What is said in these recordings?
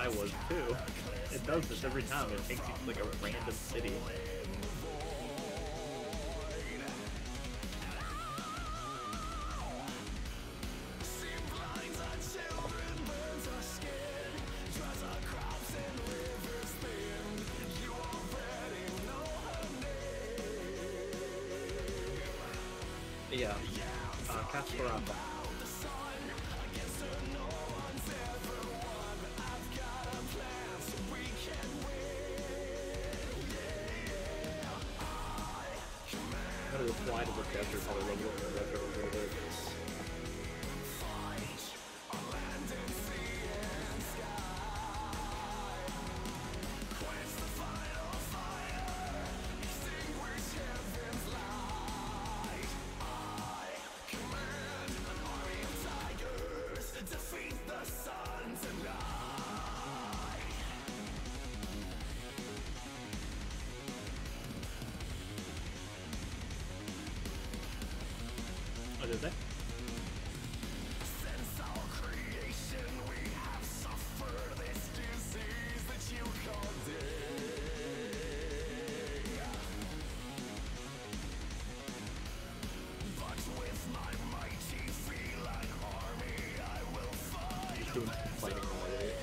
I was too. It does this every time. It takes you to like a random city. Yeah, Cascarapa. I'm gonna fly to the desert, probably level up the desert a little bit. What is that? Since our creation, we have suffered this disease that you call day. But with my mighty feline army, I will fight. Just doing some fighting already.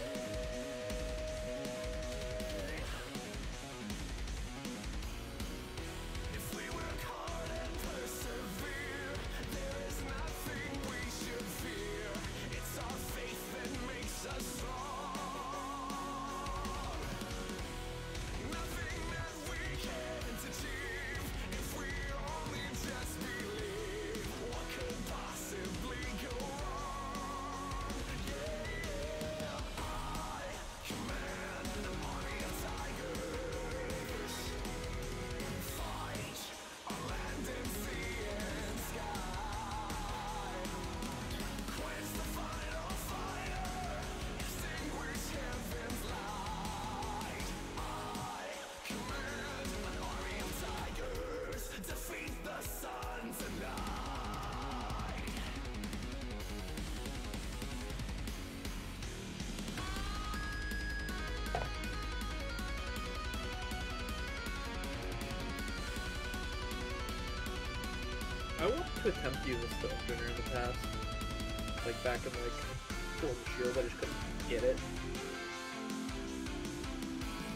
If we work hard and persevere, there is nothing we should fear. It's our faith that makes us strong. Nothing that we can't achieve if we only just believe. What could possibly go wrong? Yeah, I command an army of tigers. Fight on land and sea and sky. Quench the final fire, extinguish heaven's light. I command an army of tigers, defeat the sun tonight. I wanted to attempt to use a stone gunner in the past. Like back in like Sword and Shield, I just couldn't get it.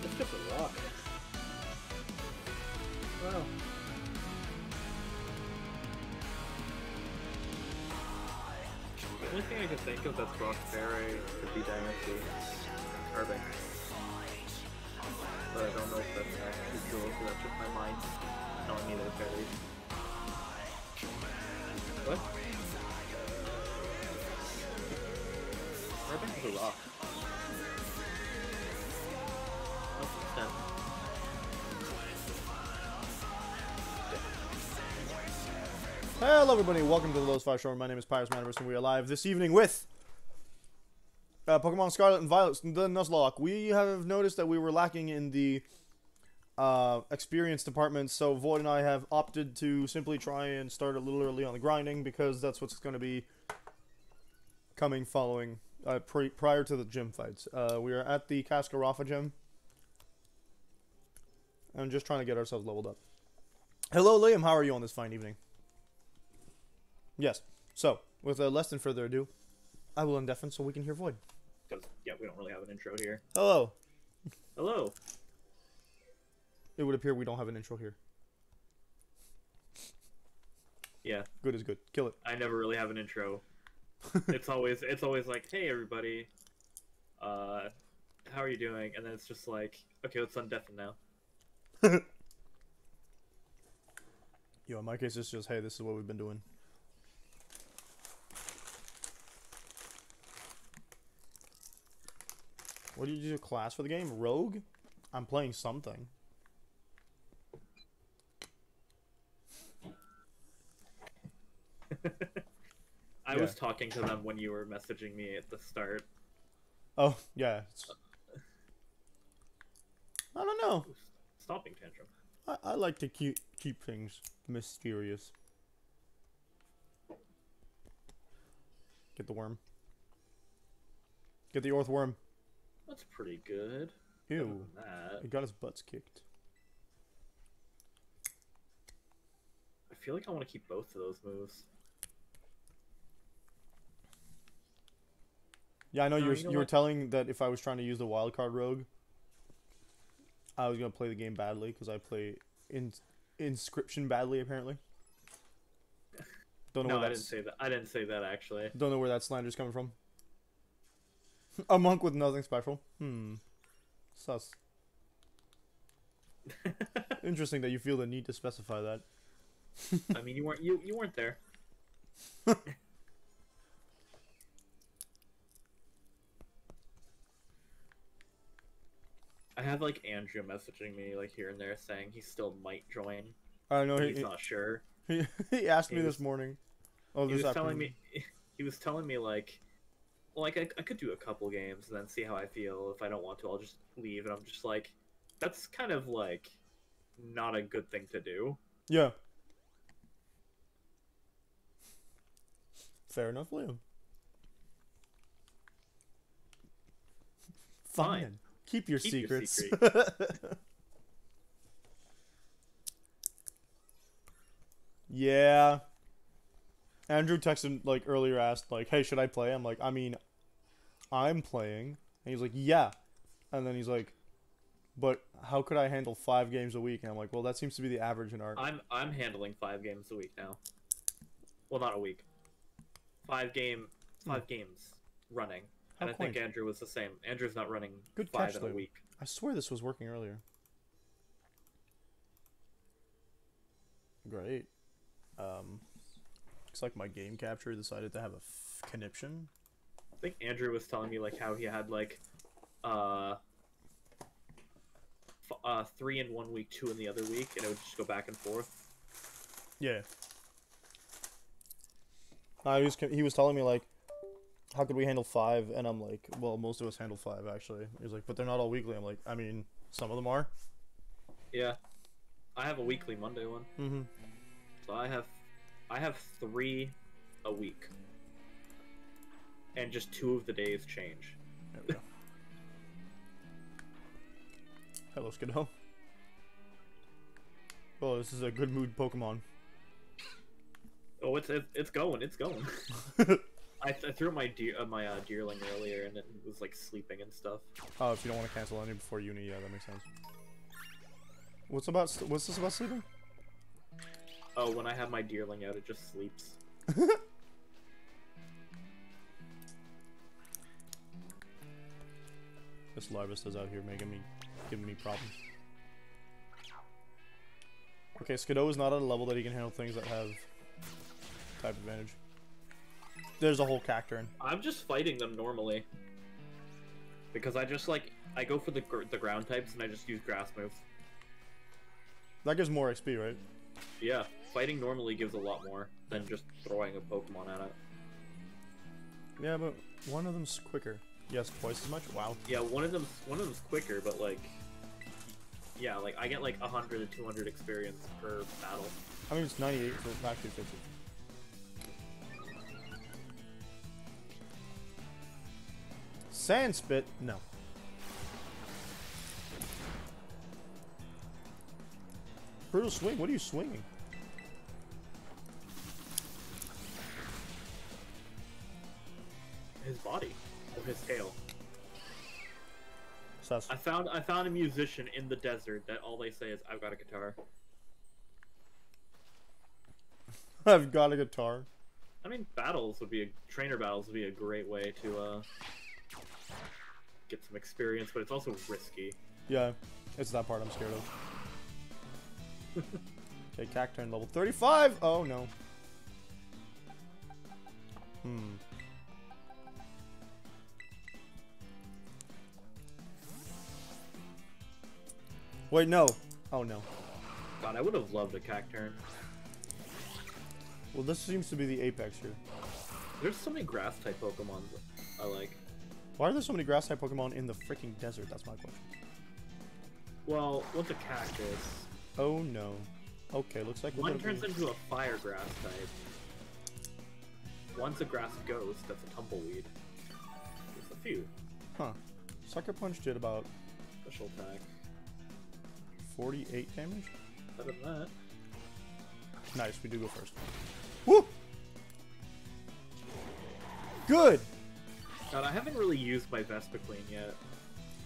It's just a rock. Wow. The only thing I can think of that's rock fairy could be Dynasty. Irving. But I don't know if that's actually true, so that's just my mind telling me they're fairies. What? Irving is a rock. Oh, snap. Hello everybody, welcome to the Lowe's Fire Show. My name is Pyrus Maniverse and we are live this evening with Pokemon Scarlet and Violet, the Nuzlocke. We have noticed that we were lacking in the experience department, so Void and I have opted to simply try and start a little early on the grinding because that's what's going to be coming following, prior to the gym fights. We are at the Cascarapa gym. I'm just trying to get ourselves leveled up. Hello Liam, how are you on this fine evening? Yes. So, with less than further ado, I will indefinite so we can hear Void. Because, yeah, we don't really have an intro here. Hello. Hello. It would appear we don't have an intro here. Yeah. Good is good. Kill it. I never really have an intro. It's always like, hey everybody, how are you doing? And then it's just like, okay, let's undeafen now. Yo, in my case, it's just, hey, this is what we've been doing. What did you do class for the game? Rogue? I'm playing something. I was talking to them when you were messaging me at the start. Oh, yeah. I don't know. Stomping tantrum. I like to keep things mysterious. Get the worm. Get the earthworm. That's pretty good. Other Ew. than that, He got his butts kicked. I feel like I want to keep both of those moves. Yeah, I know No, you were you know you were what? telling that if I was trying to use the wildcard rogue, I was gonna play the game badly because I play inscription badly apparently. Don't know No, where I didn't that's say that. I didn't say that actually. don't know where that slander's coming from. A monk with nothing special. Sus. Interesting that you feel the need to specify that. I mean, you weren't there. I have like Andrew messaging me like here and there saying he still might join. I know He's not sure. he asked me He this was- morning. Oh, He this was telling afternoon. me he was telling me like, well, like I could do a couple games and then see how I feel. If I don't want to, I'll just leave. And I'm just like, that's kind of like not a good thing to do. Yeah. Fair enough, Liam. Fine. Fine. Keep your Keep your secrets. secret. Yeah. Andrew texted like earlier, asked like, "Hey, should I play?" I'm like, "I mean, I'm playing." And he's like, "Yeah." And then he's like, "But how could I handle 5 games a week?" And I'm like, "Well, that seems to be the average in art." I'm handling 5 games a week now. Well, not a week. 5 games running. How And I think quaint. Andrew was the same. Andrew's not running Good 5 catch, in a Liam. week. I swear this was working earlier. Great. Looks like my game capture decided to have a conniption. I think Andrew was telling me like how he had like 3 in one week, 2 in the other week, and it would just go back and forth. Yeah. He was telling me like, how could we handle 5? And I'm like, well, most of us handle 5 actually. He was like, but they're not all weekly. I'm like, I mean, some of them are. Yeah, I have a weekly Monday one, Mm-hmm. so I have 3 a week, and just 2 of the days change. There we go. Hello, Skiddo. Oh, this is a good mood Pokemon. Oh, it's going, it's going. I threw my deerling earlier, and it was like sleeping and stuff. Oh, if you don't want to cancel any before uni, yeah, that makes sense. What's this about sleeping? Oh, when I have my deerling out, it just sleeps. This Larvista's out here giving me problems. Okay, Skiddo is not at a level that he can handle things that have type advantage. There's a whole Cacturn. I'm just fighting them normally. Because I just like, I go for the ground types and I just use grass moves. That gives more XP, right? Yeah, fighting normally gives a lot more than just throwing a Pokemon at it. Yeah, but one of them's quicker. Yes, twice as much? Wow. Yeah, one of them's quicker, but like, yeah, like I get like 100 to 200 experience per battle. I mean, it's 98 for back 250. Sand Spit? No. Brutal swing? What are you swinging? His body or his tail. Sus. I found a musician in the desert that all they say is I've got a guitar. I've got a guitar. I mean, trainer battles would be a great way to get some experience, but it's also risky. Yeah, it's that part I'm scared of. Okay, Cacturn level 35! Oh no. Wait, no. Oh no. God, I would have loved a Cacturn. Well, this seems to be the apex here. There's so many grass type Pokemon I like. Why are there so many grass type Pokemon in the freaking desert? That's my question. Well, what's a cactus? Oh no. Okay, looks like we're One gonna turns be... into a fire grass type. One's a grass ghost, that's a tumbleweed. There's a few. Huh. Sucker Punch did about Special attack. 48 damage. Better than that. Nice, we do go first. Woo! Good! God, I haven't really used my Vespa Queen yet.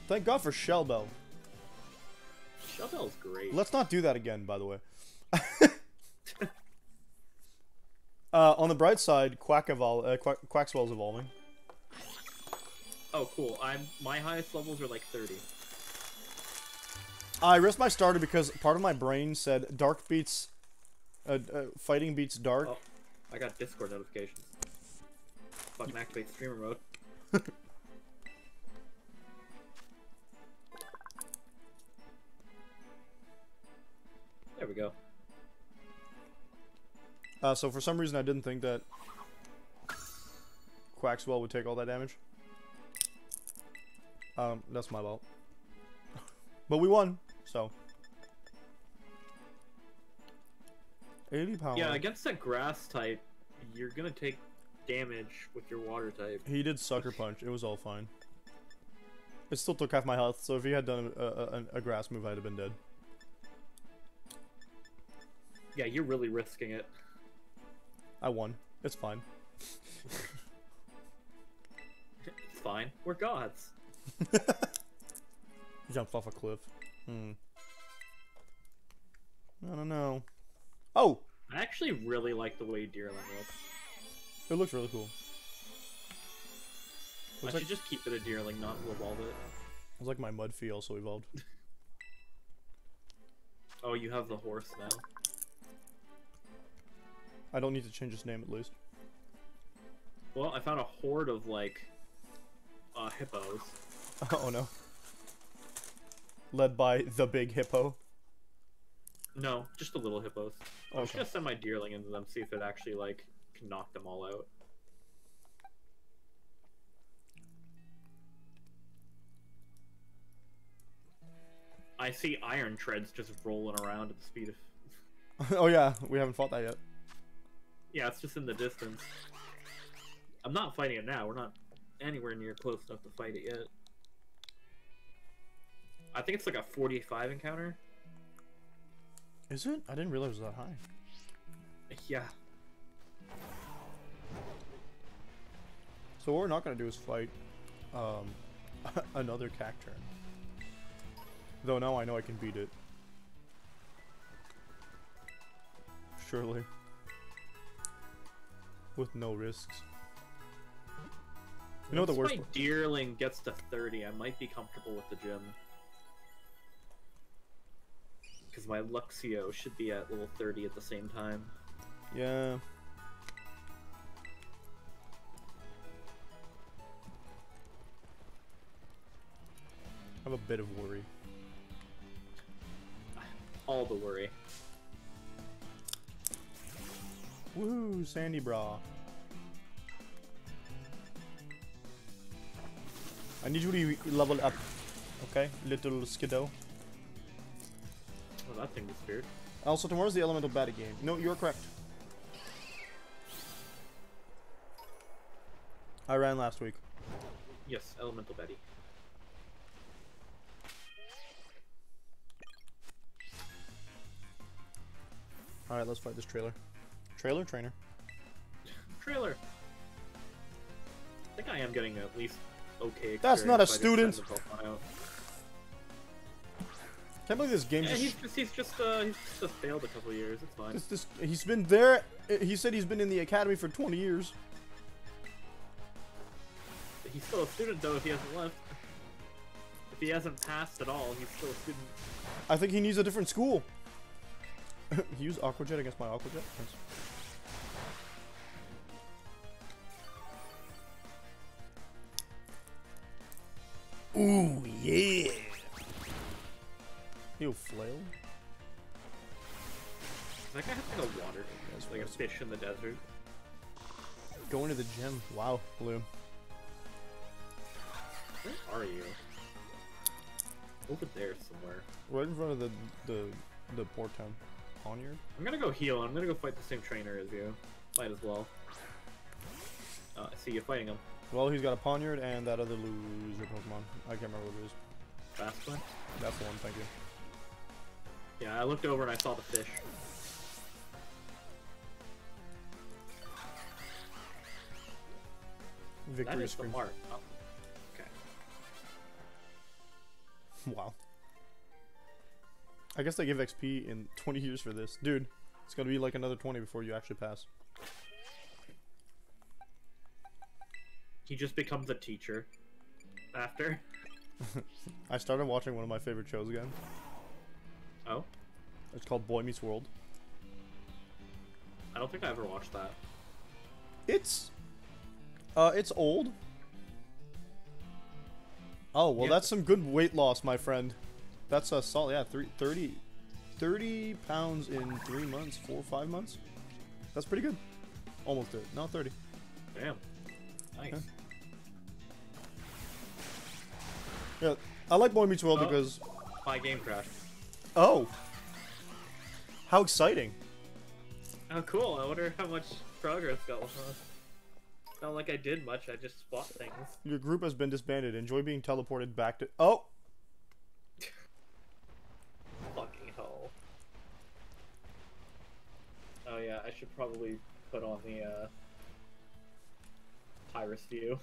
Thank God for Shell Bell. Shell Bell's great. Let's not do that again, by the way. On the bright side, Quaxwell's evolving. Oh, cool. My highest levels are like 30. I risked my starter because part of my brain said dark beats... fighting beats dark. Oh, I got Discord notifications. Fucking activate streamer mode. There we go. So for some reason I didn't think that Quaxwell would take all that damage. That's my fault. But we won, so. 80 power. Yeah, against that grass type, you're gonna take damage with your water type. He did Sucker Punch. It was all fine. It still took half my health, so if he had done a grass move, I'd have been dead. Yeah, you're really risking it. I won. It's fine. It's fine. We're gods. Jumped off a cliff. I don't know. Oh! I actually really like the way Deerling looks. It looks really cool. I Looks should just keep it a Deerling, not evolve it. It's like my Mudfee also evolved. Oh, you have the horse now. I don't need to change his name at least. Well, I found a horde of, like, hippos. Oh no. Led by the big hippo. No, just the little hippos. I'm just Okay. gonna send my Deerling into them, see if it actually, like, can knock them all out. I see Iron Treads just rolling around at the speed of... Oh yeah, we haven't fought that yet. Yeah, it's just in the distance. I'm not fighting it now. We're not anywhere near close enough to fight it yet. I think it's like a 45 encounter. Is it? I didn't realize it was that high. Yeah. So what we're not gonna do is fight another Cacturn. Though now I know I can beat it. Surely. With no risks. You know what the Once worst my Deerling gets to 30, I might be comfortable with the gym. Because my Luxio should be at level 30 at the same time. Yeah. I have a bit of worry. All the worry. Woo, Sandy Bra. I need you to level up, okay, little skiddo. Oh, that thing disappeared. Also, tomorrow's the Elemental Battle game. No, you're correct. I ran last week. Yes, Elemental Betty. Alright, let's fight this trailer. Trailer? Trainer. Trailer! I think I am getting at least okay experience. That's not a by just student. sending the Pokemon out. Can't believe this game Yeah, just... he's just failed a couple of years. It's fine. He's been there... He said he's been in the academy for 20 years. He's still a student though if he hasn't left. If he hasn't passed at all, he's still a student. I think he needs a different school. He used Aqua Jet against my Aqua Jet? Thanks. Ooh, yeah! He'll flail? That guy has like a water, like a fish in the desert. Going to the gym. Wow, Blue. Where are you? Over there somewhere. Right in front of the port town. Ponyard? I'm gonna go heal. I'm gonna go fight the same trainer as you. Might as well. I see you fighting him. Well, he's got a Poniard and that other loser Pokemon. I can't remember what it is. Fast one? That's the one, thank you. Yeah, I looked over and I saw the fish. That Victory is the screen. mark. Oh. Okay. Wow. I guess they give XP in 20 years for this. Dude, it's gonna be like another 20 before you actually pass. He just becomes a teacher after. I started watching one of my favorite shows again. Oh? It's called Boy Meets World. I don't think I ever watched that. It's old. Oh, well, Yeah. that's some good weight loss, my friend. That's a solid, yeah, 30 pounds in 3 months, 4 or 5 months. That's pretty good. Almost it. No, 30. Damn. Nice. Yeah. Yeah, I like Boy Meets World Oh. because... My game crashed. Oh! How exciting. Oh, cool. I wonder how much progress got on. Not like I did much, I just fought things. Your group has been disbanded. Enjoy being teleported back to... Oh! Fucking hell. Oh yeah, I should probably put on the, Pyrus View.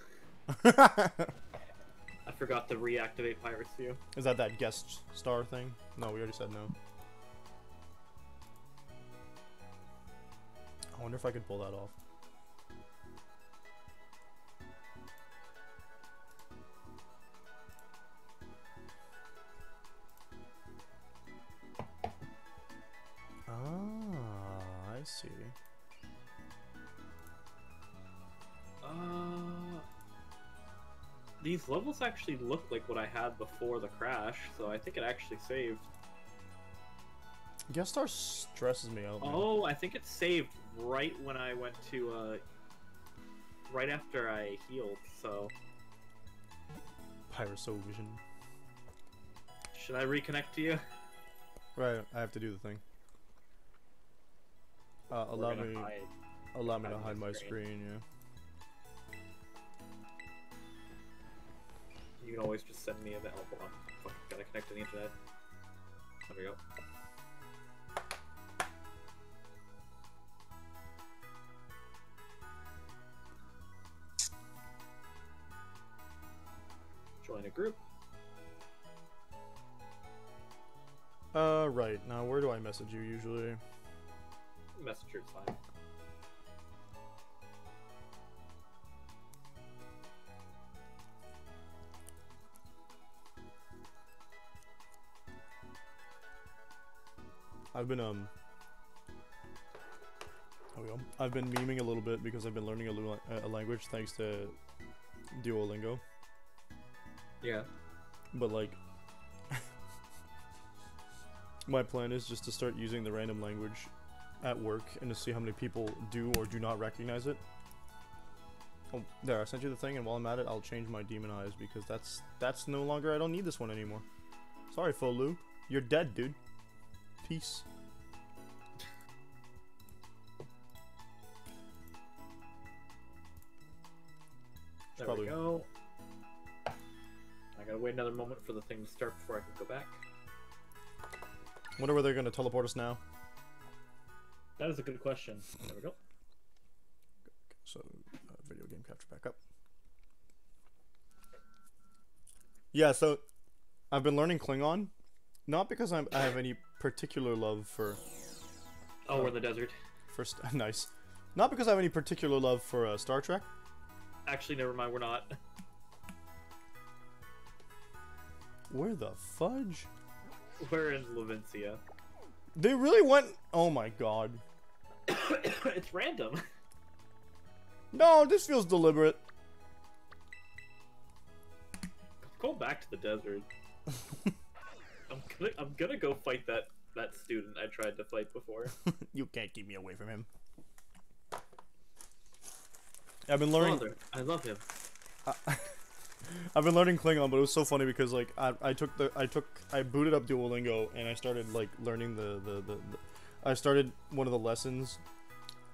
I forgot to reactivate Pyrus View. Is that guest star thing? No, we already said no. I wonder if I could pull that off. Ah, I see. These levels actually look like what I had before the crash, so I think it actually saved. Guest star stresses me out. Man. Oh, I think it saved right when I went to, right after I healed, so... Pyroso vision. Should I reconnect to you? Right, I have to do the thing. Allow me to hide my screen, yeah. You can always just send me a mail. Hold on. Fuck, gotta connect to the internet. There we go. Join a group. Right. Now, where do I message you usually? Messenger's fine. I've been there we go. I've been memeing a little bit because I've been learning a language thanks to Duolingo. Yeah. But like, my plan is just to start using the random language at work and to see how many people do or do not recognize it. Oh, there, I sent you the thing, and while I'm at it, I'll change my demon eyes because that's no longer, I don't need this one anymore. Sorry, Folu. You're dead, dude. Peace. There Probably. we go. I gotta wait another moment for the thing to start before I can go back. Wonder where they're gonna teleport us now. That is a good question. There we go. So, video game capture back up. Yeah, so I've been learning Klingon, not because I have any particular love for. Oh, we're in the desert. Nice. Not because I have any particular love for Star Trek. Actually, never mind. We're not. Where the fudge? We're in Levincia. They really went. Oh my god. It's random. No, this feels deliberate. Go back to the desert. I'm gonna go fight that student I tried to fight before. You can't keep me away from him. I've been learning. Father, I love him. I've been learning Klingon, but it was so funny because like I booted up Duolingo and I started like learning I started one of the lessons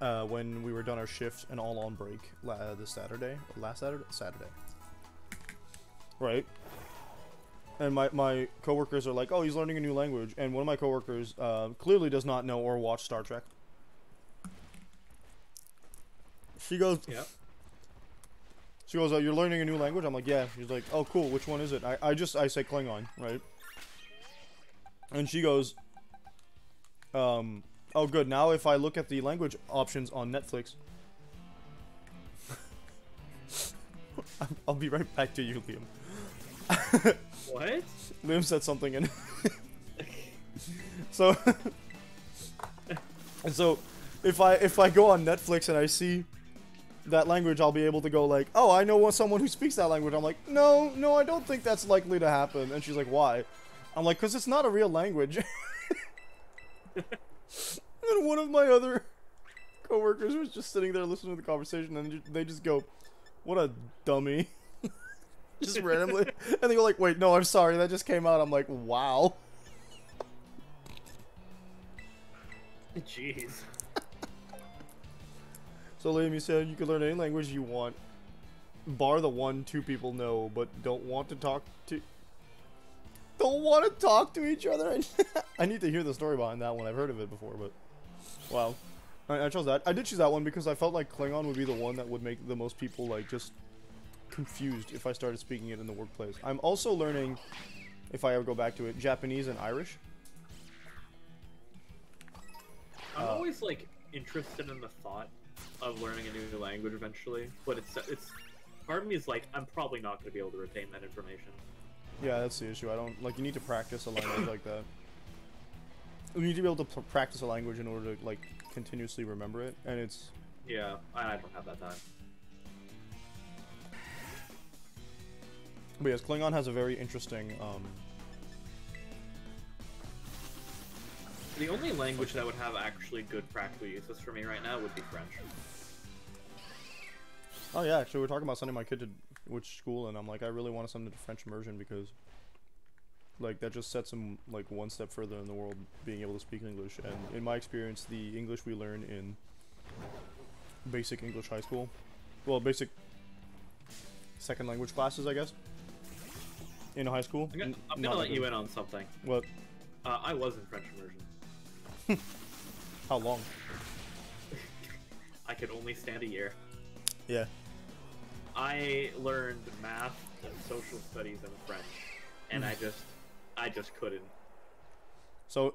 when we were done our shift and all on break this Saturday. Last Saturday? Saturday. Right? And my coworkers are like, oh, he's learning a new language. And one of my coworkers clearly does not know or watch Star Trek. She goes, Yep. She goes, oh, you're learning a new language? I'm like, yeah. She's like, oh, cool. Which one is it? I say Klingon, right? And she goes, oh, good. Now if I look at the language options on Netflix, I'll be right back to you, Liam. What? Liam said something in. So, and so, if I go on Netflix and I see that language, I'll be able to go like, oh, I know someone who speaks that language. I'm like, no, I don't think that's likely to happen. And she's like, why? I'm like, because it's not a real language. And one of my other coworkers was just sitting there listening to the conversation, and they just go, what a dummy. Just randomly. And they go like, wait, no, I'm sorry, that just came out. I'm like, wow. Jeez. So Liam, you said you could learn any language you want, bar the one two people know, but don't want to talk to each other. I need to hear the story behind that one. I've heard of it before, but wow. I chose that. I did choose that one because I felt like Klingon would be the one that would make the most people like just confused if I started speaking it in the workplace. I'm also learning, if I ever go back to it, Japanese and Irish. I'm always like interested in the thought of learning a new language eventually, but it's part of me is like, I'm probably not going to be able to retain that information. Yeah, that's the issue. I don't like. You need to practice a language like that. You need to be able to practice a language in order to like continuously remember it, and it's. Yeah, I don't have that time. But yes, Klingon has a very interesting. The only language that would have actually good practical uses for me right now would be French. Oh yeah, actually, we're talking about sending my kid to which school, and I'm like, I really want to send him to French immersion because, like, that just sets him like one step further in the world, being able to speak English. And in my experience, the English we learn in basic English high school, well, basic second language classes, I guess, in high school. I'm gonna let you in on something. What? I was in French immersion. How long? I could only stand a year. Yeah. I learned math and social studies in French, and I just couldn't. So,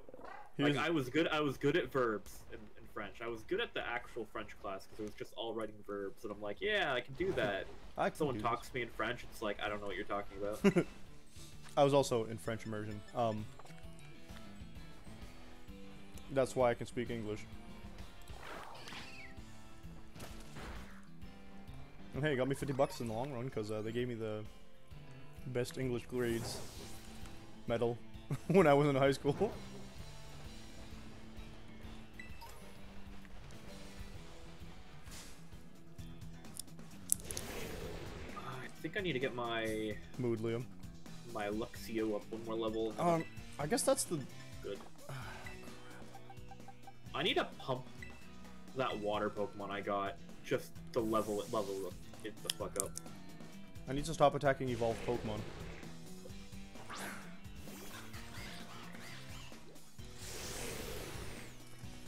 like, I was good at verbs in French. I was good at the actual French class because it was just all writing verbs, and I'm like, yeah, I can do that. Someone talks to me in French, it's like, I don't know what you're talking about. I was also in French immersion. That's why I can speak English. And hey, it got me $50 in the long run because they gave me the best English grades medal when I was in high school. I think I need to get my Mood, Liam. My Luxio up one more level. I guess that's the good. I need to pump that water Pokemon I got just to level it the fuck up. I need to stop attacking evolved Pokemon.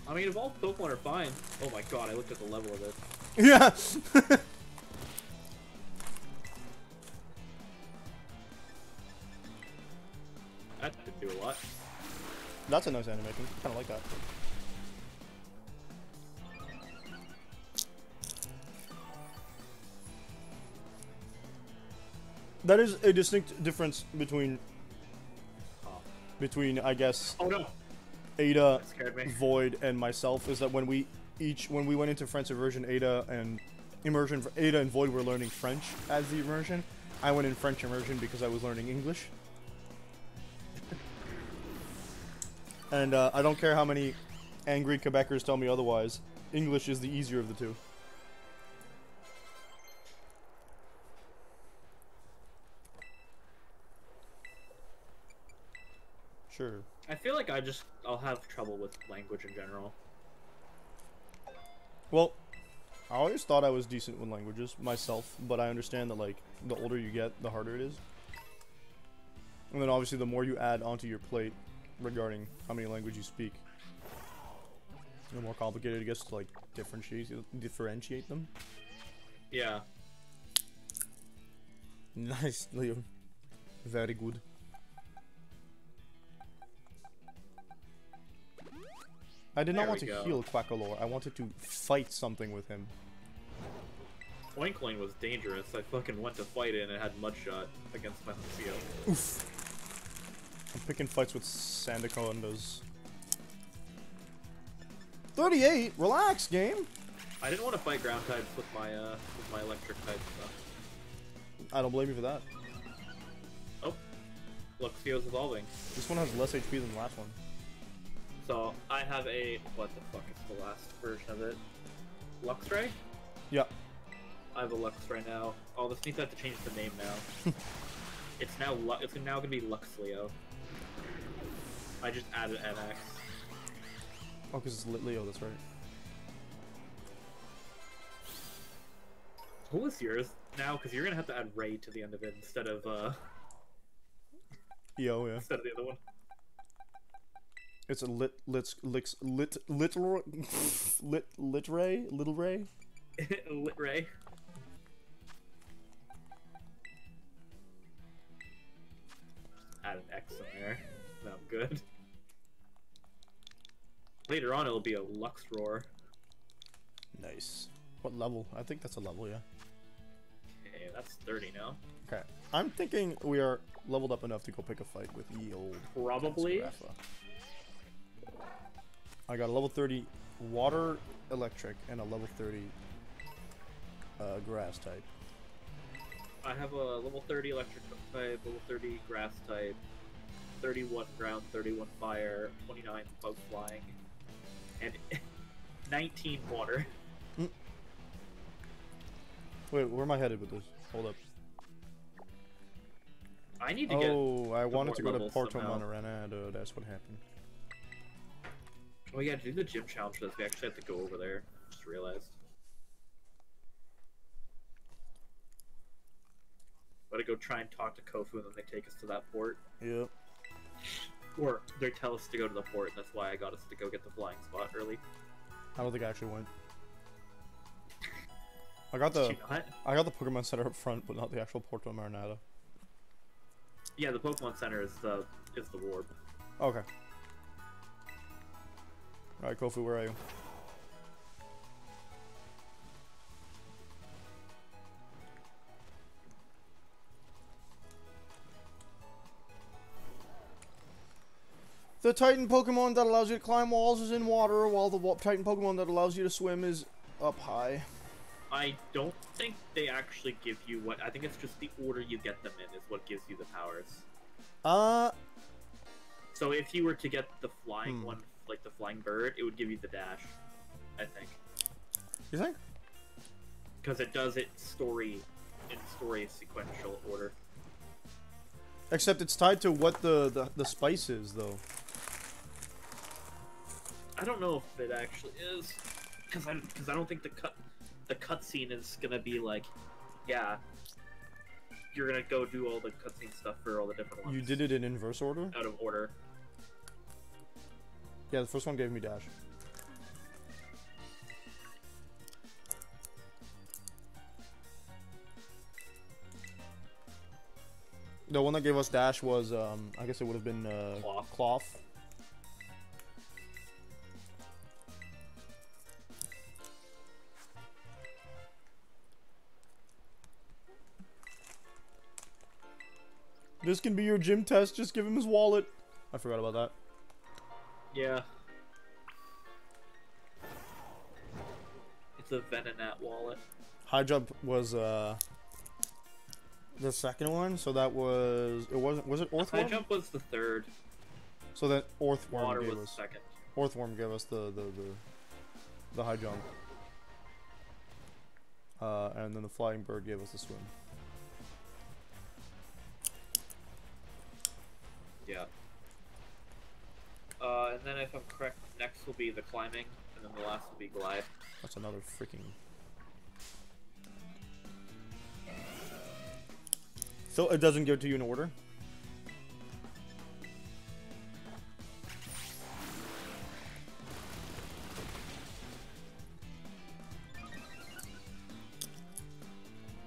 I mean, evolved Pokemon are fine. Oh my god, I looked at the level of it. Yeah. That didn't do a lot. That's a nice animation. Kind of like that. That is a distinct difference between, I guess, Oh no! Ada, That scared me. Void, and myself, is that when we went into French immersion, Ada and Void were learning French as the immersion. I went in French immersion because I was learning English. And I don't care how many angry Quebecers tell me otherwise, English is the easier of the two. Sure. I feel like I'll have trouble with language in general. Well, I always thought I was decent with languages myself, but I understand that like the older you get, the harder it is. And then obviously the more you add onto your plate regarding how many languages you speak, the more complicated it gets to like differentiate them. Yeah. Nice, Leo. Very good. I did not There want we to go. heal Quackalore. I wanted to fight something with him. Oinkling was dangerous. I fucking went to fight it and it had Mudshot against my Lucio. Oof. I'm picking fights with Sandacondas. 38? Relax, game! I didn't want to fight ground types with my electric type stuff. I don't blame you for that. Oh, Luxio's evolving. This one has less HP than the last one. So I have a what the fuck is the last version of it? Luxray? Yeah. I have a Luxray now. Oh, this means I have to change the name now. It's now gonna be Luxleo. I just added NX. Oh, because it's Leo, that's right. Who is yours now? Because you're gonna have to add Ray to the end of it instead of Yo, yeah. instead of the other one. It's a little Ray? Little Ray? Lit Ray. Add an X in there. Now I'm good. Later on, it'll be a Luxroar. Nice. What level? I think that's a level, yeah. Okay, that's 30 now. Okay. I'm thinking we are leveled up enough to go pick a fight with ye old Probably. Scraffa. I got a level 30 water electric and a level 30 grass type. I have a level 30 electric type, level 30 grass type, 31 ground, 31 fire, 29 bug flying, and 19 water. Wait, where am I headed with this? Hold up. I need to get. Oh, I wanted to go to levels Porto somehow. Monterrey. That's what happened. Oh yeah, to do the gym challenge for this, we actually have to go over there. Just realized. Gotta go try and talk to Kofu, and then they take us to that port. Yep. Or they tell us to go to the port, and that's why I got us to go get the flying spot early. I don't think I actually went. I got the Did you not? I got the Pokemon Center up front, but not the actual Porto Marinada. Yeah, the Pokemon Center is the warp. Okay. Alright, Kofu, where are you? The Titan Pokemon that allows you to climb walls is in water, while the Titan Pokemon that allows you to swim is up high. I don't think they actually give you what. I think it's just the order you get them in is what gives you the powers. So if you were to get the flying one, like the flying bird, it would give you the dash, I think. You think? Because it does it in story sequential order. Except it's tied to what the spice is, though. I don't know if it actually is, because I don't think the cutscene is gonna be like, yeah, you're gonna go do all the cutscene stuff for all the different ones. You did it in inverse order? Out of order. Yeah, the first one gave me dash. The one that gave us dash was, I guess it would have been, Cloth. This can be your gym test, just give him his wallet. I forgot about that. Yeah. It's a Venonat wallet. High jump was, the second one, so that was, was it Orthworm? High jump was the third. So that Orthworm Water gave was us, second. Orthworm gave us the high jump. And then the flying bird gave us the swim. Yeah. And then if I'm correct, next will be the climbing, and then the last will be glide. That's another freaking... So it doesn't give it to you in order?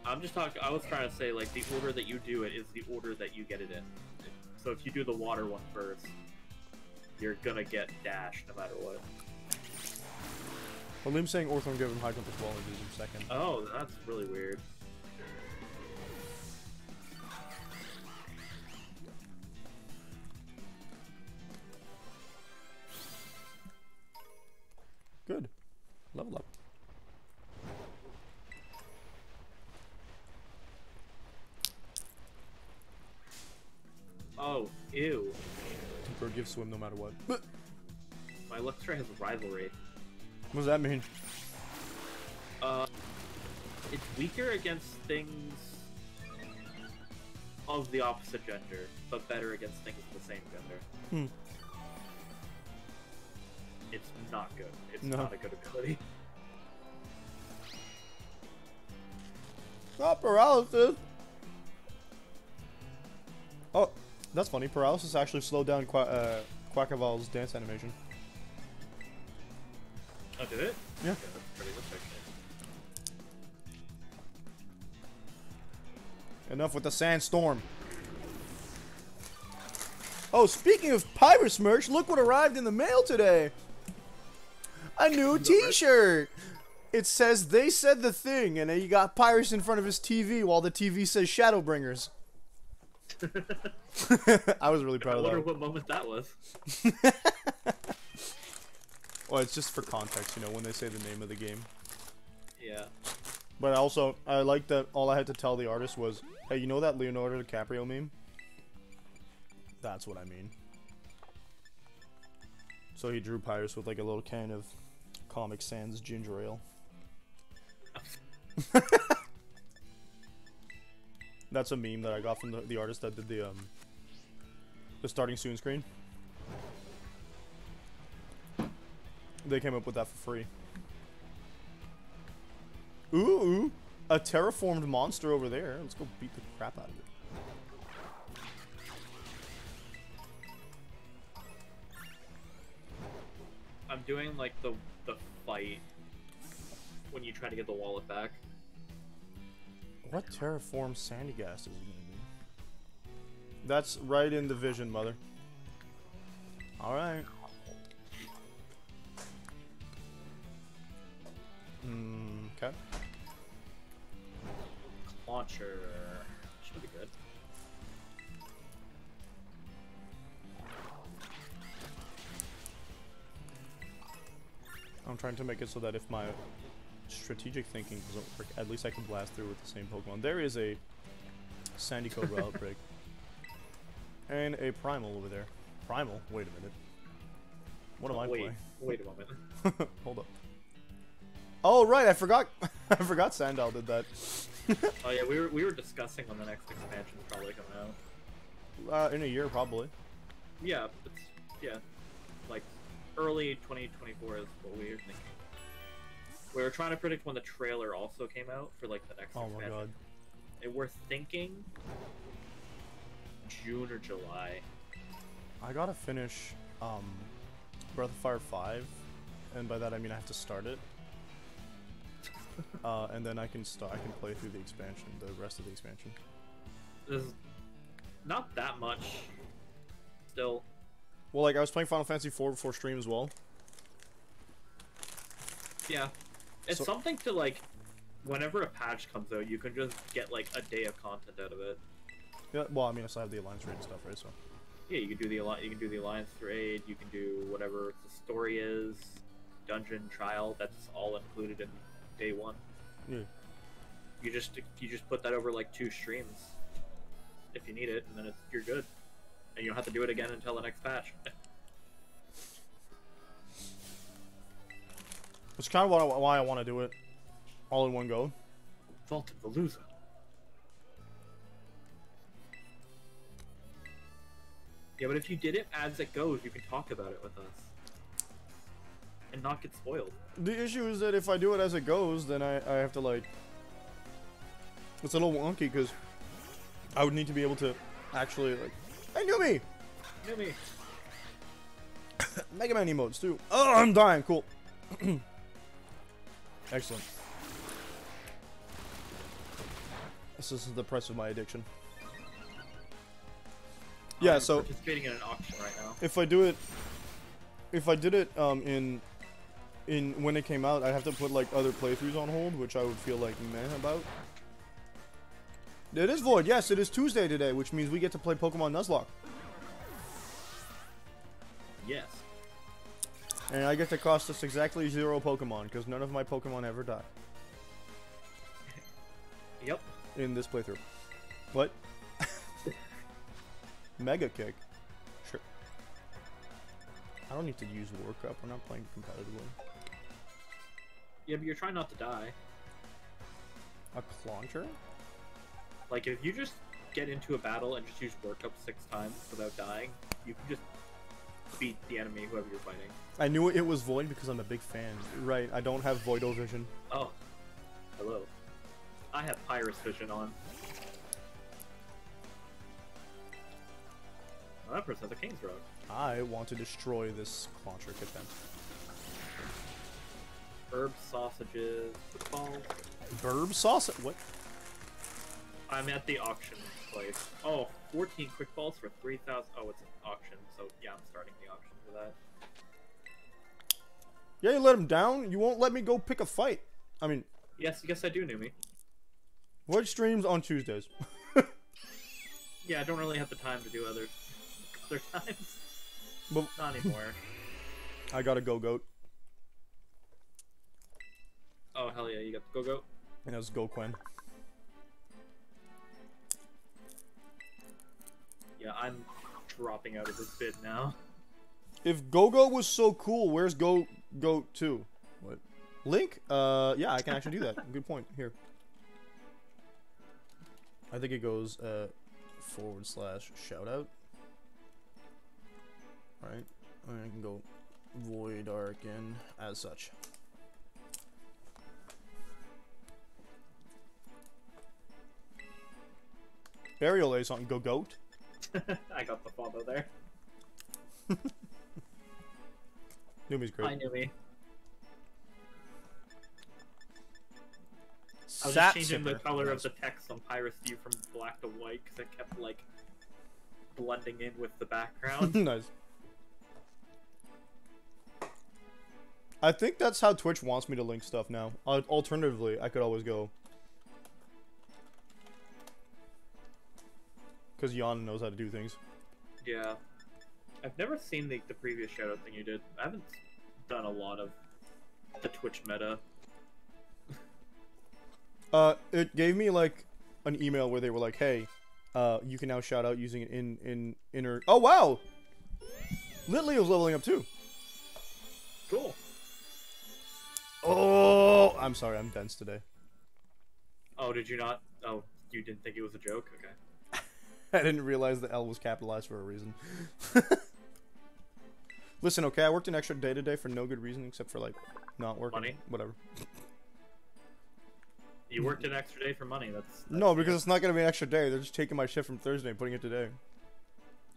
I'm just talking. I was trying to say, like, the order that you do it is the order that you get it in. So if you do the water one first, you're gonna get dash no matter what. Well, Liam's saying Orthon give him high jump as well and gives him second. Oh, that's really weird. Good. Level up. Oh, ew. Bird gives swim no matter what. My Luxray has a rivalry. What does that mean? It's weaker against things of the opposite gender, but better against things of the same gender. It's not good. It's not a good ability. Not paralysis! Oh, that's funny. Paralysis actually slowed down Quackaval's dance animation. Oh, did it? Yeah. Okay, that's pretty good, actually. Enough with the sandstorm. Oh, speaking of Pyrus merch, look what arrived in the mail today. A new t-shirt. It says "They said the thing," and then you got Pyrus in front of his TV while the TV says Shadowbringers. I was really proud of that. I wonder what moment that was. Well, it's just for context, you know, when they say the name of the game. Yeah. But also, I like that all I had to tell the artist was, hey, you know that Leonardo DiCaprio meme? That's what I mean. So he drew Pyrus with like a little can of Comic Sans ginger ale. That's a meme that I got from the artist that did the starting soon screen. They came up with that for free. Ooh, a terraformed monster over there. Let's go beat the crap out of it. I'm doing like the fight when you try to get the wallet back. What terraformed sandy gas is it gonna be? That's right in the vision, mother. Alright. Okay. Launcher. Should be good. I'm trying to make it so that if my strategic thinking doesn't work, at least I can blast through with the same Pokemon. There is a Sandy Cobra outbreak. And a Primal over there. Primal? Wait a minute. What am I playing? Wait a moment. Hold up. Oh right, I forgot. I forgot Sandal did that. Oh yeah, we were discussing when the next expansion's probably coming out. In a year probably. Yeah, like early 2024 is what we were thinking. We were trying to predict when the trailer also came out for like the next expansion. Oh my god. And we're thinking June or July. I gotta finish Breath of Fire 5, and by that I mean I have to start it. And then I can play through the expansion, the rest of the expansion. There's not that much still. Well, like I was playing Final Fantasy 4 before stream as well. Yeah. It's something to like, whenever a patch comes out, you can just get like a day of content out of it. Yeah, well, I mean, I still have the Alliance raid and stuff, right? So. Yeah, you can do the Alliance raid. You can do whatever the story is, dungeon trial. That's all included in day one. Yeah. You just put that over like 2 streams, if you need it, and then you're good, and you don't have to do it again until the next patch. It's kind of why I want to do it all in one go. Vault of Veluza. Yeah, but if you did it as it goes, you can talk about it with us. and not get spoiled. The issue is that if I do it as it goes, then I have to, like... It's a little wonky, because I would need to be able to actually, like... Hey, Numi! Numi! Mega Man emotes, too. Oh, I'm dying. Cool. Excellent. This is the price of my addiction. Yeah, I'm so... participating in an auction right now. If I do it... If I did it, in when it came out, I have to put, like, other playthroughs on hold, which I would feel, like, meh about. It is Void. Yes, it is Tuesday today, which means we get to play Pokemon Nuzlocke. Yes. And I get to cost us exactly 0 Pokemon, because none of my Pokemon ever die. Yep. In this playthrough. What? Mega Kick? Sure. I don't need to use War Cup. We're not playing competitively. Yeah, but you're trying not to die. A Clauncher? Like, if you just get into a battle and just use Work Up 6 times without dying, you can just beat the enemy, whoever you're fighting. I knew it was Void because I'm a big fan. Right, I don't have Voido Vision. Oh. Hello. I have Pyrus Vision on. Oh, that person has a King's Road. I want to destroy this Clauncher Kitten. Herb sausages, footballs. Burb sauce? What? I'm at the auction place. Oh, 14 quick balls for 3,000. Oh, it's an auction, so yeah, I'm starting the auction for that. Yeah, you let him down? You won't let me go pick a fight. I mean... Yes, I do, Numi. Void streams on Tuesdays. Yeah, I don't really have the time to do other times. But Not anymore. I got a Go-Goat. Oh, hell yeah, you got the Go-Goat? And that's Go-Quen. Yeah, I'm dropping out of this bid now. If Go-Go was so cool, where's Go-Goat 2? What? Link? Yeah, I can actually do that. Good point. Here. I think it goes, / shoutout. Right? And I can go Void Arkin as such. Burial Ace on Go-Goat. I got the follow there. Numi's great. Hi, Numi. I was just changing the color of the text on Pyrus View from black to white because it kept, like, blending in with the background. Nice. I think that's how Twitch wants me to link stuff now. Alternatively, I could always go. Because Jan knows how to do things. Yeah. I've never seen the previous shoutout thing you did. I haven't done a lot of the Twitch meta. It gave me, like, an email where they were like, hey, you can now shout out using it in inner... Oh, wow! Litleo's leveling up, too. Cool. Oh! I'm sorry, I'm dense today. Oh, did you not? Oh, you didn't think it was a joke? Okay. I didn't realize the L was capitalized for a reason. Listen, okay, I worked an extra day today for no good reason except for, like, not working. Money? Whatever. You worked an extra day for money. That's no, because it's not going to be an extra day. They're just taking my shift from Thursday and putting it today.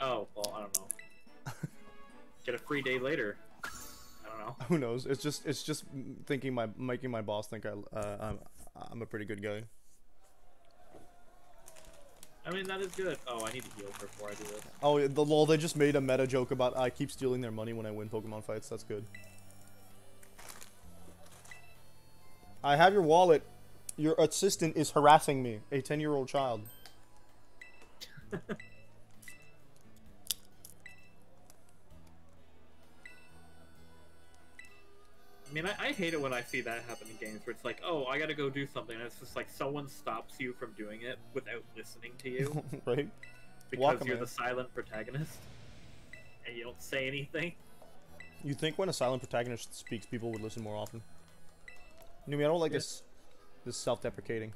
Oh, well, I don't know. Get a free day later. I don't know. Who knows? It's just making my boss think I'm a pretty good guy. I mean, that is good. Oh, I need to heal before I do this. Oh, the lol, they just made a meta joke about I keep stealing their money when I win Pokemon fights. That's good. I have your wallet. Your assistant is harassing me. A 10-year-old child. I mean, I hate it when I see that happen in games where it's like, oh, I gotta go do something, and it's just like someone stops you from doing it without listening to you. Right? Because you're the silent protagonist, and you don't say anything. You think when a silent protagonist speaks, people would listen more often? Numi, I don't like this self-deprecating.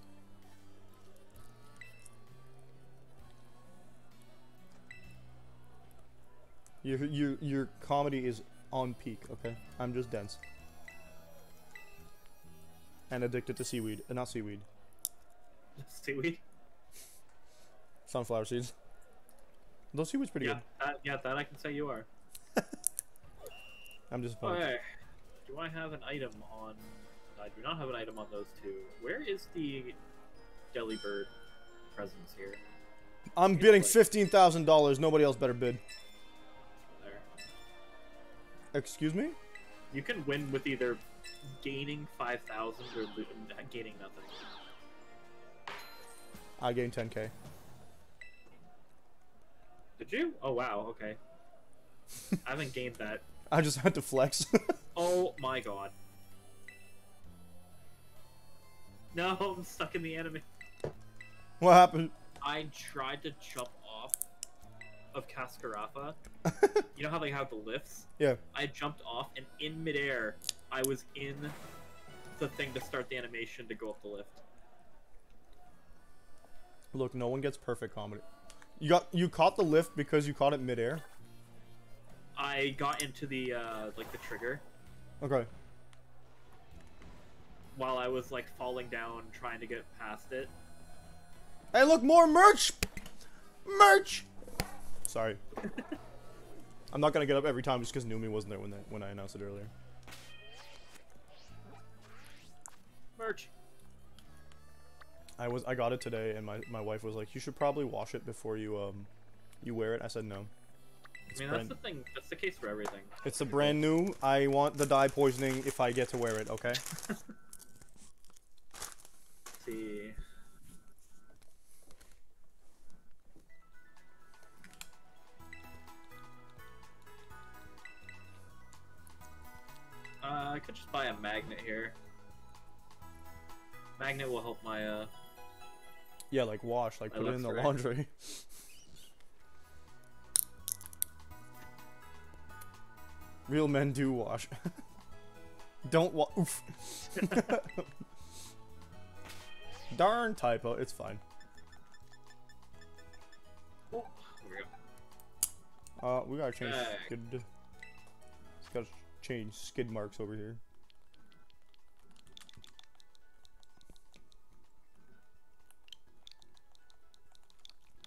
Your comedy is on peak, okay? I'm just dense. And addicted to seaweed. Not seaweed. Seaweed? Sunflower seeds. Those seaweed's pretty good. That I can say you are. I'm disappointed. Okay. Do I have an item on... I do not have an item on those two. Where is the Delibird presence here? I'm bidding $15,000. Nobody else better bid. There. Excuse me? You can win with either gaining 5,000 or gaining nothing. I gained 10k. Did you? Oh wow, okay. I haven't gained that. I just had to flex. Oh my god. No, I'm stuck in the enemy. What happened? I tried to jump off of Cascarafa. You know how they have the lifts? Yeah. I jumped off, and in midair, I was in the thing to start the animation to go up the lift. Look, no one gets perfect comedy. You caught the lift because you caught it midair? I got into the, like, the trigger. Okay. While I was, like, falling down, trying to get past it. Hey, look, more merch! Merch! Sorry. I'm not gonna get up every time just because Numi wasn't there when I announced it earlier. Merch. I got it today, and my wife was like, "You should probably wash it before you wear it." I said no. I mean, that's the thing. That's the case for everything. It's a brand new. I want the dye poisoning if I get to wear it. Okay. Let's see. I could just buy a magnet here. Magnet will help my, Yeah, like wash, like put it in the right. laundry. Real men do wash. Don't oof. Darn typo, it's fine. Oh, here we go. We gotta change Dang. skid. Just gotta change skid marks over here.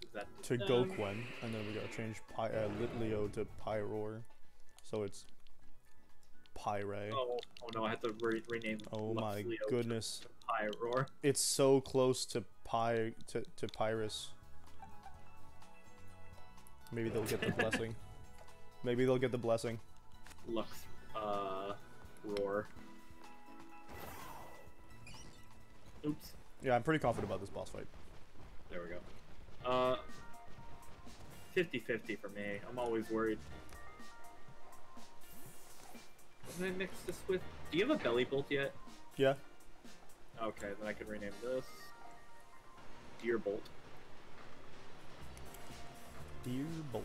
Is that To Gokwen, and then we gotta change Litleo to Pyroar, so it's Pyre. Oh no, I had to rename. Oh my Luxleo goodness. to Pyroar. It's so close to to Pyrus. Maybe they'll get the blessing. Maybe they'll get the blessing. Lux, roar. Oops. Yeah, I'm pretty confident about this boss fight. There we go. 50-50 for me. I'm always worried. What did I mix this with? Do you have a belly bolt yet? Yeah. Okay, then I can rename this Deer Bolt. Deer Bolt.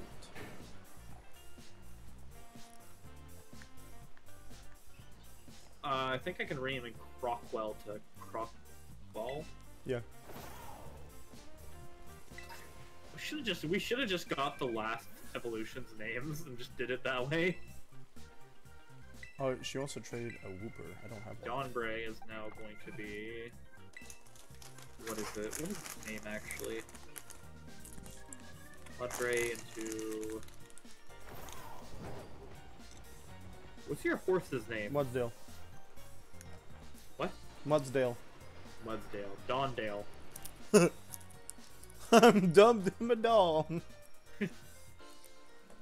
I think I can rename Crockwell to Crockball. Yeah. We should have just got the last evolution's names and just did it that way. Oh, she wants to trade a Wooper. I don't have one. Dawnbray is now going to be... What is it? What is its name, actually? Mudbray into... What's your horse's name? Mudsdale. What? Mudsdale. Mudsdale. Dawndale. I'm dubbed him a dog.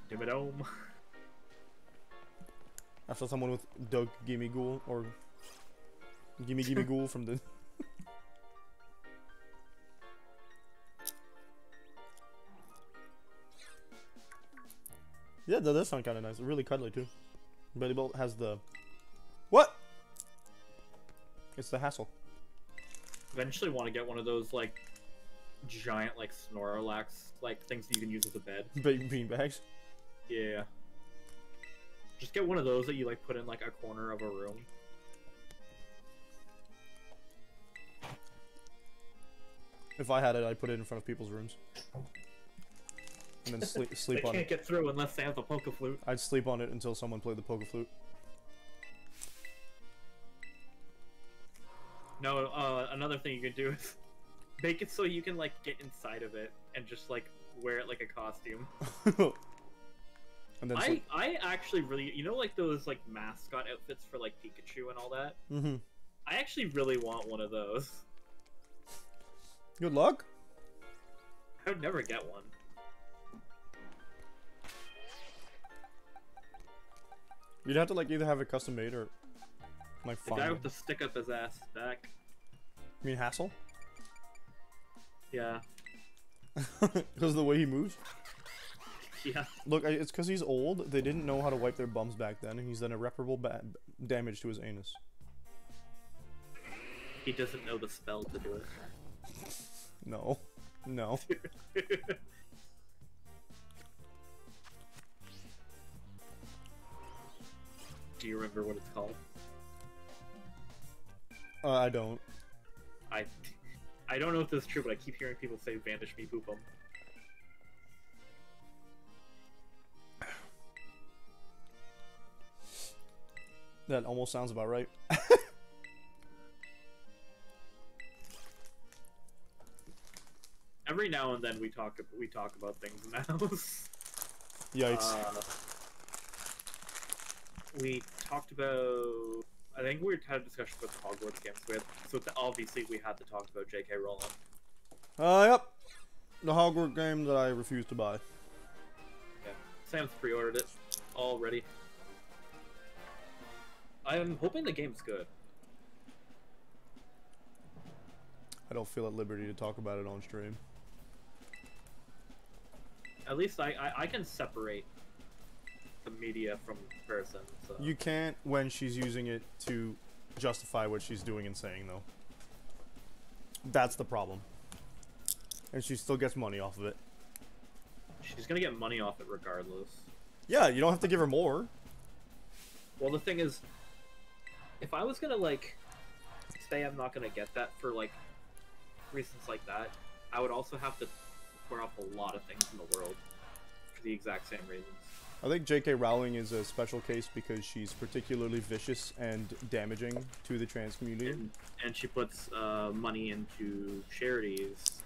Dimmadome. I saw someone with Doug Gimme Ghoul or Gimme Ghoul from the. Yeah, that does sound kind of nice. Really cuddly too. Belly Bolt has the. What? It's the hassle. Eventually want to get one of those, like, giant, like, Snorlax, like, things that you can use as a bed. Bean bags. Yeah. Just get one of those that you, like, put in, like, a corner of a room. If I had it, I'd put it in front of people's rooms. And then sleep They on can't it. get through unless they have the Poke Flute. I'd sleep on it until someone played the Poke Flute. another thing you can do is make it so you can like get inside of it and just like wear it like a costume. And then I actually really, you know, like those like mascot outfits for like Pikachu and all that. Mm-hmm. I actually really want one of those. Good luck. I would never get one. You'd have to like either have it custom made or like The find guy it. with the stick up his ass back. You mean Hassel? Yeah. Because of the way he moves? Yeah. Look, it's because he's old. They didn't know how to wipe their bums back then, and he's done irreparable damage to his anus. He doesn't know the spell to do it. No. No. Do you remember what it's called? I don't. I don't know if this is true, but I keep hearing people say "vanish me, poop 'em." That almost sounds about right. Every now and then we talk about things in the house. Yikes. We talked about. I think we had a discussion about the Hogwarts games. Obviously we had to talk about J.K. Rowling. Yep. The Hogwarts game that I refused to buy. Yeah, Sam's pre-ordered it already. I'm hoping the game's good. I don't feel at liberty to talk about it on stream. At least I can separate the media from the person. So. You can't when she's using it to justify what she's doing and saying, though. That's the problem. And she still gets money off of it. She's gonna get money off it regardless. Yeah, you don't have to give her more. Well, the thing is, if I was gonna like say I'm not gonna get that for like reasons like that, I would also have to square off a lot of things in the world for the exact same reasons. I think J.K. Rowling is a special case because she's particularly vicious and damaging to the trans community. And she puts money into charities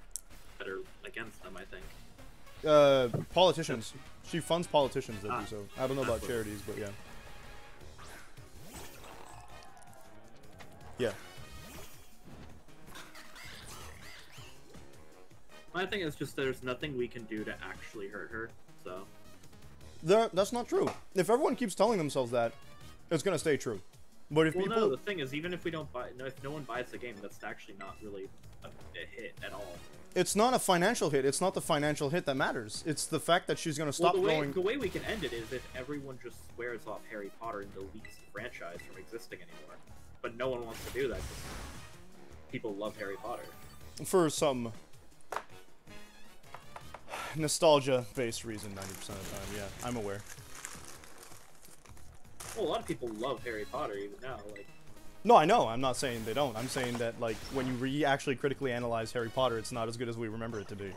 that are against them, I think. Politicians. She funds politicians that do so. I don't know about Absolutely. charities, but yeah. Yeah. My thing is just there's nothing we can do to actually hurt her, so... That's not true. If everyone keeps telling themselves that, it's gonna stay true. But if Well, people... no, the thing is, even if we don't buy... No, if no one buys the game, that's actually not really a hit at all. It's not a financial hit. It's not the financial hit that matters. It's the fact that she's gonna stop going... The way we can end it is if everyone just swears off Harry Potter and deletes the franchise from existing anymore. But no one wants to do that because people love Harry Potter. For some nostalgia-based reason, 90% of the time. Yeah, I'm aware. Well, a lot of people love Harry Potter even now. Like, No, I know. I'm not saying they don't. I'm saying that, like, when you actually critically analyze Harry Potter, it's not as good as we remember it to be.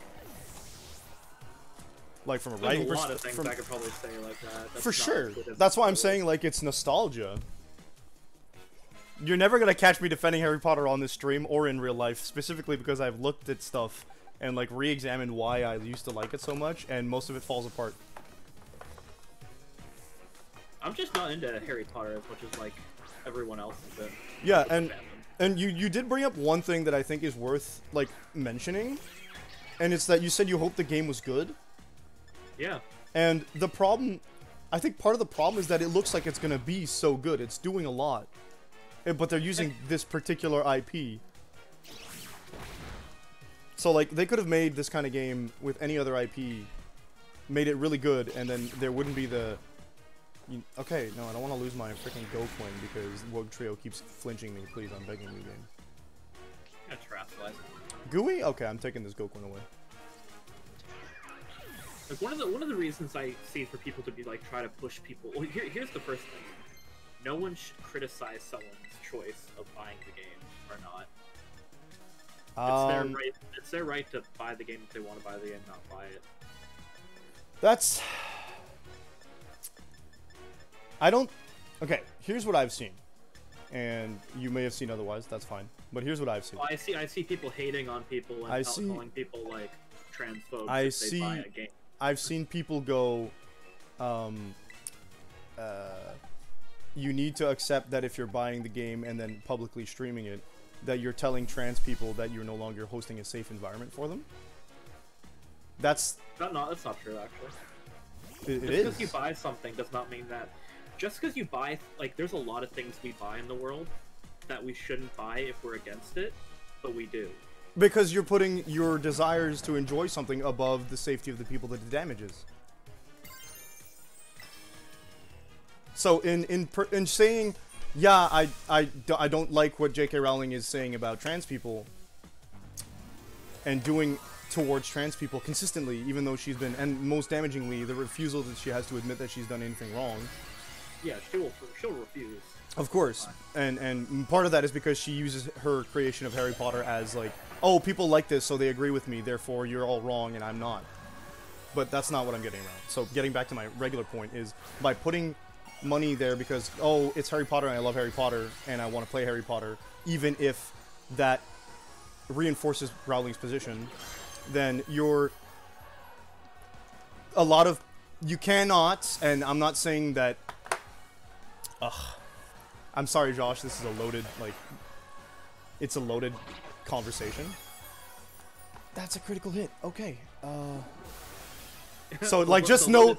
Like, from a there's writing a lot of things perspective. I could probably say like that. That's For not sure. as good as That's why I'm it saying, like, it's nostalgia. You're never gonna catch me defending Harry Potter on this stream or in real life, specifically because I've looked at stuff and, like, re-examined why I used to like it so much, and most of it falls apart. I'm just not into Harry Potter as much as, like, everyone else has been. Yeah, and you did bring up one thing that I think is worth, like, mentioning, and it's that you said you hoped the game was good. Yeah. And the problem, I think part of the problem is that it looks like it's gonna be so good. It's doing a lot. But they're using this particular IP. So, like, they could have made this kind of game with any other IP, made it really good, and then there wouldn't be the... Okay, no, I don't want to lose my freaking Go Coin because Wogue Trio keeps flinching me. Please, I'm begging you, game. That's Rascalize. Gooey? Okay, I'm taking this Go Coin away. Like, one of the reasons I see for people to be, like, try to push people... Well, here's the first thing. No one should criticize someone's choice of buying the game or not. It's their right to buy the game if they want to buy the game, not buy it. That's... I don't... Okay, here's what I've seen. And you may have seen otherwise, that's fine. But here's what I've seen. Well, I see people hating on people and calling people like transphobes if they buy a game. I've seen people go, you need to accept that if you're buying the game and then publicly streaming it, that you're telling trans people that you're no longer hosting a safe environment for them. That's not true, actually. Just because you buy something does not mean that. Just because you buy, like, there's a lot of things we buy in the world that we shouldn't buy if we're against it, but we do. Because you're putting your desires to enjoy something above the safety of the people that it damages. So in saying, yeah, I don't like what J.K. Rowling is saying about trans people and doing towards trans people consistently, even though she's been, and most damagingly, the refusal that she has to admit that she's done anything wrong. Yeah, she'll refuse. Of course, and part of that is because she uses her creation of Harry Potter as like, oh, people like this, so they agree with me, therefore you're all wrong and I'm not. But that's not what I'm getting around. So getting back to my regular point is, by putting money there because, oh, it's Harry Potter and I love Harry Potter and I want to play Harry Potter, even if that reinforces Rowling's position, then you cannot, and I'm not saying that, I'm sorry, Josh, this is a loaded, like, it's a loaded conversation. That's a critical hit. Okay. So, like, just know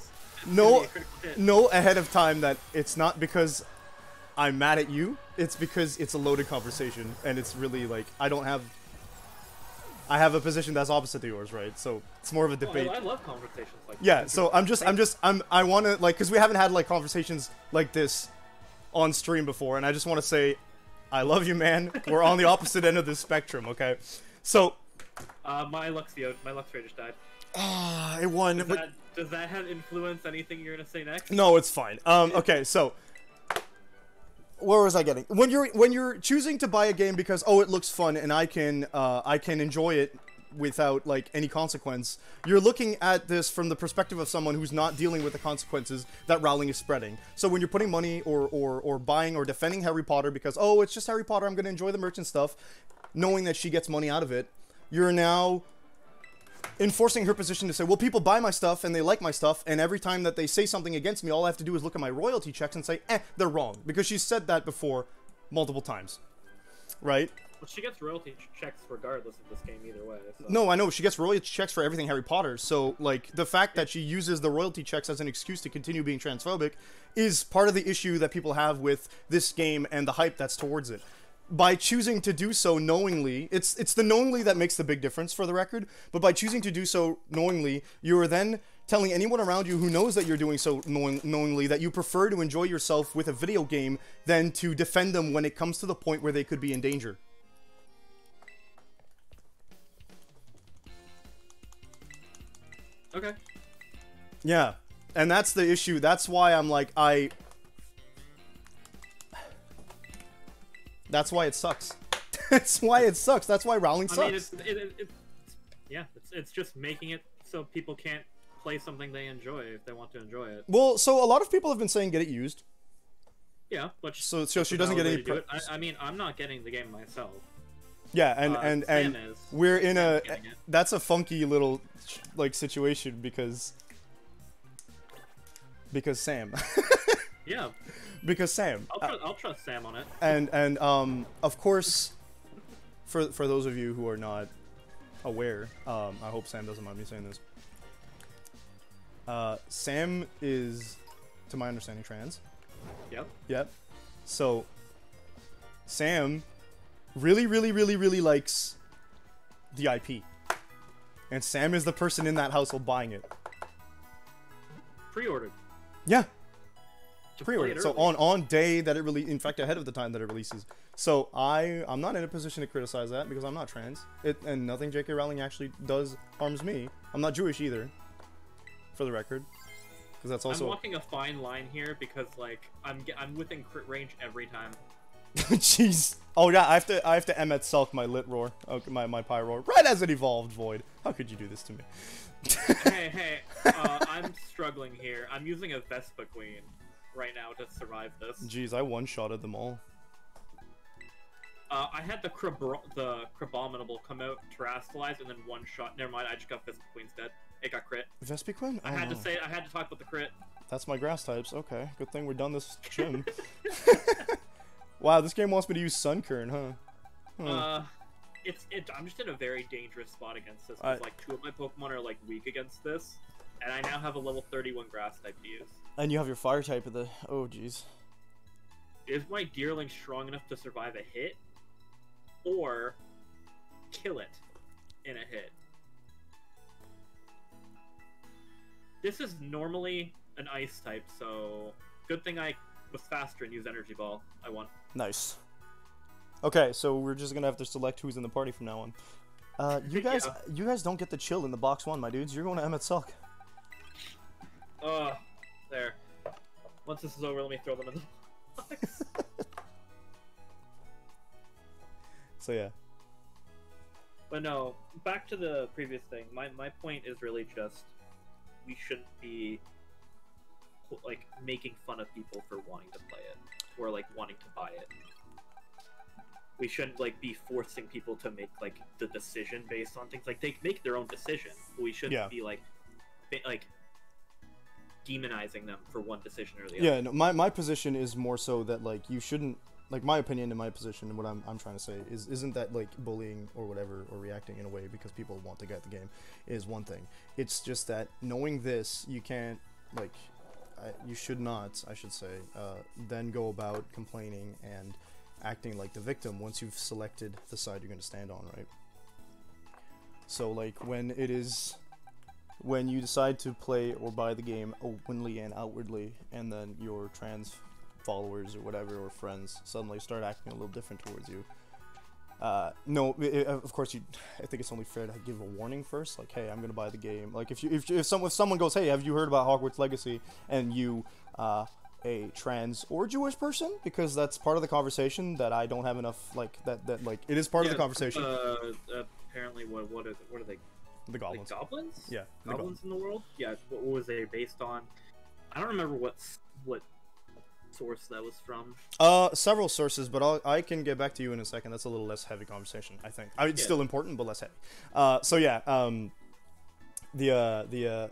ahead of time that it's not because I'm mad at you. It's because it's a loaded conversation, and it's really, like, I have a position that's opposite to yours, right? So it's more of a debate. I love conversations like yeah, that. so I want to, like, because we haven't had, like, conversations like this on stream before, and I just want to say, I love you, man. We're on the opposite end of this spectrum, okay? So, my Lux Ray just died. It won. Does that have influence anything you're gonna say next? No, it's fine. Okay, so where was I getting? When you're choosing to buy a game because, oh, it looks fun and I can enjoy it without, like, any consequence, you're looking at this from the perspective of someone who's not dealing with the consequences that Rowling is spreading. So when you're putting money or buying or defending Harry Potter because, oh, it's just Harry Potter, I'm gonna enjoy the merch and stuff, knowing that she gets money out of it, you're now enforcing her position to say, well, people buy my stuff and they like my stuff, and every time that they say something against me, all I have to do is look at my royalty checks and say, they're wrong. Because she's said that before multiple times. Right? Well, she gets royalty checks regardless of this game either way. So. No, I know. She gets royalty checks for everything Harry Potter. So, like, the fact that she uses the royalty checks as an excuse to continue being transphobic is part of the issue that people have with this game and the hype that's towards it. By choosing to do so knowingly, it's the knowingly that makes the big difference, for the record, but by choosing to do so knowingly, you are then telling anyone around you who knows that you're doing so knowingly that you prefer to enjoy yourself with a video game than to defend them when it comes to the point where they could be in danger. Okay. Yeah, and that's the issue. That's why I'm like, that's why it sucks. That's why it sucks. That's why Rowling sucks. I mean, it's just making it so people can't play something they enjoy if they want to enjoy it. Well, so a lot of people have been saying get it used. Yeah, but so she doesn't get any. I mean, I'm not getting the game myself. Yeah, and we're in a that's a funky little, like, situation because Sam. Yeah. Because Sam. I'll trust Sam on it. And of course, for those of you who are not aware, I hope Sam doesn't mind me saying this. Sam is, to my understanding, trans. Yep. Yep. So, Sam really likes the IP. And Sam is the person in that household buying it. Pre-ordered. Yeah. Pre-ordered. So on day that it in fact ahead of the time that it releases. So I'm not in a position to criticize that because I'm not trans. And nothing J.K. Rowling actually does harms me. I'm not Jewish either, for the record. Because that's also. I'm walking a fine line here because, like, I'm within crit range every time. Jeez. Oh yeah, I have to Emmet Sulk my lit roar. Okay, my pie roar. Right as it evolved, Void. How could you do this to me? hey, I'm struggling here. I'm using a Vespa Queen right now to survive this. Jeez, I one-shotted them all. I had the Crabominable come out, terrestrialize, and then one shot. Never mind, I just got Vespiquen instead. It got crit. Vespiquen? I had to talk about the crit. That's my grass types. Okay, good thing we're done this gym. Wow, this game wants me to use Sunkern, huh? I'm just in a very dangerous spot against this. Because, like, 2 of my Pokemon are, like, weak against this. And I now have a level 31 grass type to use. And you have your fire type of the... Oh, jeez. Is my Deerling strong enough to survive a hit? Or kill it in a hit? This is normally an ice type, so good thing I was faster and used Energy Ball. I won. Nice. Okay, so we're just gonna have to select who's in the party from now on. You guys, you guys don't get to chill in the box 1, my dudes. You're going to Emmett Sulk. There. Once this is over, let me throw them in the box. So yeah. But no, back to the previous thing. My point is really just we shouldn't be like making fun of people for wanting to play it or like wanting to buy it. We shouldn't like be forcing people to make like the decision based on things. Like they make their own decision. But we shouldn't be like demonizing them for one decision or the other. Yeah, no, my position is more so that like you shouldn't, like my opinion and my position and what I'm trying to say isn't that like bullying or whatever or reacting in a way because people want to get the game is one thing. It's just that knowing this, you can't like you should not, I should say, then go about complaining and acting like the victim once you've selected the side you're going to stand on, right? So like when you decide to play or buy the game openly and outwardly, and then your trans followers or whatever or friends suddenly start acting a little different towards you, no, of course I think it's only fair to give a warning first, like, hey, I'm gonna buy the game. Like if someone goes, hey, have you heard about Hogwarts Legacy, and you a trans or Jewish person, because that's part of the conversation that I don't have enough like that like it is part of the conversation. Apparently, what are they? The goblins. Like goblins? Yeah. Goblins in the world? Yeah. What was they based on? I don't remember what source that was from. Several sources, but I can get back to you in a second. That's a little less heavy conversation, I think. It's still important, but less heavy. So yeah,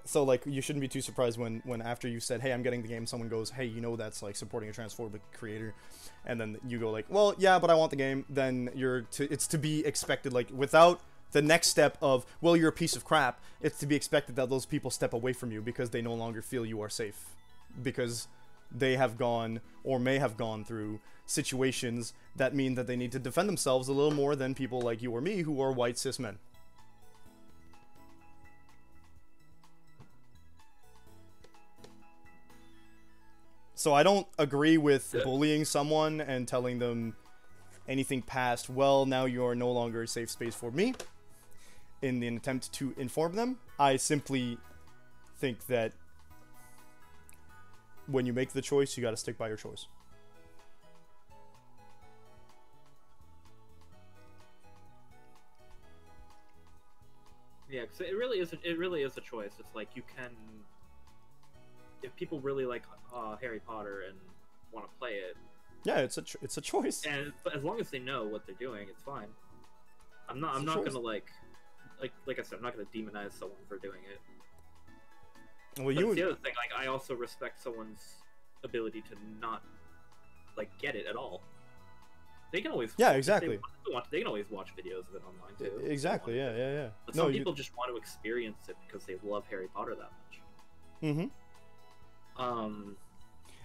so like you shouldn't be too surprised when after you said, hey, I'm getting the game, someone goes, hey, you know that's like supporting a transphobic creator, and then you go like, well, yeah, but I want the game. Then it's to be expected, like without the next step of, well, you're a piece of crap, it's to be expected that those people step away from you because they no longer feel you are safe, because they have gone or may have gone through situations that mean that they need to defend themselves a little more than people like you or me who are white cis men. So I don't agree with bullying someone and telling them anything past, well, now you're no longer a safe space for me, in an attempt to inform them. I simply think that when you make the choice, you gotta stick by your choice. Yeah, because it really is a choice. It's like you can, if people really like Harry Potter and want to play it. Yeah, it's a choice. And as long as they know what they're doing, it's fine. I'm not gonna like I said, I'm not gonna demonize someone for doing it. Well, but the other thing, like, I also respect someone's ability to not like get it at all. They can always exactly. They can always watch videos of it online too. Exactly. Yeah. But some people just want to experience it because they love Harry Potter that much.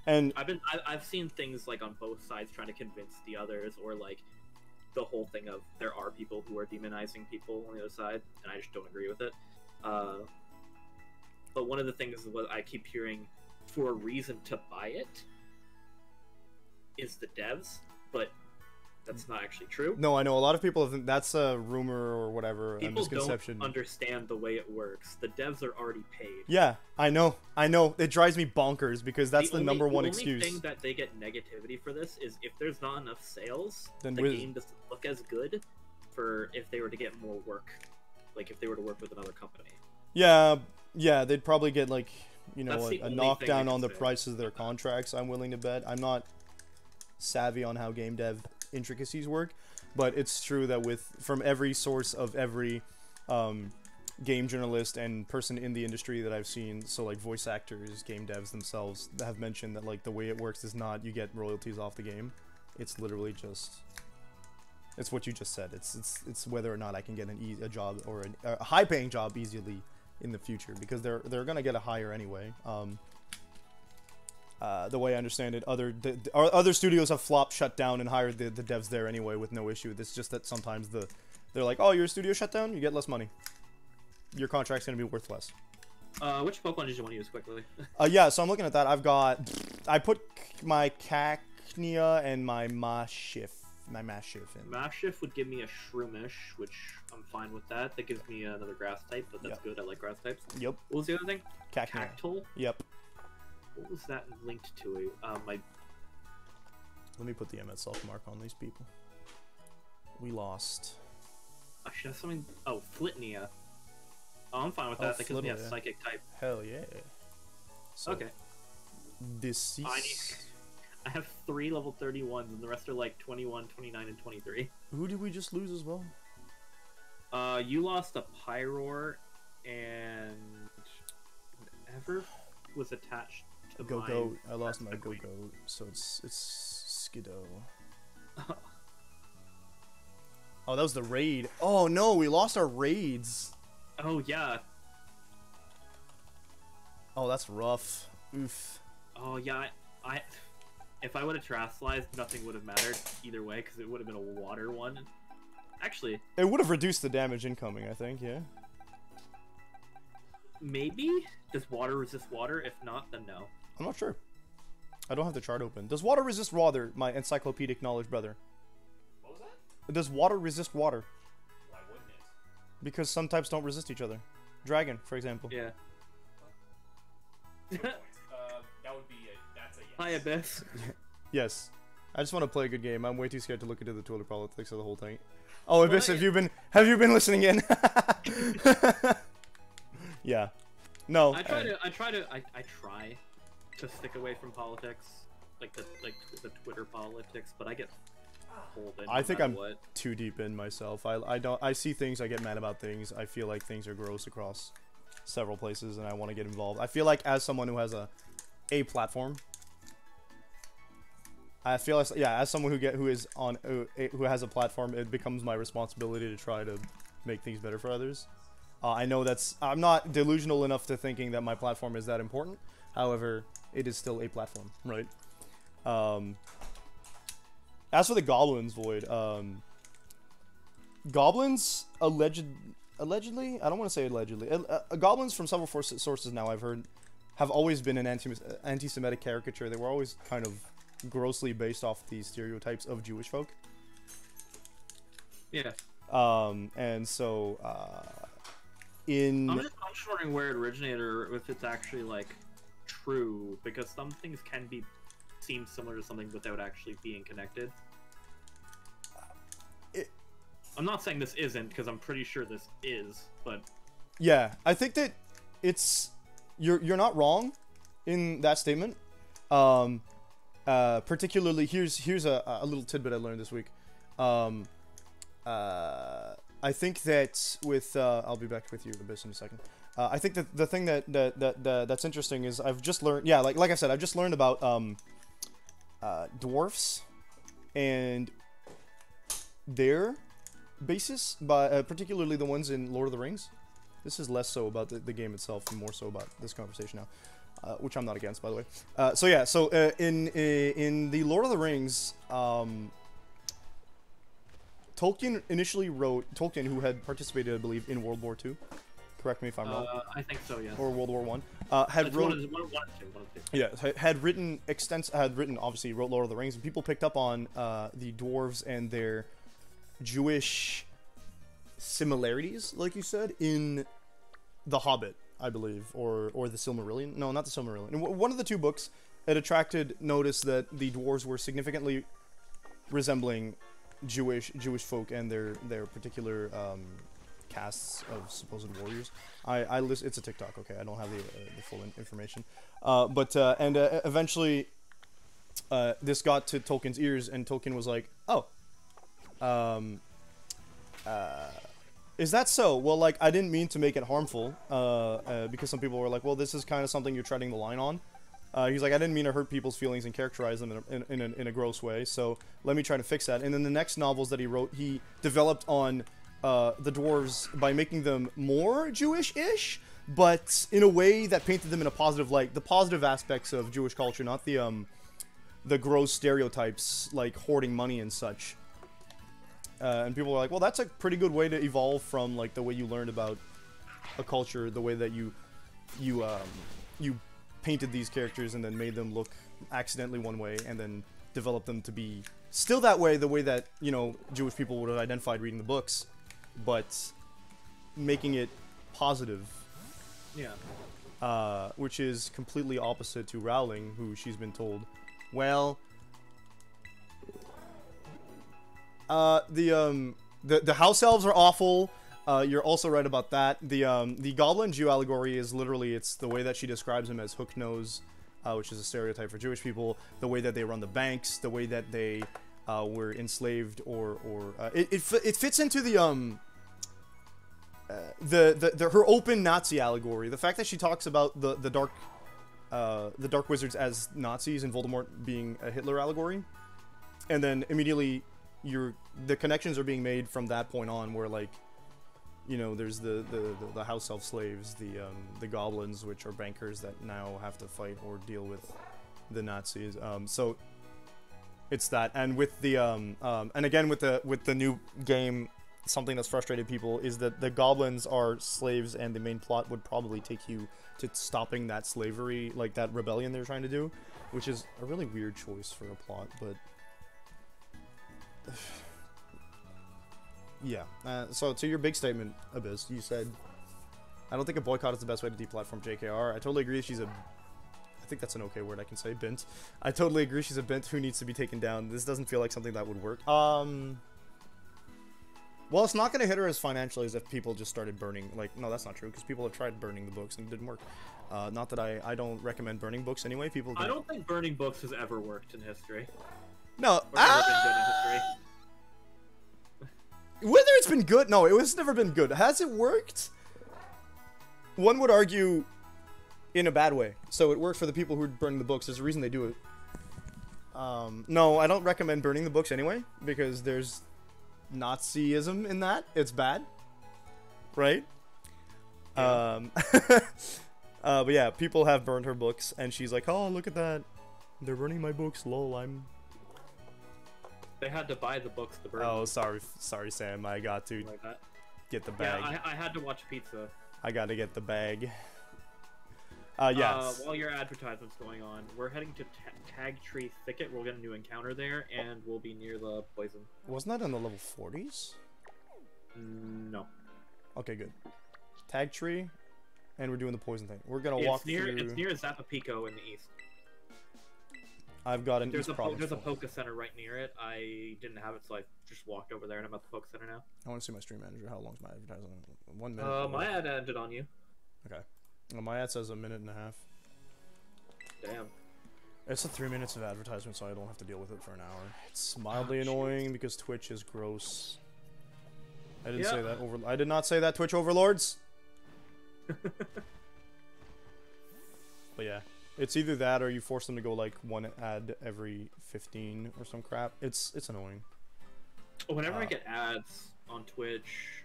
And I've seen things like on both sides trying to convince the others, or like the whole thing of there are people who are demonizing people on the other side, and I just don't agree with it. But one of the things what I keep hearing for a reason to buy it is the devs, but that's not actually true. No, I know a lot of people think that's a rumor or whatever, a misconception. Don't understand the way it works. The devs are already paid. Yeah, I know. It drives me bonkers because that's the number one excuse. The only thing that they get negativity for this is if there's not enough sales, then the game doesn't look as good for if they were to get more work. Like if they were to work with another company. Yeah, they'd probably get like, you know, a knockdown on the prices of their contracts, I'm willing to bet. I'm not savvy on how game dev intricacies work, But it's true that from every source of every game journalist and person in the industry that I've seen, so like voice actors, game devs themselves, have mentioned that like the way it works is not you get royalties off the game. It's literally just, it's what you just said. It's whether or not I can get a job or a high-paying job easily in the future, because they're gonna get a higher anyway. The way I understand it, other studios have flopped, shut down, and hired the devs there anyway with no issue. It's just that sometimes they're like, oh, your studio shut down, you get less money. Your contract's gonna be worth less. Which Pokemon did you want to use quickly? Yeah, so I'm looking at that. I put my Cacnea and my Maschiff. My Maschiff in. Maschiff would give me a Shroomish, which I'm fine with that. That gives me another grass type, but that's good. I like grass types. Yep. What was the other thing? Cacnea. Cactual? Yep. What was that linked to? Let me put the MSL mark on these people. We lost. I should have something. Oh, Flitnia. Oh, I'm fine with that. That gives me a psychic type. Hell yeah. So, okay. I have 3 level 31s, and the rest are like 21, 29, and 23. Who did we just lose as well? You lost a Pyroar, and whatever was attached to Go-Go. I lost my Go-Go, so it's Skiddo. Oh, that was the raid. Oh no, we lost our raids. Oh yeah. Oh, that's rough. Oof. Oh yeah, if I would have Terastallized, nothing would have mattered either way, because it would have been a water one. Actually, it would have reduced the damage incoming, I think, yeah. Maybe? Does water resist water? If not, then no. I'm not sure. I don't have the chart open. Does water resist water, my encyclopedic knowledge brother? What was that? Does water resist water? Why wouldn't it? Because some types don't resist each other. Dragon, for example. Yeah. That would be that's a yes. Hi, Abyss. Yes. I just want to play a good game. I'm way too scared to look into the Twitter politics of the whole thing. Oh, Abyss, have you been listening in? Yeah. No. I try to stick away from politics, like the Twitter politics, but I get pulled in. I think I'm too deep in myself. I see things, I get mad about things. I feel like things are gross across several places, and I want to get involved. I feel like as someone who has a platform, I feel like, yeah, as someone who has a platform, it becomes my responsibility to try to make things better for others. I know I'm not delusional enough to thinking that my platform is that important. However, it is still a platform, right? As for the goblins, Void, goblins allegedly, I don't want to say allegedly, goblins from several sources now I've heard have always been an anti-Semitic caricature. They were always kind of grossly based off the stereotypes of Jewish folk. Yeah. And so, I'm just wondering where it originated, or if it's actually like true, because some things can seem similar to something without actually being connected. I'm not saying this isn't, because I'm pretty sure this is, but yeah, I think that you're not wrong in that statement. Particularly, here's a little tidbit I learned this week. I think that with I'll be back with you, Abyss, in a second. I think that the thing that's interesting is I've just learned, yeah, like I said, I've just learned about dwarfs and their basis, by particularly the ones in Lord of the Rings. This is less so about the game itself and more so about this conversation now, which I'm not against, by the way. So yeah, so in the Lord of the Rings, Tolkien initially wrote, Tolkien, who had participated, I believe, in World War II. Correct me if I'm wrong. I think so, yes. Or World War One. Had written, obviously, wrote Lord of the Rings, and people picked up on the dwarves and their Jewish similarities, like you said, in The Hobbit, I believe, or the Silmarillion. No, not the Silmarillion. In one of the two books, it attracted notice that the dwarves were significantly resembling Jewish folk and their particular casts of supposed warriors. It's a TikTok, okay? I don't have the full information, but eventually this got to Tolkien's ears, and Tolkien was like, "Oh, Um, is that so? Well, like, I didn't mean to make it harmful, because some people were like, well, this is kind of something you're treading the line on. He's like, I didn't mean to hurt people's feelings and characterize them in a gross way, so let me try to fix that. And then the next novels that he wrote, he developed on the dwarves by making them more Jewish-ish, but in a way that painted them in a positive light. The positive aspects of Jewish culture, not the gross stereotypes, like hoarding money and such. And people are like, well, that's a pretty good way to evolve from, like, the way you learned about a culture, the way that you painted these characters and then made them look accidentally one way and then developed them to be still that way, the way that, you know, Jewish people would have identified reading the books, but making it positive. Yeah. Which is completely opposite to Rowling, who she's been told, well, the house elves are awful. You're also right about that. The Goblin Jew allegory is literally, it's the way that she describes him as hook nose, which is a stereotype for Jewish people. The way that they run the banks, the way that they were enslaved, it fits into her open Nazi allegory. The fact that she talks about the dark wizards as Nazis and Voldemort being a Hitler allegory, and then immediately the connections are being made from that point on, where, like, you know, there's the house elf slaves, the goblins, which are bankers that now have to fight or deal with the Nazis. So it's that, and with the and again with the new game, something that's frustrated people is that the goblins are slaves, and the main plot would probably take you to stopping that slavery, like that rebellion they're trying to do, which is a really weird choice for a plot, but yeah. So to your big statement, Abyss, you said, I don't think a boycott is the best way to deplatform JKR. I totally agree. I think that's an okay word I can say, bint. I totally agree she's a bint who needs to be taken down. This doesn't feel like something that would work. Well, it's not going to hit her as financially as if people just started burning, like, no, that's not true, because people have tried burning the books and it didn't work. Not that I don't recommend burning books anyway. People I don't think burning books has ever worked in history. No. Or ever been good in history. Whether it's been good, no, it was never been good. Has it worked? One would argue in a bad way. So it worked for the people who are burning the books. There's a reason they do it. No, I don't recommend burning the books anyway, because there's Nazism in that. It's bad. Right? Yeah. But yeah, people have burned her books, and she's like, oh, look at that. They're burning my books, lol, They had to buy the books to burn. Oh, sorry, Sam. I got to like that. get the bag. Yeah, I had to watch Pizza. I got to get the bag. Yes. While your advertisement's going on, we're heading to Tag Tree Thicket. We'll get a new encounter there, and we'll be near the poison. Wasn't that in the level 40s? No. Okay, good. Tag Tree, and we're doing the poison thing. We're gonna walk through. It's near Zapapico in the east. I've got an There's East Province. There's a Poke Center right near it. I didn't have it, so I just walked over there, and I'm at the Poke Center now. I want to see my stream manager. How long's my advertisement? 1 minute. My ad ended on you. Okay. Well, my ad says 1.5 minutes. Damn. It's a 3 minutes of advertisement, so I don't have to deal with it for an hour. It's mildly annoying because Twitch is gross. I didn't say that I did not say that, Twitch overlords. But yeah, it's either that or you force them to go like one ad every 15 or some crap. It's annoying. Whenever I get ads on Twitch,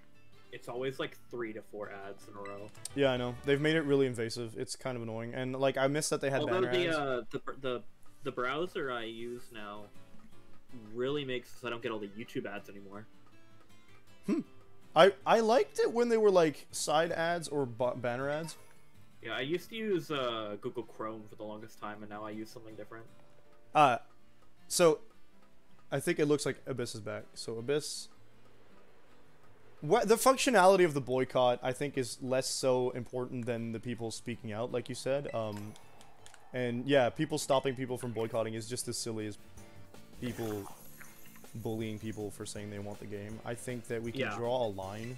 it's always like 3 to 4 ads in a row. Yeah, I know. They've made it really invasive. It's kind of annoying, and like I miss that they had banner ads. The browser I use now really makes so I don't get all the YouTube ads anymore. I liked it when they were like side ads or banner ads. Yeah, I used to use Google Chrome for the longest time, and now I use something different. So I think it looks like Abyss is back. So Abyss, the functionality of the boycott, I think, is less so important than the people speaking out, like you said. And yeah, people stopping people from boycotting is just as silly as people bullying people for saying they want the game. I think that we can draw a line,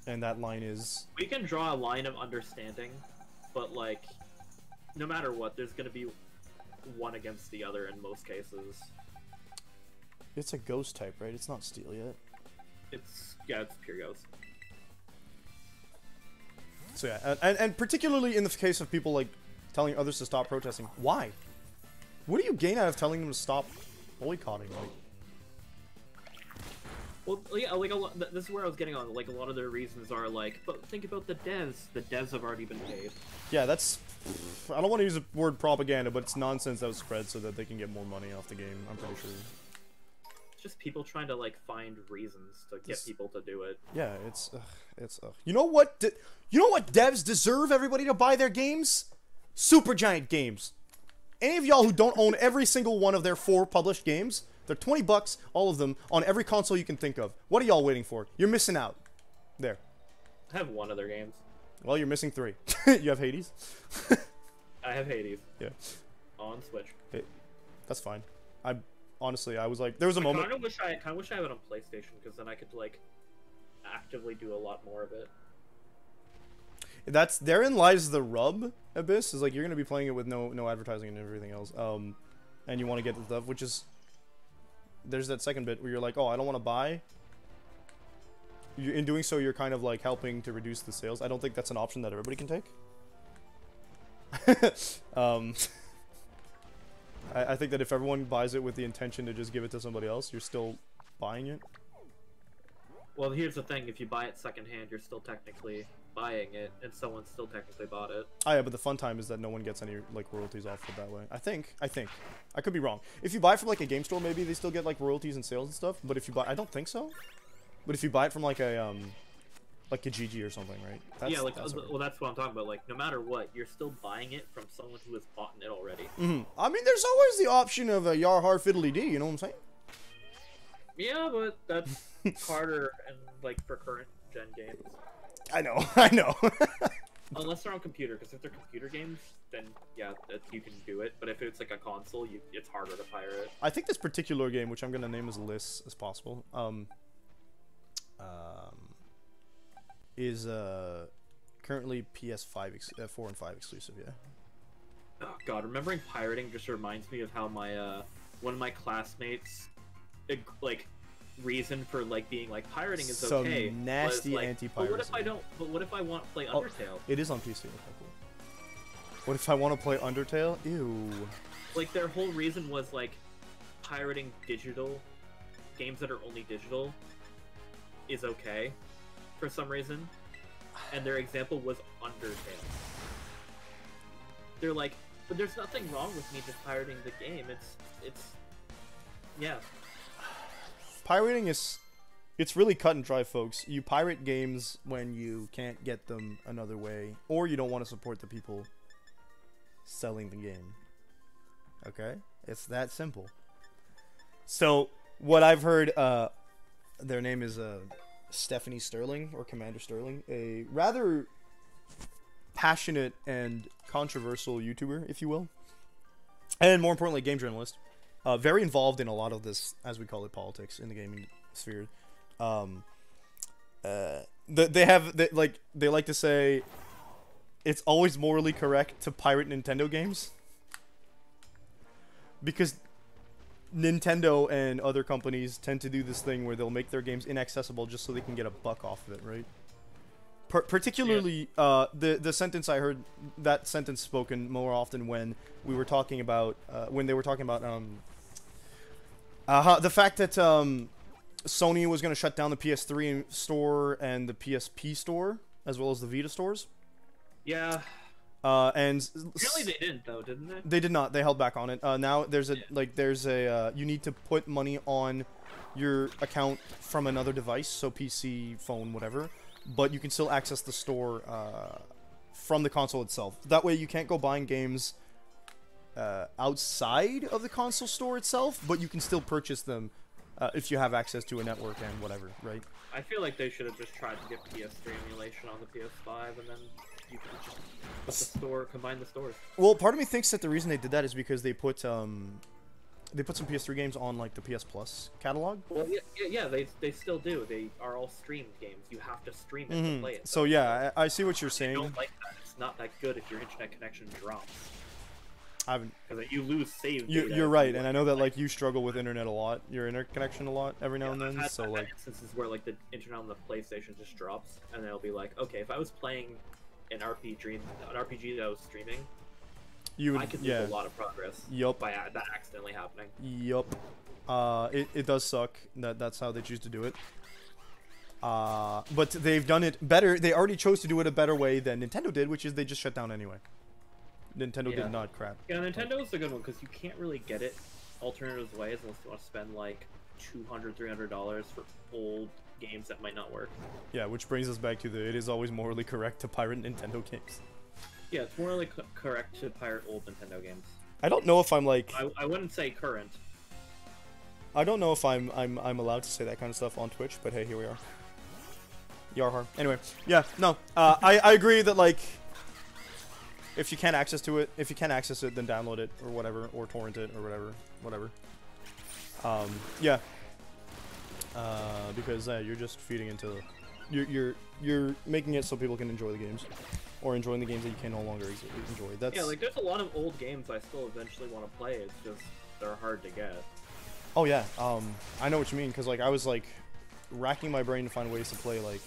and that line is... We can draw a line of understanding, but like, no matter what, there's gonna be one against the other in most cases. It's a ghost type, right? It's not steel yet. It's pure ghost. So yeah, and particularly in the case of people like telling others to stop protesting, why? What do you gain out of telling them to stop boycotting? Like, well, yeah, like this is where I was getting on. Like a lot of their reasons are like, but think about the devs. The devs have already been paid. yeah, that's. I don't want to use the word propaganda, but it's nonsense that was spread so that they can get more money off the game. I'm pretty sure. It's just people trying to like find reasons to get people to do it. Yeah, it's. You know what? You know what devs deserve everybody to buy their games? Supergiant Games. Any of y'all who don't own every single one of their 4 published games, they're $20, all of them, on every console you can think of. What are y'all waiting for? You're missing out. There. I have one of their games. Well, you're missing 3. You have Hades? I have Hades. Yeah. On Switch. Hey, that's fine. Honestly, I was like, there was a moment. I kind of wish I had it on PlayStation, because then I could like actively do a lot more of it. Therein lies the rub, Abyss, is like you're gonna be playing it with no advertising and everything else. And you want to get the stuff, which is there's that second bit where you're like, oh, I don't want to buy. In doing so, you're kind of like helping to reduce the sales. I don't think that's an option that everybody can take. I think that if everyone buys it with the intention to just give it to somebody else, you're still buying it. Well, here's the thing: if you buy it secondhand, you're still technically buying it, and someone still technically bought it. Oh yeah, but the fun time is that no one gets any like royalties off it that way. I think. I could be wrong. If you buy from like a game store, maybe they still get like royalties and sales and stuff. But if you buy, I don't think so. But if you buy it from like a GG or something, right? Yeah, like that's well, that's what I'm talking about. Like, no matter what, you're still buying it from someone who has bought it already. Mm-hmm. I mean, there's always the option of a yar har fiddly dee. You know what I'm saying? Yeah, but that's harder and like for current gen games. I know, I know. Unless they're on computer, because if they're computer games, then yeah, you can do it. But if it's like a console, it's harder to pirate it. I think this particular game, which I'm gonna name as Liss as possible, is currently PS5 4 and 5 exclusive. Yeah. Oh god, remembering pirating just reminds me of how my one of my classmates like reason for like being like pirating is some okay. Nasty like, anti-piracy. But what if I don't? But what if I want to play Undertale? It is on PC. Okay, cool. What if I want to play Undertale? Ew. Like their whole reason was like pirating digital games that are only digital is okay for some reason, and their example was Undertale. They're like, but there's nothing wrong with me just pirating the game. It's yeah. Pirating it's really cut and dry, folks. You pirate games when you can't get them another way, or you don't want to support the people selling the game. Okay? It's that simple. So, what I've heard, their name is Stephanie Sterling, or Commander Sterling, a rather passionate and controversial YouTuber, if you will, and more importantly, game journalist. Very involved in a lot of this, as we call it, politics in the gaming sphere. They like to say it's always morally correct to pirate Nintendo games, because Nintendo and other companies tend to do this thing where they'll make their games inaccessible just so they can get a buck off of it, right? Particularly, the sentence I heard, that sentence spoken more often when we were talking about, when they were talking about, the fact that, Sony was going to shut down the PS3 store and the PSP store, as well as the Vita stores. Yeah. And really, they didn't though, didn't they? They did not. They held back on it. Now there's a you need to put money on your account from another device, so PC, phone, whatever. But you can still access the store from the console itself. That way, you can't go buying games outside of the console store itself, but you can still purchase them if you have access to a network and whatever, right? I feel like they should have just tried to get PS3 emulation on the PS5, and then you could just put the store, combine the stores. Well, part of me thinks that the reason they did that is because they put some PS3 games on like the PS Plus catalog. Well, yeah, they still do. They are all streamed games. You have to stream it to play it. So yeah, I see what you're saying. I don't like that. It's not that good if your internet connection drops. I haven't. Because you lose save You, data. you're right, and I know that like you struggle with internet a lot, your interconnection a lot every now and then. I've So had like, instances where like the internet on the PlayStation just drops, and then it'll be like, okay, if I was playing an RPG that I was streaming, you would, I could lose a lot of progress. Yup. By that accidentally happening. Yup. It does suck that that's how they choose to do it. But they've done it better. They already chose to do it a better way than Nintendo did, which is they just shut down anyway. Nintendo did not crap. Yeah, Nintendo's a good one because you can't really get it alternative ways unless you want to spend like $200-$300 for old games that might not work. Yeah, which brings us back to it is always morally correct to pirate Nintendo games. Yeah, it's morally correct to pirate old Nintendo games. I don't know if I'm like. I wouldn't say current. I don't know if I'm allowed to say that kind of stuff on Twitch, but hey, here we are. Yarhar. Anyway, yeah, no, I agree that like. If you can't access to it, then download it or whatever, or torrent it or whatever. Yeah. Because you're just feeding into, you're making it so people can enjoy the games, or enjoying the games that you can no longer enjoy. That's yeah, like there's a lot of old games I still eventually want to play. It's just they're hard to get. Oh yeah. I know what you mean, because like I was like racking my brain to find ways to play like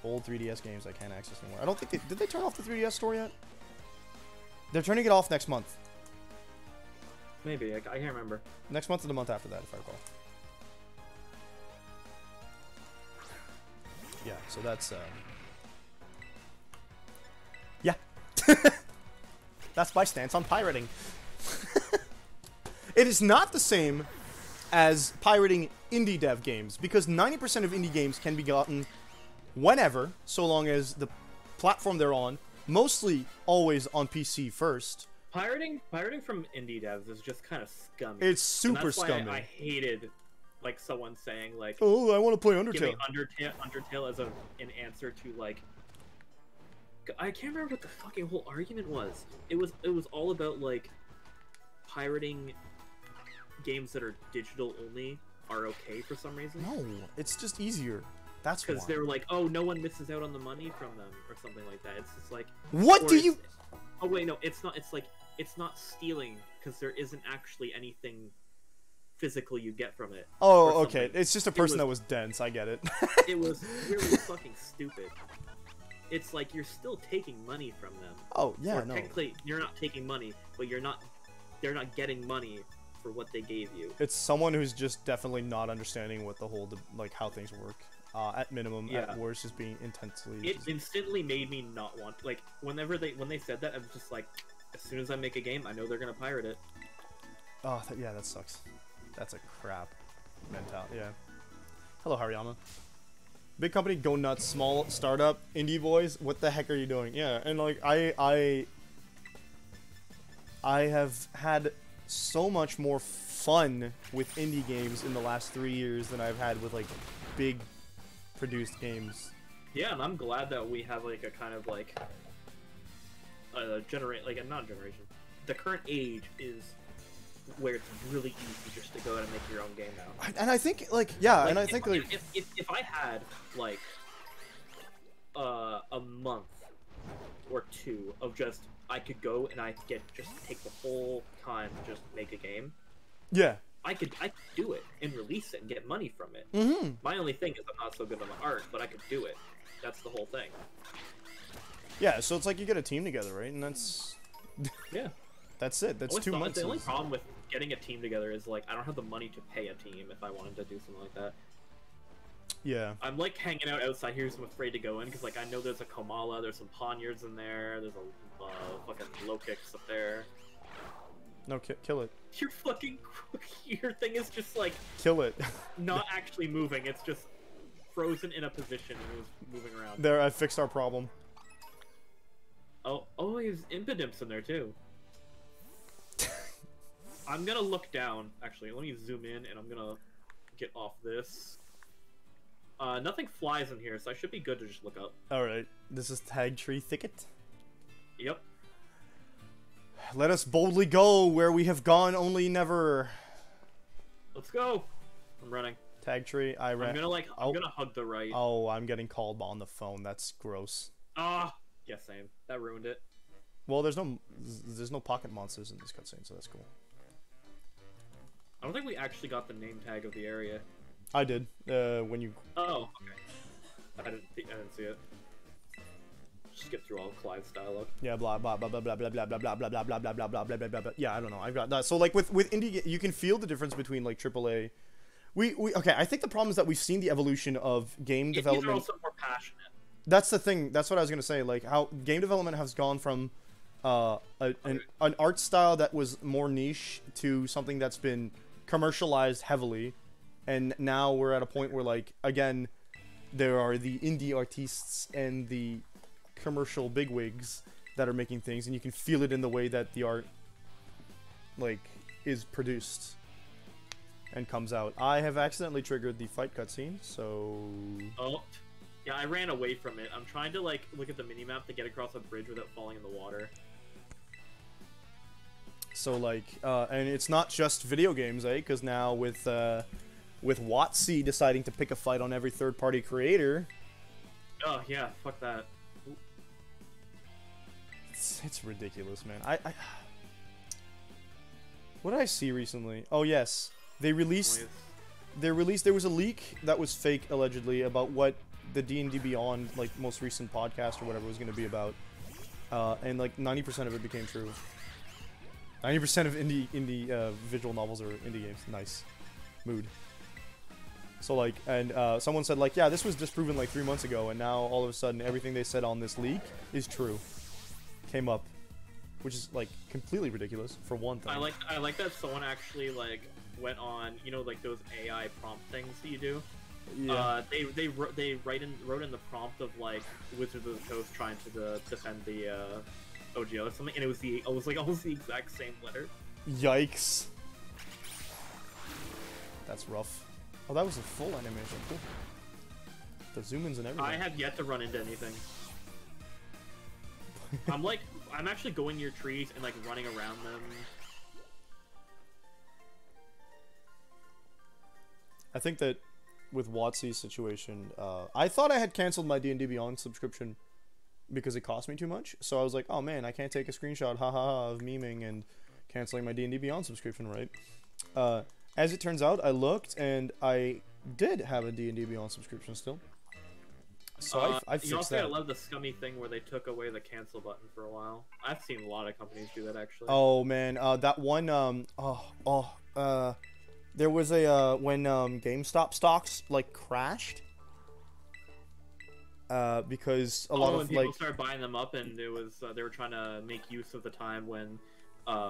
old 3DS games I can't access anymore. I don't think did they turn off the 3DS store yet? They're turning it off next month. Maybe, I can't remember. Next month or the month after that, if I recall. Yeah, so that's, yeah. That's my stance on pirating. It is not the same as pirating indie dev games, because 90% of indie games can be gotten whenever, so long as the platform they're on, mostly always on PC first. Pirating from indie devs is just kind of scummy. It's super that's scummy. Why I hated like someone saying like, "Oh, I want to play Undertale." Giving Undertale as an answer to like, I can't remember what the fucking whole argument was. It was all about like pirating games that are digital only are okay for some reason. No, it's just easier. That's because they were like, oh, no one misses out on the money from them or something like that. It's just like, what do you? Oh wait, no, it's not. It's like it's not stealing because there isn't actually anything physical you get from it. Oh, okay. It's just a person that was dense. I get it. It was really fucking stupid. It's like you're still taking money from them. Oh yeah, or no. Technically, you're not taking money, but you're not. They're not getting money for what they gave you. It's someone who's just definitely not understanding what the whole like how things work. At minimum, yeah. At worst, just being intensely. It instantly made me not want like when they said that, I was just like, as soon as I make a game, I know they're gonna pirate it. Oh yeah, that sucks. That's a crap mentality. Yeah. Hello, Hariyama. Big company, go nuts. Small startup, indie boys. What the heck are you doing? Yeah, and like I have had so much more fun with indie games in the last 3 years than I've had with like big produced games. Yeah, and I'm glad that we have like a kind of like a not generation. The current age is where it's really easy just to go out and make your own game now. And I think like yeah, like, and I think like if I had like a month or two of just I could go and I could just take the whole time to just make a game. Yeah. I could do it and release it and get money from it. Mm-hmm. My only thing is I'm not so good on the art, but I could do it. That's the whole thing. Yeah, so it's like you get a team together, right? And that's yeah. That's it. That's 2 months. The only problem with getting a team together is like I don't have the money to pay a team if I wanted to do something like that. Yeah. I'm like hanging out outside here, so I'm afraid to go in because like I know there's a Komala, there's some Poniards in there, there's a fucking low kicks up there. No, kill it. Your fucking your thing is just like kill it. Not actually moving. It's just frozen in a position and it was moving around. There, I fixed our problem. Oh, there's Impidimps in there too. I'm gonna look down. Actually, let me zoom in and I'm gonna get off this. Nothing flies in here, so I should be good to just look up. Alright, this is Tag Tree Thicket. Yep. Let us boldly go where we have gone only never. Let's go. I'm running. Tag Tree, I ran. I'm gonna hug the right. Oh, I'm getting called on the phone. That's gross. Ah, yeah, same. That ruined it. Well, there's no pocket monsters in this cutscene, so that's cool. I don't think we actually got the name tag of the area. I did. When you. Oh, okay. I didn't see it. Skip through all Clive's dialogue. Yeah, blah blah blah blah blah blah blah blah blah blah blah blah blah blah blah blah blah blah. Yeah, I don't know. I've got that. So like with indie, you can feel the difference between like AAA. We okay. I think the problem is that we've seen the evolution of game development. They're also more passionate. That's the thing. That's what I was gonna say. Like how game development has gone from an art style that was more niche to something that's been commercialized heavily, and now we're at a point where like again, there are the indie artists and the commercial bigwigs that are making things, and you can feel it in the way that the art like is produced and comes out. I have accidentally triggered the fight cutscene, so Oh, yeah, I ran away from it. I'm trying to like look at the minimap to get across a bridge without falling in the water. so like and it's not just video games, eh? Because now with WotC deciding to pick a fight on every third-party creator, Oh yeah, fuck that. it's ridiculous, man. I what did I see recently? Oh yes, there was a leak that was fake allegedly about what the D&D Beyond like most recent podcast or whatever was going to be about, and like 90% of it became true. 90% of indie visual novels are indie games. Nice mood. So like, and someone said like, yeah, this was disproven like 3 months ago, and now all of a sudden everything they said on this leak is true. Came up, which is like completely ridiculous for one thing. I like that someone actually like went on, you know, like those AI prompt things that you do. Yeah. They wrote in the prompt of like Wizards of the Coast trying to defend the OGL or something, and it was like almost the exact same letter. Yikes. That's rough. Oh, that was a full animation. Cool. The zoom-ins and everything. I have yet to run into anything. I'm actually going near trees and like running around them. I think that with WotC's situation, I thought I had canceled my D&D Beyond subscription because it cost me too much. So I was like, oh man, I can't take a screenshot, of memeing and canceling my D&D Beyond subscription, right? As it turns out, I looked and I did have a D&D Beyond subscription still. So I fixed you also that. gotta love the scummy thing where they took away the cancel button for a while. I've seen a lot of companies do that actually. Oh man, that one there was a when GameStop stocks like crashed because a lot of people like started buying them up, and it was they were trying to make use of the time when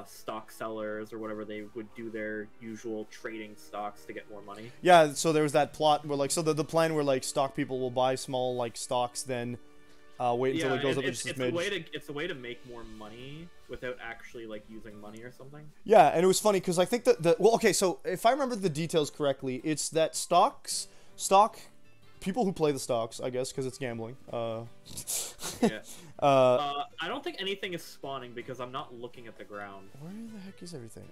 stock sellers or whatever, they would do their usual trading stocks to get more money. Yeah, so there was that plot where like, so the plan where like stock people will buy small like stocks, then wait until it goes up just a smidge. It's a way to make more money without actually like using money or something. Yeah, and it was funny because I think that well, okay, so if I remember the details correctly, it's that stock people who play the stocks, I guess, because it's gambling. Yeah. I don't think anything is spawning because I'm not looking at the ground. Where the heck is everything?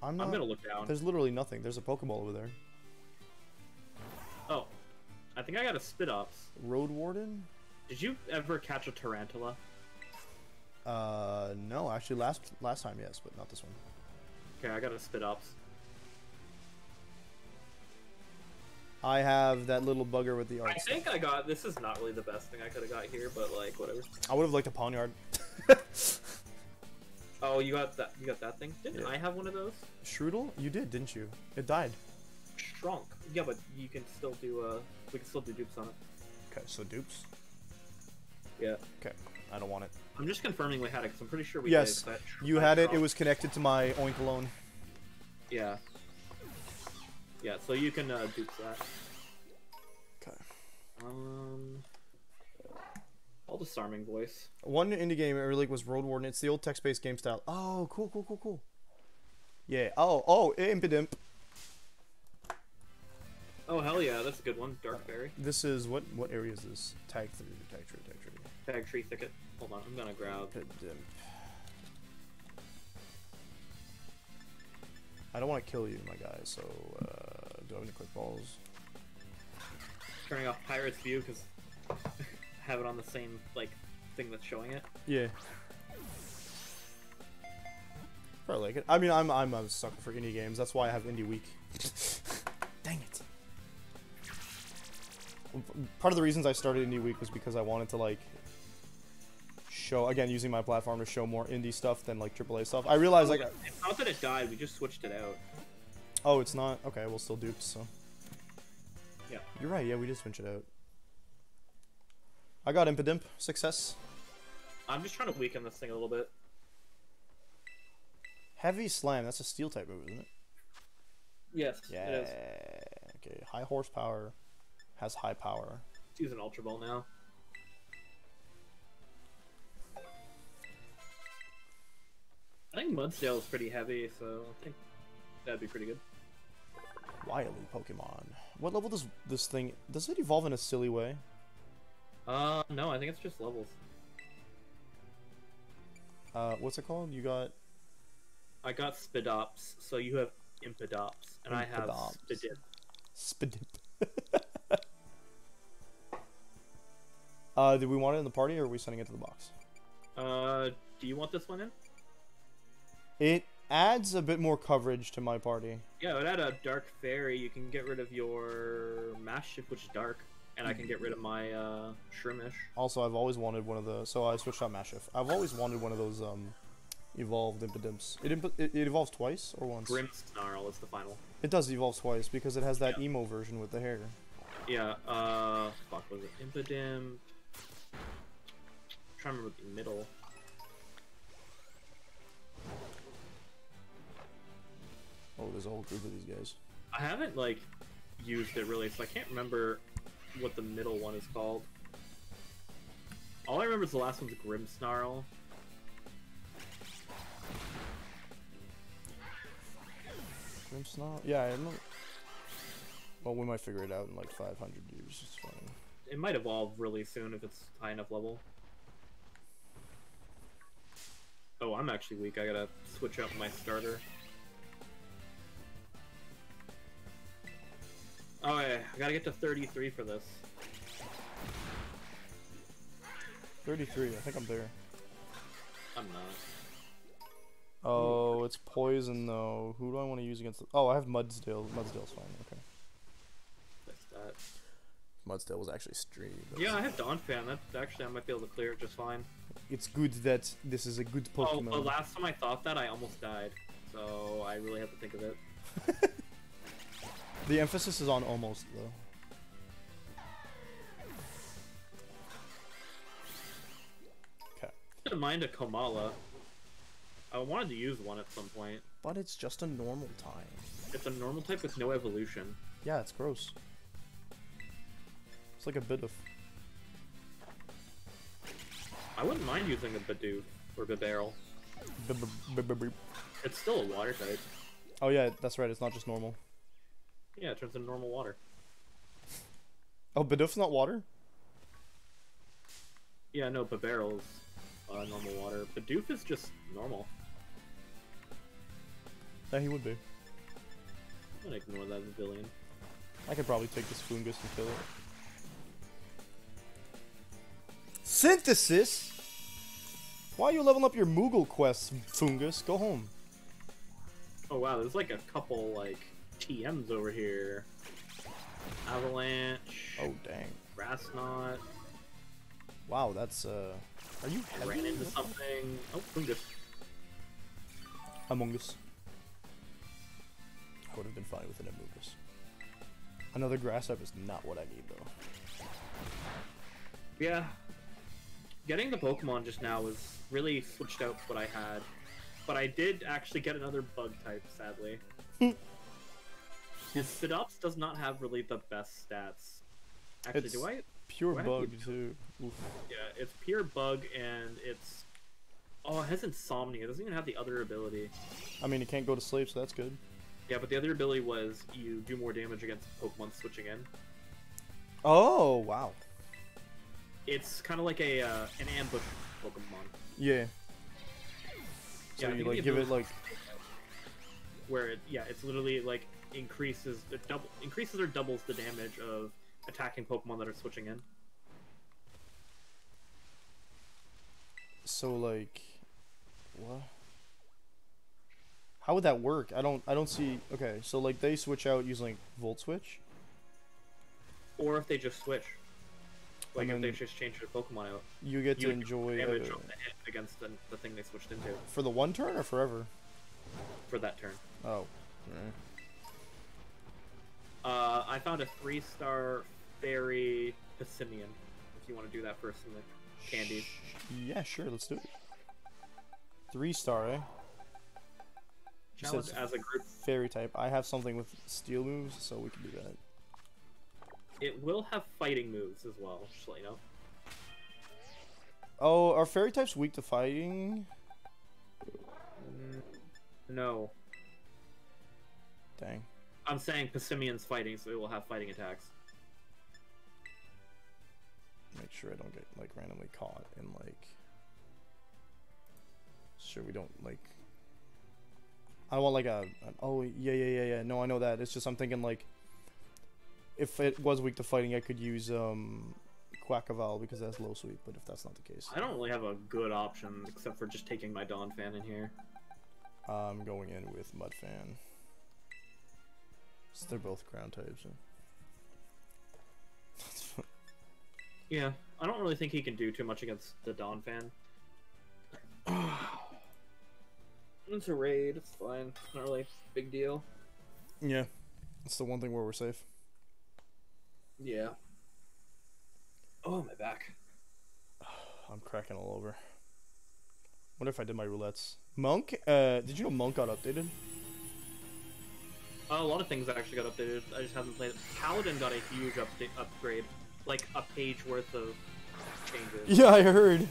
I'm gonna look down. There's literally nothing. There's a Pokeball over there. Oh, I think I got a spit ops. Road Warden? Did you ever catch a tarantula? No, actually last time yes, but not this one. Okay, I got a spit ops. I have that little bugger with the art. I think I got. This is not really the best thing I could have got here, but like whatever. I would have liked a Pawnyard. Oh, you got that? You got that thing? Didn't I have one of those? Strudel? You did, didn't you? It died. Shrunk. Yeah, but you can still do. We can still do dupes on it. Okay, so dupes. Yeah. Okay, I don't want it. I'm just confirming we had it because I'm pretty sure we yes, did. you had it. It was connected to my Oink Alone. Yeah. Yeah, so you can dupe that. Okay. All disarming voice. One indie game I really like was Road Warden. It's the old text-based game style. Oh, cool. Yeah. Oh, Impidimp. Oh hell yeah, that's a good one. Dark Fairy. This is what area is this? Tag tree. Tag tree thicket. Hold on, I'm gonna grab. Impidimp. I don't want to kill you, my guy. So do I have any quick balls? Turning off Pirate's View because I have it on the same like thing that's showing it. Yeah. Probably like it. I mean, I'm a sucker for indie games. That's why I have Indie Week. Dang it. Part of the reasons I started Indie Week was because I wanted to, like, show, again, using my platform to show more indie stuff than, like, AAA stuff. I realized, like... It's not that it died, we just switched it out. Oh, it's not? Okay, well, still dupes, so... Yeah. You're right, yeah, we just switched it out. I got Impidimp. Success. I'm just trying to weaken this thing a little bit. Heavy Slam, that's a steel type move, isn't it? Yes, Yeah. it is. Okay, high horsepower. Has high power. Let's use an Ultra Ball now. I think Mudsdale is pretty heavy, so I think that'd be pretty good. Wily Pokemon. What level does this thing... Does it evolve in a silly way? No, I think it's just levels. What's it called? You got... I got Spidops, so you have Impidops, and I have Impidops. Spidip. Spidip. Did we want it in the party, or are we sending it to the box? Do you want this one in? It adds a bit more coverage to my party. Yeah, it had a Dark Fairy. You can get rid of your Mastiff, which is dark, and I can get rid of my Shrimish. Also, I've always wanted one of the... So I switched out Mastiff. I've always wanted one of those, evolved Impidimps. It evolves twice, or once? Grimmsnarl is the final. It does evolve twice, because it has that emo version with the hair. Yeah, fuck, was it Impidimp? I'm trying to remember the middle. Oh, there's a whole group of these guys. I haven't, like, used it really, so I can't remember what the middle one is called. All I remember is the last one's Grimmsnarl. Grimmsnarl? Yeah, I remember. Well, we might figure it out in like 500 years. It's fine. It might evolve really soon if it's high enough level. Oh, I'm actually weak. I gotta switch out my starter. Oh yeah, I gotta get to 33 for this. 33, I think I'm there. I'm not. Oh, it's poison though. Who do I want to use against the... Oh, I have Mudsdale. Mudsdale's fine, okay. That's that. Mudsdale was actually streamed. Yeah, I have Donphan. That actually I might be able to clear it just fine. It's good that this is a good Pokemon. Oh, the last time I thought that, I almost died. So I really have to think of it. The emphasis is on almost, though. Okay. I didn't mind a Komala. I wanted to use one at some point. But it's just a normal time. It's a normal type with no evolution. Yeah, it's gross. It's like a bit of... I wouldn't mind using a Bidoof or Bibarel. It's still a water type. Oh yeah, that's right, it's not just normal. Yeah, it turns into normal water. Oh, Bidoof's not water? Yeah, no, Bibarel is normal water. Bidoof is just normal. Yeah, he would be. I'm gonna ignore that Pavilion. I could probably take this Fungus and kill it. Synthesis? Why are you leveling up your Moogle quests, Fungus? Go home. Oh wow, there's like a couple like TMs over here. Avalanche. Oh dang. Grassnot. Wow, that's Are you heavy? Ran into something. Oh, Fungus. Among Us. I would have been fine with an Among Us. Another grass type is not what I need though. Yeah. Getting the Pokemon just now was really switched out what I had. But I did actually get another bug type, sadly. Spidops does not have really the best stats. Actually, It's do I? pure do I have bug the- too. Oof. Yeah, it's pure bug and it's... Oh, it has Insomnia. It doesn't even have the other ability. I mean, it can't go to sleep, so that's good. Yeah, but the other ability was you do more damage against Pokemon switching in. Oh wow. It's kind of like a an ambush Pokemon. Yeah. So Yeah, I you think like the give it ability- like Where it, yeah, it's literally like increases or doubles the damage of attacking Pokemon that are switching in. so like what? How would that work? I don't see. Okay, so like they switch out using like Volt Switch. Or if they just switch. Like And if they then just change their Pokemon out. You get to You would enjoy damage on the hit against the thing they switched into for the one turn or forever. for that turn. Oh. I found a 3-star fairy Pissimian. If you want to do that first in the candies. Yeah, sure. Let's do it. 3-star, eh? You Challenge said as a group. fairy type. I have something with steel moves, so we can do that. It will have fighting moves as well, just to let you know. Oh, are fairy types weak to fighting? No. Dang. I'm saying Pissimian's fighting, so it will have fighting attacks. Make sure I don't get like randomly caught in like. Sure, we don't like. I want like oh yeah. No, I know that. It's just I'm thinking like. If it was weak to fighting, I could use Quackaval because that's low sweep. But if that's not the case, I don't really have a good option except for just taking my Dawn Fan in here. I'm going in with Mudfan. So they're both ground types. So. Yeah, I don't really think he can do too much against the Dawn Fan. It's a raid, it's fine. It's not really a big deal. Yeah, it's the one thing where we're safe. Yeah. Oh, my back. I'm cracking all over. Wonder if I did my roulettes. Monk? Did you know Monk got updated? A lot of things actually got updated. I just haven't played it. Paladin got a huge upgrade. Like a page worth of changes. Yeah, I heard.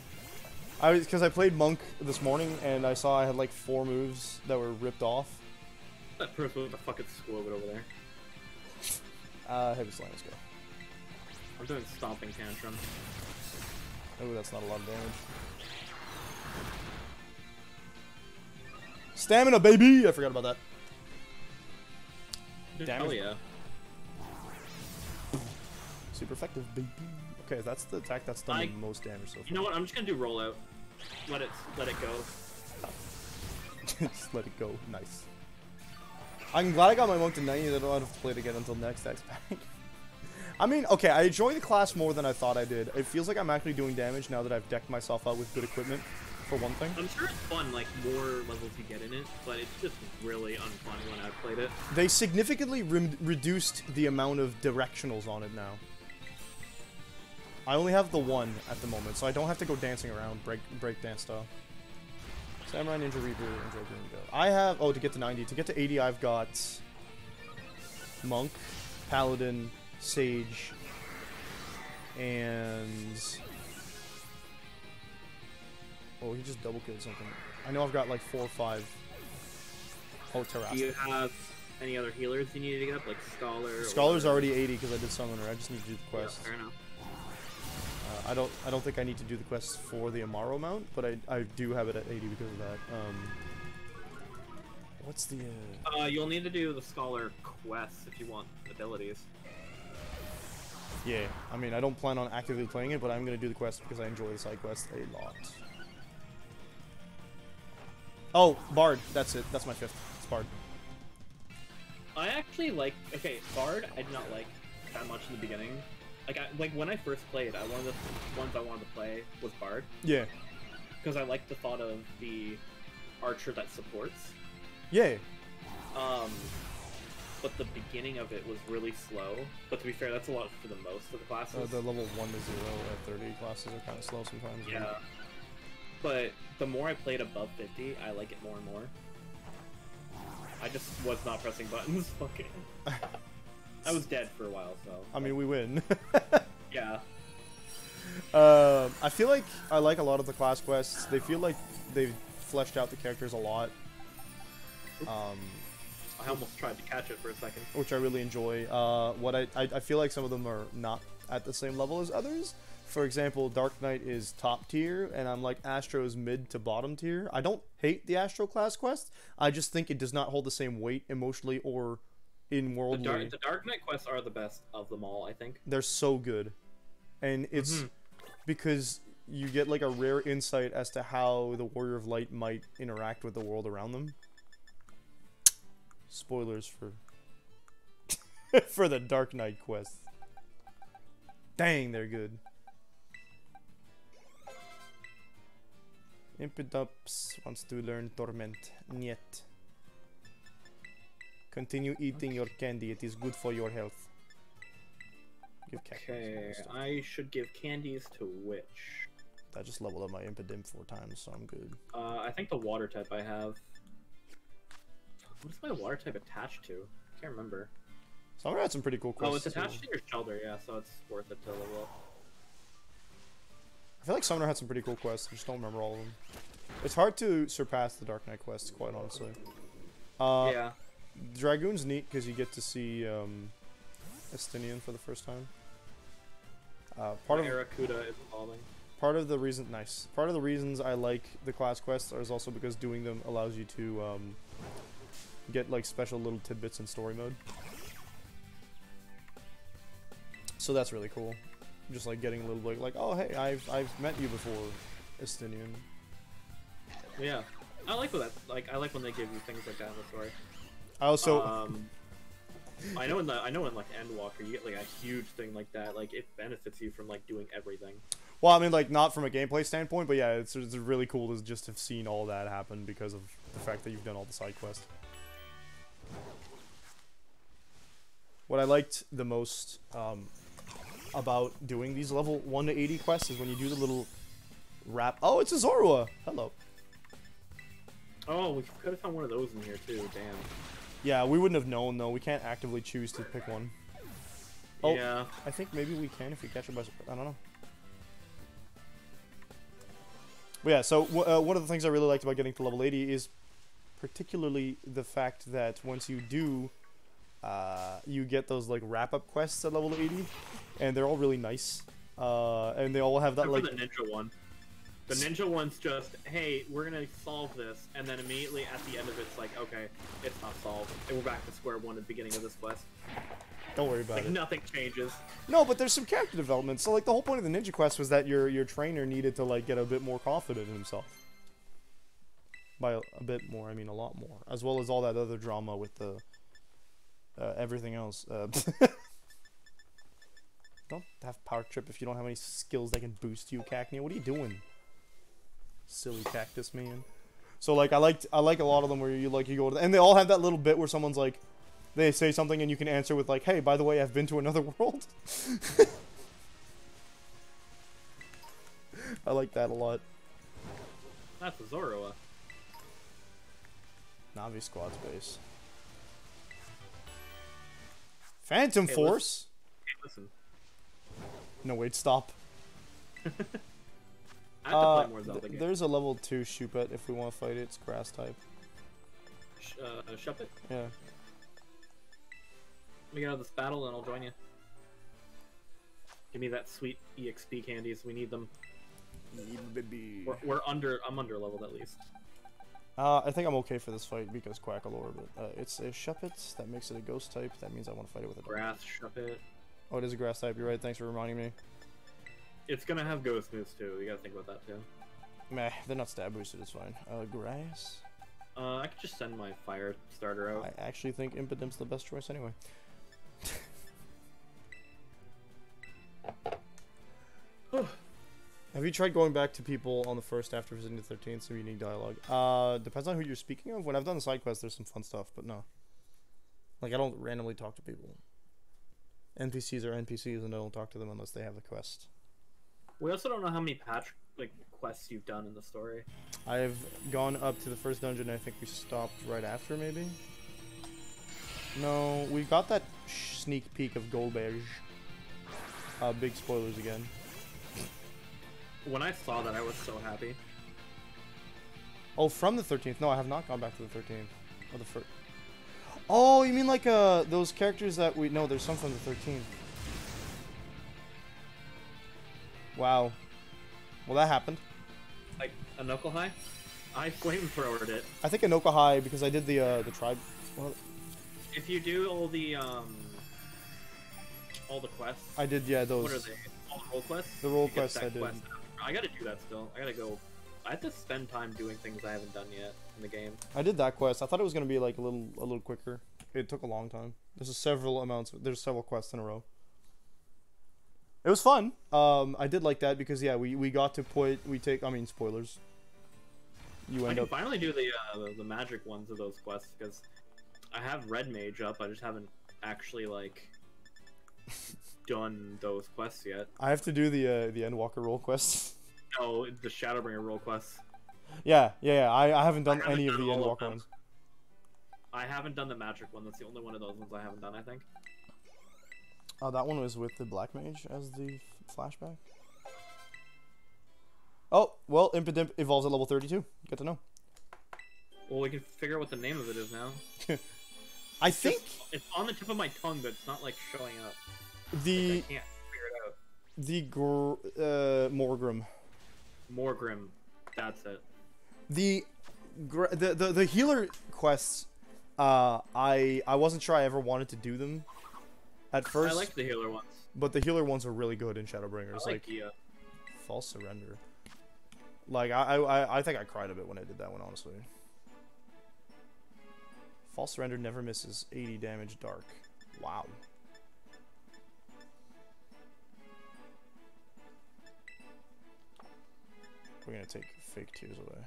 Because I played Monk this morning and I saw I had like 4 moves that were ripped off. That person with the fucking squirrel over there. Heavy Slam, let's go. I'm doing Stomping Tantrum. Oh, that's not a lot of damage. Stamina, baby! I forgot about that. Damage. Hell yeah. Super effective, baby. Okay, that's the attack that's done the most damage so far. You know what? I'm just gonna do rollout. Let it go. Just let it go. Nice. I'm glad I got my Monk to 90 that I don't have to play it again until next X pack. I mean, okay, I enjoy the class more than I thought I did. It feels like I'm actually doing damage now that I've decked myself out with good equipment, for one thing. I'm sure it's fun, like, more levels you get in it, but it's just really unfun when I've played it. They significantly reduced the amount of directionals on it now. I only have the one at the moment, so I don't have to go dancing around, break dance style. Samurai, Ninja Reaper, and Joker and go. I have, oh, to get to 90. To get to 80, I've got Monk, Paladin, Sage, and... Oh, he just double killed something. I know I've got like 4 or 5. Oh, Terrasse. Do you have any other healers you need to get up, like Scholar? Scholar's already 80 because I did Summoner. I just need to do the quest. Yeah, fair enough. I don't think I need to do the quest for the Amaro mount, but I do have it at 80 because of that. What's the... You'll need to do the Scholar quest if you want abilities. Yeah, I mean, I don't plan on actively playing it, but I'm going to do the quest because I enjoy the side quest a lot. Oh, Bard. That's it. That's my 5th. It's Bard. I actually like... Okay, Bard I did not like that much in the beginning. Like when I first played, one of the ones I wanted to play was Bard. Yeah. Because I liked the thought of the archer that supports. Yeah. But the beginning of it was really slow. But to be fair, that's a lot for the most of the classes. The level 1 to 0 at 30 classes are kind of slow sometimes. Yeah. Right? But the more I played above 50, I like it more and more. I just was not pressing buttons. Fucking. I was dead for a while, so. I mean, we win. Yeah. I feel like I like a lot of the class quests. They feel like they've fleshed out the characters a lot. I almost tried to catch it for a second. Which I really enjoy. I feel like some of them are not at the same level as others. For example, Dark Knight is top tier, and I'm like Astro's mid to bottom tier. I don't hate the Astro class quest. I just think it does not hold the same weight emotionally or in worldly. The Dark Knight quests are the best of them all, I think. They're so good. And it's because you get like a rare insight as to how the Warrior of Light might interact with the world around them. Spoilers for for the Dark Knight quest. Dang, they're good. Impedups wants to learn Torment. Niet. Continue eating your candy. It is good for your health. Give cactus Okay, stuff. I should give candies to which? I just leveled up my Impedim 4 times, so I'm good. I think the water type I have. What is my water type attached to? I can't remember. Summer had some pretty cool quests. Oh, it's attached too. to your shelter, yeah, so it's worth it to level up. I feel like Summoner had some pretty cool quests. I just don't remember all of them. It's hard to surpass the Dark Knight quests, quite honestly. Yeah. Dragoon's neat because you get to see Estinian for the first time. Part of Aracuda is evolving. Part of the reasons I like the class quests is also because doing them allows you to get like special little tidbits in story mode. So that's really cool. Just like getting a little bit like, oh hey, I've met you before, Estinian. Yeah, I like that. Like I like when they give you things like that in the story. I also I know in like Endwalker you get like a huge thing like that. Like it benefits you from like doing everything. well, I mean like not from a gameplay standpoint, but yeah, it's really cool to just have seen all that happen because of the fact that you've done all the side quests. What I liked the most about doing these level 1 to 80 quests is when you do the little rap. Oh, it's a Zorua! Hello. Oh, we could have found one of those in here too. Damn. Yeah, we wouldn't have known though. We can't actively choose to pick one. Oh, Yeah. I think maybe we can if we catch it by surprise. I don't know. But yeah, so one of the things I really liked about getting to level 80 is particularly the fact that once you do, you get those like wrap-up quests at level 80, and they're all really nice. And they all have that like the ninja one. The ninja one's just, hey, we're gonna solve this, and then immediately at the end of it, it's like, okay, it's not solved, and we're back to square one at the beginning of this quest. don't worry about Like it. nothing changes. No, but there's some character development. So like the whole point of the ninja quest was that your trainer needed to like get a bit more confident in himself. By a bit more, I mean a lot more, as well as all that other drama with the everything else. Don't have power trip if you don't have any skills that can boost you, Cacnea. What are you doing? Silly cactus man. So like I like a lot of them where you go to and they all have that little bit where someone's like they say something and you can answer with like, hey, by the way, I've been to another world. I like that a lot. That's a Zorua. Navi squad space. Phantom Hey, Force? Hey, listen. No, wait, stop. I have to play more Zelda games. There's a level 2 Shuppet if we want to fight it. It's grass type. Shuppet. Yeah. We get out of this battle and I'll join you. Give me that sweet EXP candies. We need them. Baby. I'm under leveled at least. I think I'm okay for this fight because Quackalore, but it's a Shuppet. That makes it a ghost type. That means I want to fight it with a Grass Shuppet. Oh, it is a grass type. You're right. Thanks for reminding me. It's gonna have ghost moves too. You gotta think about that too. Meh, they're not stab boosted. It's fine. Grass. I could just send my fire starter out. I actually think Impidim's the best choice anyway. Have you tried going back to people on the first after visiting the 13th so unique dialogue? Depends on who you're speaking of. When I've done the side quests, there's some fun stuff, but no. Like, I don't randomly talk to people. NPCs are NPCs, and I don't talk to them unless they have the quest. We also don't know how many quests you've done in the story. I've gone up to the first dungeon, and I think we stopped right after, maybe? No, we got that sneak peek of Goldberg. Big spoilers again. When I saw that, I was so happy. Oh, from the 13th? No, I have not gone back to the 13th. Or the first. Oh, you mean like those characters that we... No, there's some from the 13th. Wow. Well, that happened. Like, Anoka High? I flamethrowered it. I think Anoka High, because I did the tribe... Well, If you do all the quests... I did, yeah, those... What are they? All the role quests? The role You get quests that I did. quest. I gotta do that still. I gotta go I have to spend time doing things I haven't done yet in the game. I did that quest. I thought it was gonna be like a little quicker. It took a long time. There's several quests in a row. It was fun. I did like that because yeah, we got to I mean spoilers. You I end can up finally do the magic ones of those quests because I have Red Mage up. I just haven't actually like done those quests yet. I have to do the Endwalker role quest. No, the Shadowbringer role quests. Yeah. I haven't done haven't any of done the all of Endwalker them. ones. I haven't done the magic one. That's the only one of those ones I haven't done, I think. Oh, that one was with the Black Mage as the flashback. Oh, well, Impidimp evolves at level 32. Good to know. Well, we can figure out what the name of it is now. I think It's on the tip of my tongue, but it's not like showing up. the I can't figure it out. Morgrim. Morgrim. That's it. The healer quests, I wasn't sure I ever wanted to do them at first. I like the healer ones. But the healer ones are really good in Shadowbringers. I like the, False Surrender. Like I think I cried a bit when I did that one, honestly. False Surrender never misses 80 damage dark. Wow. We're gonna take fake tears away.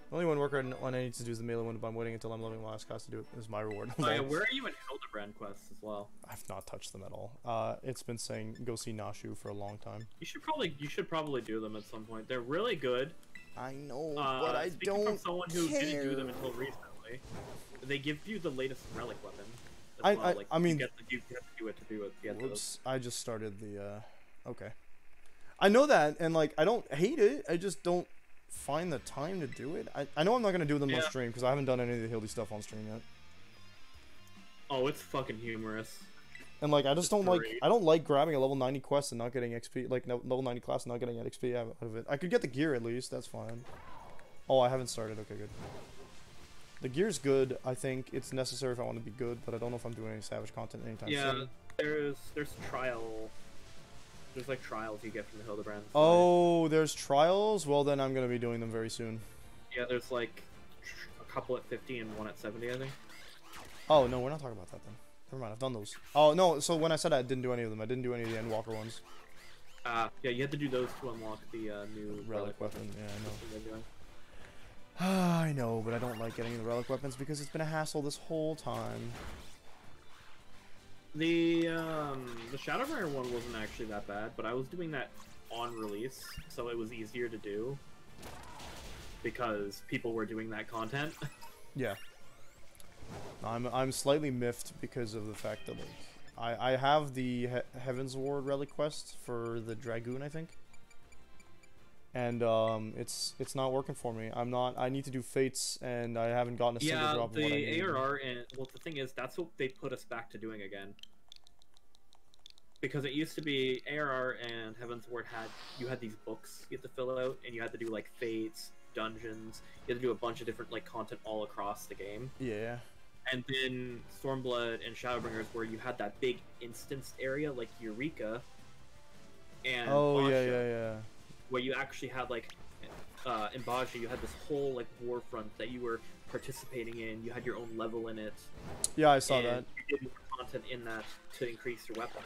The only one one I need to do is the melee one, but I'm waiting until I'm leveling last class to do it. This is my reward. where are you in Hildebrand quests as well? I've not touched them at all. It's been saying go see Nashu for a long time. You should probably do them at some point. They're really good. I know, but I speaking don't from someone who care. didn't do them until recently, they give you the latest relic weapon. I mean, you have to do it to do it. Get whoops! I just started the. Okay. I know that, and like I don't hate it. I just don't find the time to do it. I know I'm not gonna do them on stream because I haven't done any of the Hildy stuff on stream yet. Oh, it's fucking humorous. And like I just don't like I don't like grabbing a level 90 quest and not getting XP, like level 90 class and not getting XP out of it. I could get the gear at least, that's fine. Oh, I haven't started. Okay, good. The gear's good. I think it's necessary if I want to be good, but I don't know if I'm doing any Savage content anytime soon. Yeah, there's trial. There's like trials you get from the Hildebrand. Oh, there's trials? Well, then I'm gonna be doing them very soon. Yeah, there's like a couple at 50 and one at 70, I think. Oh, no, we're not talking about that then. Never mind, I've done those. Oh, no, so when I said I didn't do any of them, I didn't do any of the Endwalker ones. Yeah, you had to do those to unlock the new Relic weapon. Yeah, I know. They're doing. I know, but I don't like getting the relic weapons because it's been a hassle this whole time. The Shadowbringer one wasn't actually that bad, but I was doing that on release, so it was easier to do because people were doing that content. Yeah. I'm slightly miffed because of the fact that like I have the Heaven's Ward relic quest for the Dragoon, I think. And it's not working for me. I need to do Fates, and I haven't gotten a single drop of what I need. Yeah, the ARR, and well, the thing is, that's what they put us back to doing again. Because it used to be ARR and Heaven's Ward you had these books you had to fill out, and you had to do like Fates, dungeons. You had to do a bunch of different like content all across the game. Yeah. And then Stormblood and Shadowbringers, where you had that big instance area like Eureka. And Basha, yeah. Where you actually had like in Baja, you had this whole like warfront that you were participating in. You had your own level in it. Yeah, I saw that. You did more content in that to increase your weapon.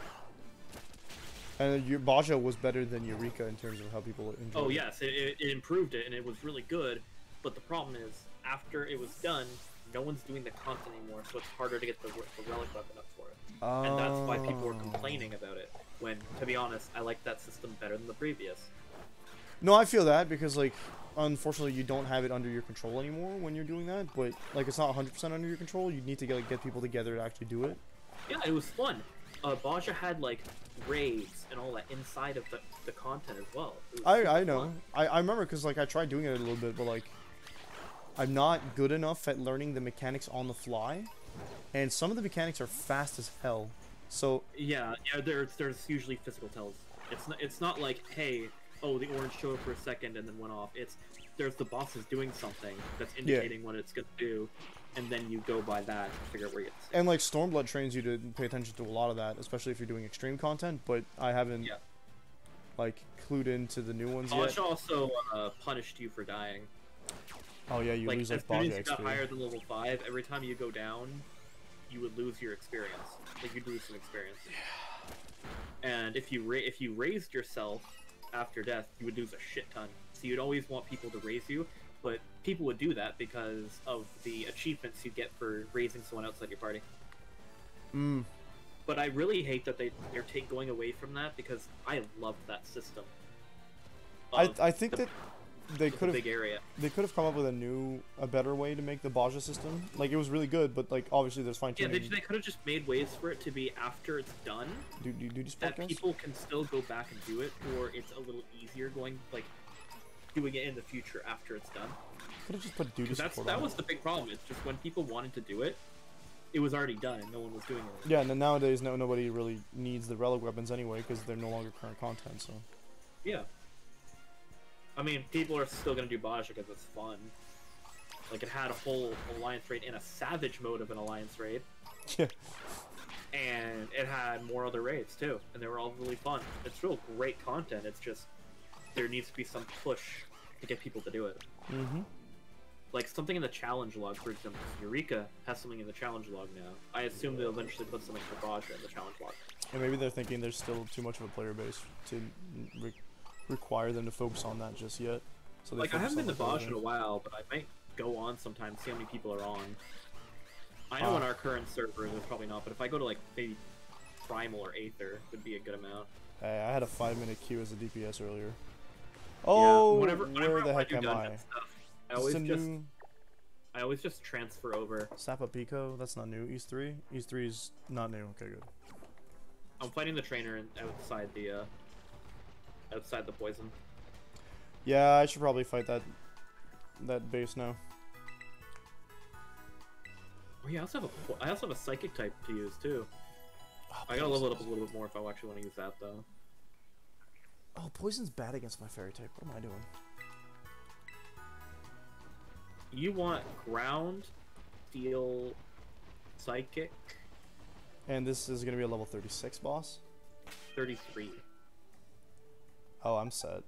And your Baja was better than Eureka in terms of how people enjoyed it. Oh yes, it improved it, and it was really good. But the problem is, after it was done, no one's doing the content anymore, so it's harder to get the relic weapon up for it. And that's why people were complaining about it. When, to be honest, I like that system better than the previous. No, I feel that because, like, unfortunately, you don't have it under your control anymore when you're doing that. But like, it's not 100% under your control. You need to get people together to actually do it. Yeah, it was fun. Baja had like raids and all that inside of the content as well. I know. I remember because like I tried doing it a little bit, but like I'm not good enough at learning the mechanics on the fly, and some of the mechanics are fast as hell. So yeah, there's usually physical tells. It's not like, hey, oh, the orange showed up for a second and then went off. There's the bosses doing something that's indicating what it's gonna do, and then you go by that and figure out where you get to. And like Stormblood trains you to pay attention to a lot of that, especially if you're doing extreme content. But I haven't. Yeah. like clued into the new ones Bosch yet. also punished you for dying. Oh yeah, you Like, lose as like soon Baja as you got XP. higher than level 5, every time you go down, you would lose your experience. Like, you'd lose some experience. And if you raised yourself after death, you would lose a shit ton. So you'd always want people to raise you, but people would do that because of the achievements you get for raising someone outside your party. But I really hate that they're going away from that because I loved that system. I think that they could Big have area. come up with a better way to make the Baja system. Like it was really good, but like obviously there's fine Yeah, tuning. they could have just made ways for it to be after it's done. Do these That podcasts? people can still go back and do it, or it's a little easier doing it in the future after it's done. Could have just put duty support That on was it. the big problem. It's just when people wanted to do it, it was already done and no one was doing it. Yeah, and then nowadays nobody really needs the relic weapons anyway because they're no longer current content. So Yeah. I mean, people are still gonna do Baja because it's fun. Like, it had a whole alliance raid in a savage mode of an alliance raid, yeah, and it had more other raids too, and they were all really fun. It's real great content. It's just there needs to be some push to get people to do it. Like something in the challenge log, for example. Eureka has something in the challenge log now. I assume they'll eventually put something for Baja in the challenge log. and maybe they're thinking there's still too much of a player base to require them to focus on that just yet. So they Like, I focus haven't been on to the Baja in a other while, but I might go on sometime, see how many people are on. I know on our current server there's probably not, but if I go to like maybe Primal or Aether, would be a good amount. things. Hey, I had a 5-minute queue as a DPS earlier. Oh, whenever where the I heck do am dungeon I? stuff, Is this a I always just transfer over. Sapa Pico? That's not new. East 3? East 3 is not new. Okay, good. I'm fighting the trainer outside the poison. Yeah, I should probably fight that base now. Oh yeah, I also have a psychic type to use too. Oh, I gotta level it up a little bit more if I actually want to use that though. Oh, poison's bad against my fairy type. What am I doing? You want ground, steel, psychic, And this is gonna be a level 36 boss. 33, Oh, I'm set.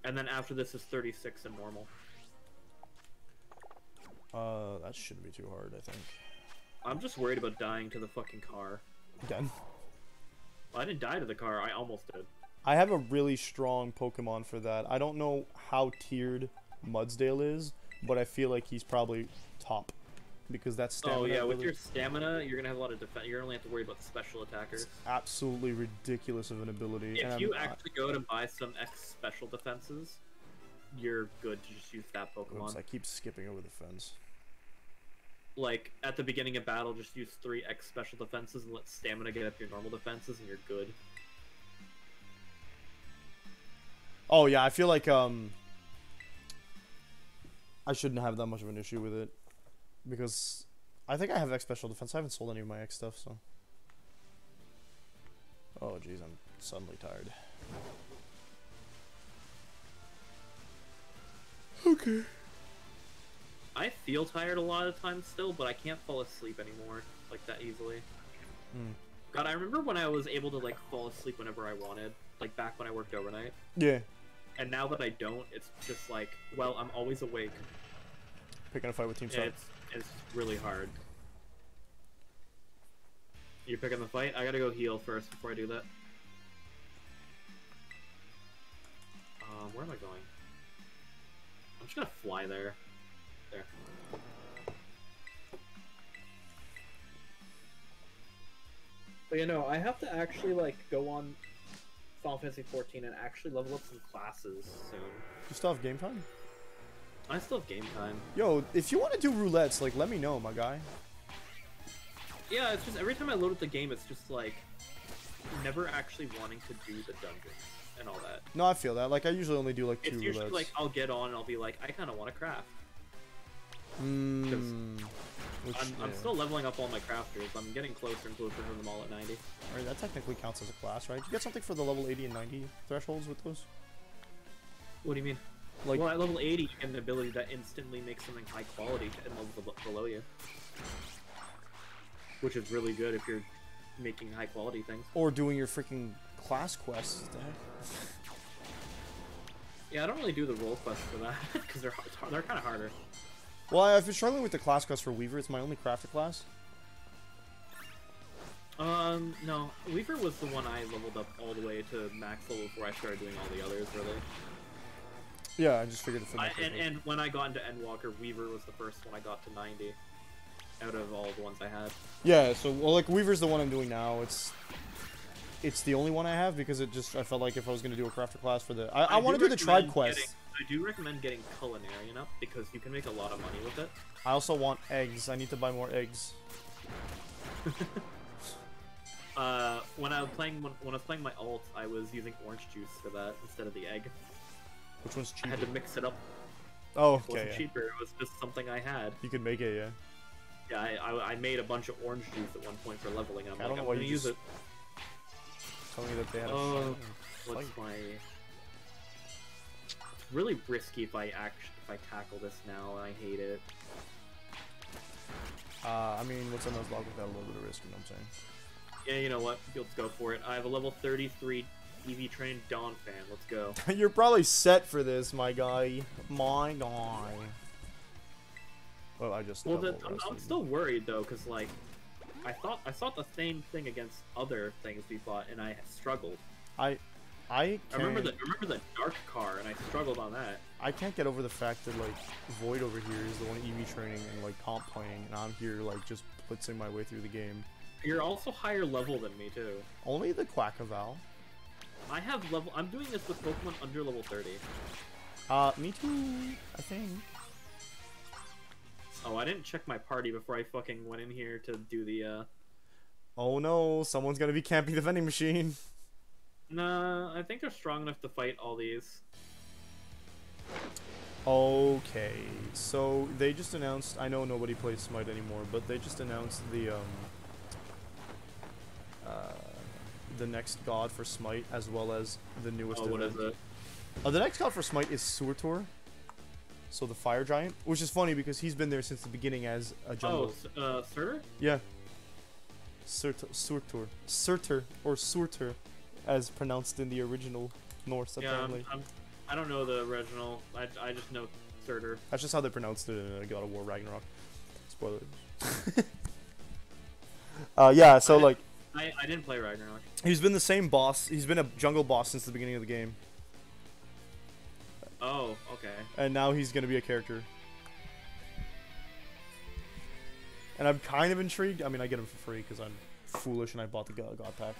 and then after this is 36 and normal. That shouldn't be too hard, I think. I'm just worried about dying to the fucking car. Again. Well, I didn't die to the car. I almost did. I have a really strong Pokemon for that. I don't know how tiered Mudsdale is, but I feel like he's probably top. Because that's stamina. Oh yeah, with ability- your stamina, you're gonna have a lot of defense. You're only have to worry about the special attackers. absolutely ridiculous of an ability. If and you actually go to buy some X special defenses, you're good to just use that Pokemon. Oops, I keep skipping over the fence. Like, at the beginning of battle, just use 3 X special defenses and let stamina get up your normal defenses, and you're good. Oh yeah, I feel like I shouldn't have that much of an issue with it. Because I think I have X special defense. I haven't sold any of my X stuff, so. Oh jeez, I'm suddenly tired. Okay. I feel tired a lot of times still, but I can't fall asleep anymore like that easily. God, I remember when I was able to like fall asleep whenever I wanted, like back when I worked overnight. Yeah. And now that I don't, it's just like, well, I'm always awake. Picking a fight with Team And Sub. it's really hard. You're picking the fight? I gotta go heal first before I do that. Where am I going? I'm just gonna fly there. There. But you know, I have to actually like go on Final Fantasy 14 and actually level up some classes soon. You still have game time? I still have game time. Yo, if you want to do roulettes, like, let me know, my guy. Yeah, it's just every time I load up the game, it's just like never actually wanting to do the dungeons and all that. No, I feel that. Like, I usually only do, like, 2 It's usually roulettes. like I'll get on and I'll be like, I kind of want to craft. Which, I'm yeah. still leveling up all my crafters. I'm getting closer and closer to them all at 90. Alright, that technically counts as a class, right? You get something for the level 80 and 90 thresholds with those? What do you mean? Like, Well, at level 80, you get an ability that instantly makes something high quality and levels below you. Which is really good if you're making high quality things. or doing your freaking class quests. What the heck? Yeah, I don't really do the role quests for that because they're kind of harder. Well, I've been struggling with the class quest for Weaver. It's my only crafter class. No, Weaver was the one I leveled up all the way to max level before I started doing all the others, really. Yeah, I just figured it for And when I got into Endwalker, Weaver was the first one I got to 90 out of all the ones I had. Yeah, so well, like Weaver's the one I'm doing now. It's the only one I have because I felt like if I was gonna do a crafter class for the I want to do the tribe quest. I do recommend getting Culinarian up because you can make a lot of money with it. I also want eggs. I need to buy more eggs. When I was playing my ult, I was using orange juice for that instead of the egg. Which one's cheaper? I had to mix it up. Oh, It okay. wasn't Yeah. cheaper. It was just something I had. You could make it, yeah. Yeah, I made a bunch of orange juice at one point for leveling. I'm I don't know I'm why gonna you use just- it. Tell me that they had a Oh, fight. what's my? It's really risky if I tackle this now. I hate it. I mean, what's a Nuzlocke without a little bit of risk? You know what I'm saying? Yeah, you know what? Let's go for it. I have a level 33 EV trained Dawn fan. Let's go. You're probably set for this, my guy. My guy. Well, I just. Well, double I'm rested. still worried though, cause like, I thought the same thing against other things we fought, and I struggled. I remember the dark car, and I struggled on that. I can't get over the fact that like Void over here is the one EV training and like comp playing, and I'm here like just blitzing my way through the game. You're also higher level than me too. Only the Quackaval. I'm doing this with Pokemon under level 30. Me too. I think. Oh, I didn't check my party before I fucking went in here to do the. Oh no! Someone's gonna be camping the vending machine. Nah, I think they're strong enough to fight all these. Okay, so they just announced. I know nobody plays Smite anymore, but they just announced the next god for Smite as well as the newest. Oh, what is it? The next god for Smite is Surtur. So the fire giant, which is funny because he's been there since the beginning as a jungle. Oh, Surtur? Yeah. Surtur, or Surtur, as pronounced in the original Norse. Apparently. Yeah, I don't know the original. I just know Surtur. That's just how they pronounced it in God of War Ragnarok. Spoilers. Yeah. So like. I didn't play Ragnarok. He's been the same boss. He's been a jungle boss since the beginning of the game. Oh, okay. And now he's gonna be a character. And I'm kind of intrigued. I mean, I get him for free because I'm foolish and I bought the God pack.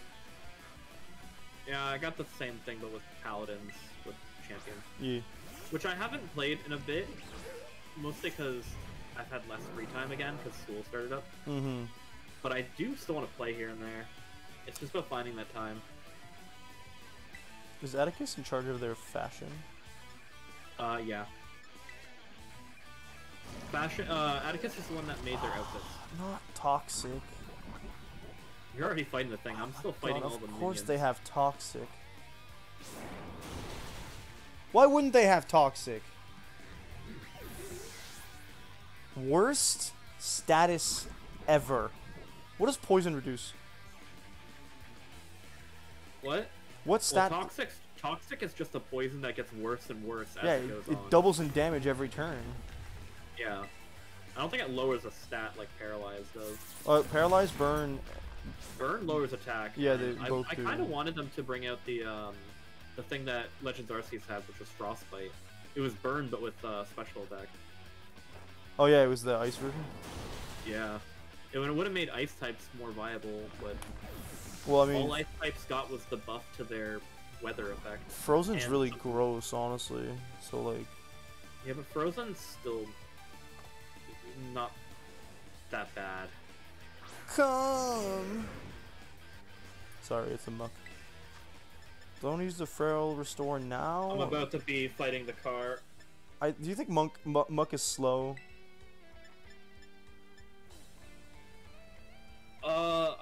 Yeah, I got the same thing, but with paladins, with champions. Yeah. Which I haven't played in a bit, mostly because I've had less free time again because school started up. Mm-hmm. But I do still want to play here and there. It's just about finding that time. Is Atticus in charge of their fashion? Yeah. Fashion. Atticus is the one that made their outfits. Not toxic. You're already fighting the thing. I'm still fighting all the minions. Of course they have toxic. Why wouldn't they have toxic? Worst status ever. What does poison reduce? What? What's Well, that? Toxic is just a poison that gets worse and worse as Yeah, it goes it on. doubles in damage every turn. Yeah. I don't think it lowers a stat like Paralyze does. Paralyze, burn. Burn lowers attack. Yeah, they I both do. kind of wanted them to bring out the thing that Legends Arceus had, which was Frostbite. It was burn, but with special attack. Oh yeah, it was the ice version. Yeah. It would have made ice types more viable, but Well, I mean, all ice types got was the buff to their weather effect. Frozen's and really some- gross, honestly. So like, Yeah, but Frozen's still not that bad. come. Sorry, it's a muck. Don't use the frail restore now. I'm about to be fighting the car. Do you think muck is slow?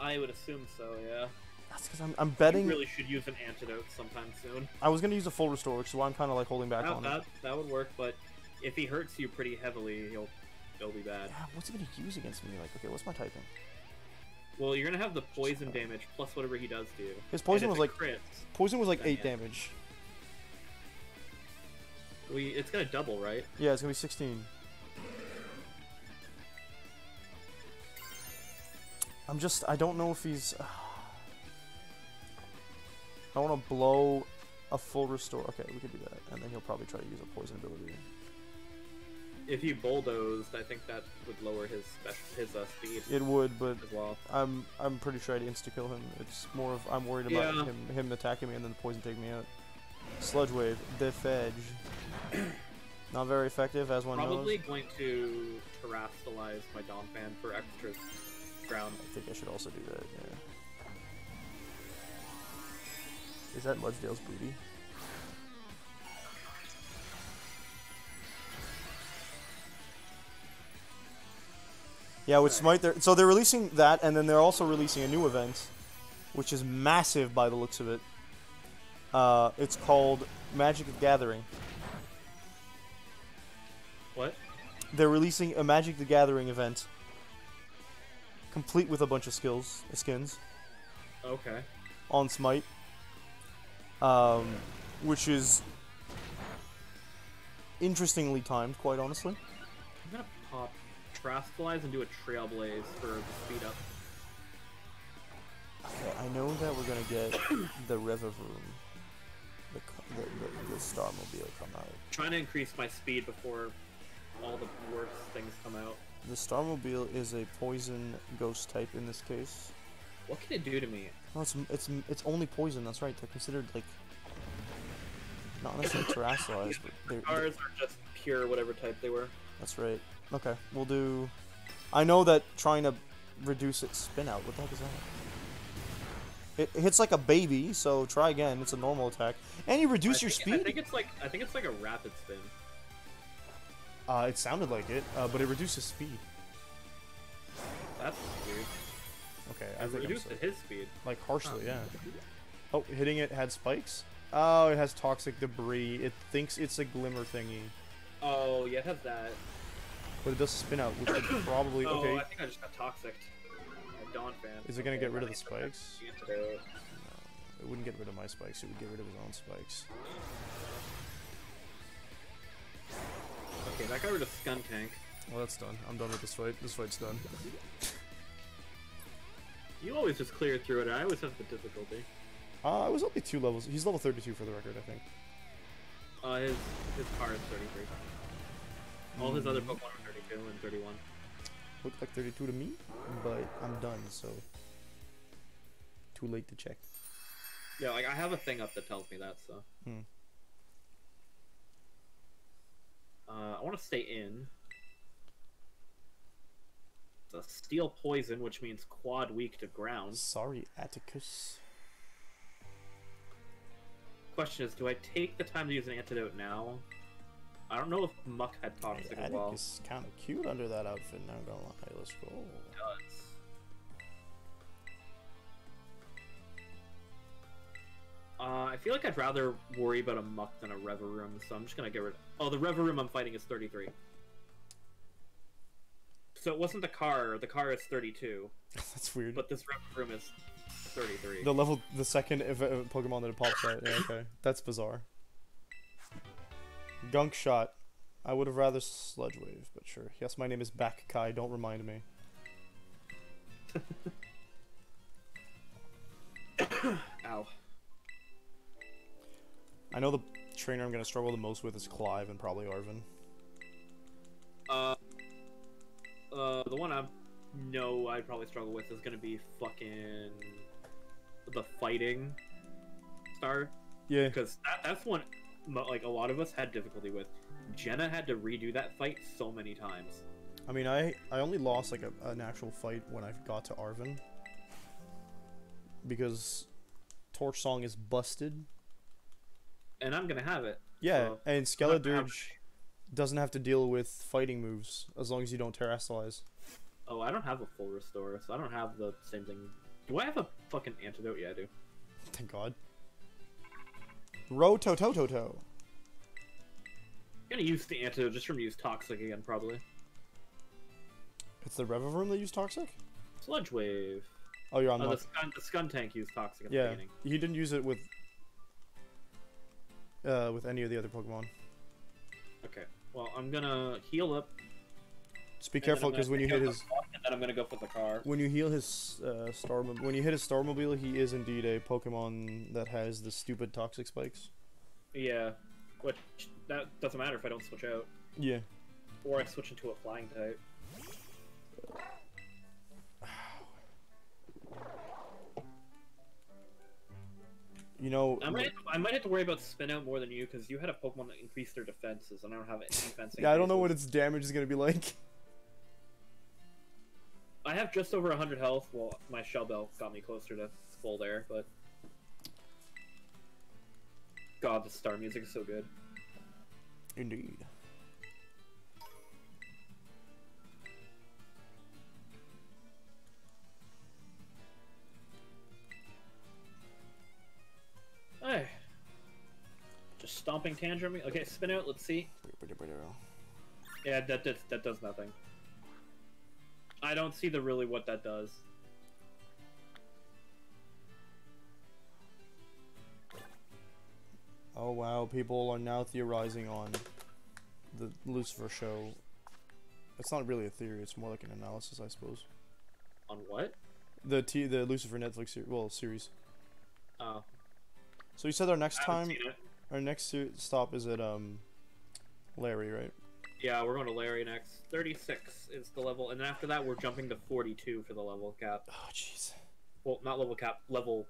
I would assume so, yeah. That's because I'm You betting. really should use an antidote sometime soon. I was gonna use a full restore, which is why I'm kind of like holding back on it. That would work, but if he hurts you pretty heavily, he'll be bad. Yeah, what's he gonna use against me? Like, okay, what's my typing? Well, you're gonna have the poison damage plus whatever he does to you. His poison And was if like it crits, poison was like then 8 yeah. damage. It's gonna double, right? Yeah, it's gonna be 16. I don't know if he's. I want to blow a full restore. Okay, we could do that, and then he'll probably try to use a poison ability. If you bulldozed, I think that would lower his speed. It would, but as well. I'm pretty sure I'd insta kill him. It's more of I'm worried about him attacking me and then the poison taking me out. Sludge wave, defedge. Not very effective, as one Probably knows. going to terrestrialize my Dawn Fan for extra ground. I think I should also do that. Yeah. Is that Mudsdale's booty? Yeah, with Smite, so they're releasing that, and then they're also releasing a new event, which is massive by the looks of it. It's called Magic the Gathering. What? They're releasing a Magic the Gathering event, complete with a bunch of skins. Okay. On Smite, which is interestingly timed, quite honestly. I'm gonna pop Terrestrialize and do a Trailblaze for the speed up. Okay, I know that we're gonna get the Revivoom, the Starmobile come out. Trying to increase my speed before all the worst things come out. The Starmobile is a poison ghost type in this case. What can it do to me? No, it's only poison. That's right. They're considered like not necessarily terrestrialized, but they're. Ours are just pure whatever type they were. That's right. Okay, we'll do. I know that trying to reduce its spin out. What the heck is that? It hits like a baby, so try again. It's a normal attack, and you reduce your speed. I think it's like a rapid spin. It sounded like it, but it reduces speed. That's weird. Okay, I think reduced his speed. Like harshly, yeah. Oh, hitting it had spikes. Oh, it has toxic debris. It thinks it's a glimmer thingy. Oh, yeah, it has that. But it does spin out, which would probably okay. Oh, I think I just got toxic. Dawn Fan. Is it gonna get rid of the spikes? No, it wouldn't get rid of my spikes. It would get rid of his own spikes. Okay, that got rid of Skun Tank. Well, that's done. I'm done with this fight. This fight's done. You always just clear through it. I always have the difficulty. I was only 2 levels. He's level 32 for the record, I think. His car is 33. All his other Pokemon are 32 and 31. Looked like 32 to me, but I'm done, so too late to check. Yeah, like I have a thing up that tells me that, so. I want to stay in. It's a steel poison, which means quad weak to ground. Sorry, Atticus. Question is, do I take the time to use an antidote now? I don't know if Muck had toxic as well. Atticus is kind of cute under that outfit, not gonna lie. Let's go. It does. I feel like I'd rather worry about a Muck than a Reviroom, so I'm just gonna get rid of... Oh, the Reviroom I'm fighting is 33. So it wasn't the car is 32. That's weird. But this Reviroom is 33. The second Pokemon that it pops out. Yeah, okay. That's bizarre. Gunk Shot. I would have rather Sludge Wave, but sure. Yes, my name is Back Kai, don't remind me. Ow. I know the trainer I'm gonna struggle the most with is Clive and probably Arvin. The one I'd probably struggle with is gonna be fucking the fighting star. Yeah. Because that's one like a lot of us had difficulty with. Jenna had to redo that fight so many times. I mean, I only lost like an actual fight when I got to Arvin. Because Torch Song is busted. And I'm gonna have it. Yeah, so and Skeledirge doesn't have to deal with fighting moves as long as you don't terrestrialize. Oh, I don't have a full restore, so I don't have the same thing. Do I have a fucking antidote? Yeah, I do. Thank God. Rototototo. I'm gonna use the antidote just from use Toxic again, probably. It's the Reviroom that use Toxic? Sludge Wave. Oh, you're on The Muck. Scun tank used Toxic at the Yeah, beginning. he didn't use it with any of the other Pokemon. Okay, well, I'm gonna heal up. Just be and then careful I'm because gonna when you take hit out his the Muck, and then I'm gonna go for the car. when you heal his when you hit his Starmobile, he is indeed a Pokemon that has the stupid toxic spikes. Yeah, which that doesn't matter if I don't switch out, Yeah. or I switch into a flying type. You know, I might have to worry about spin out more than you because you had a Pokemon that increased their defenses, and I don't have any defense. yeah, I don't know what increases. its damage is gonna be like. I have just over 100 health. Well, my Shell Bell got me closer to full there, but God, the star music is so good. Indeed. Hey, just stomping tantrum. Okay, spin out. Let's see. Yeah, that does nothing. I don't see the really what that does. Oh wow, people are now theorizing on the Lucifer show. It's not really a theory; it's more like an analysis, I suppose. On what? The Lucifer Netflix series. Oh, So you said our next I haven't time, seen it. our next stop is at Larry, right? Yeah, we're going to Larry next. 36 is the level, and then after that, we're jumping to 42 for the level cap. Oh jeez. Well, not level cap, level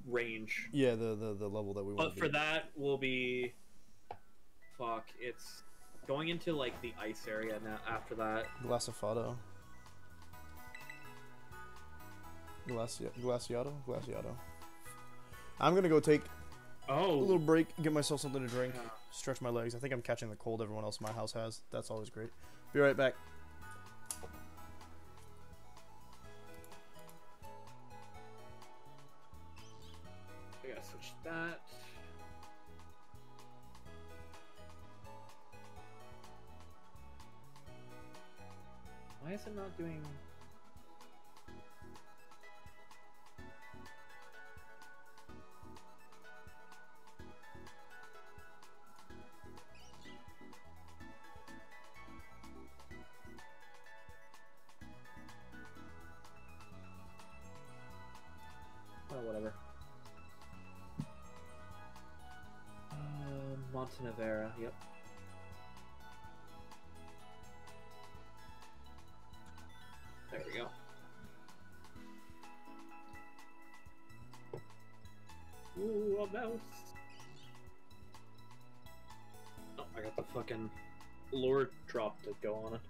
range. Yeah, the level that we want. But for that, will be. Fuck, it's going into like the ice area now. After that, Glaciado. Glaciado. I'm gonna go take a little break, get myself something to drink, stretch my legs. I think I'm catching the cold everyone else in my house has. That's always great. Be right back. I gotta switch that. Why is it not doing? Oh, whatever. Montenevera, yep. There we go. Ooh, a mouse! Oh, I got the fucking lure drop to go on it.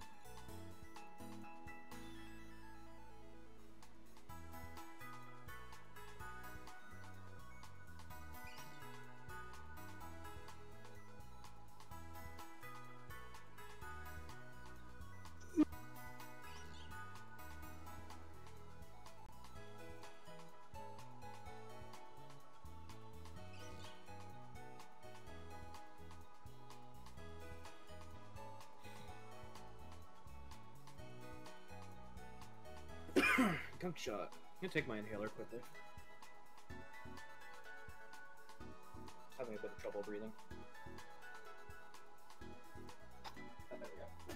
Gunk shot. I'm gonna take my inhaler quickly. Having a bit of trouble breathing. Oh, there we go.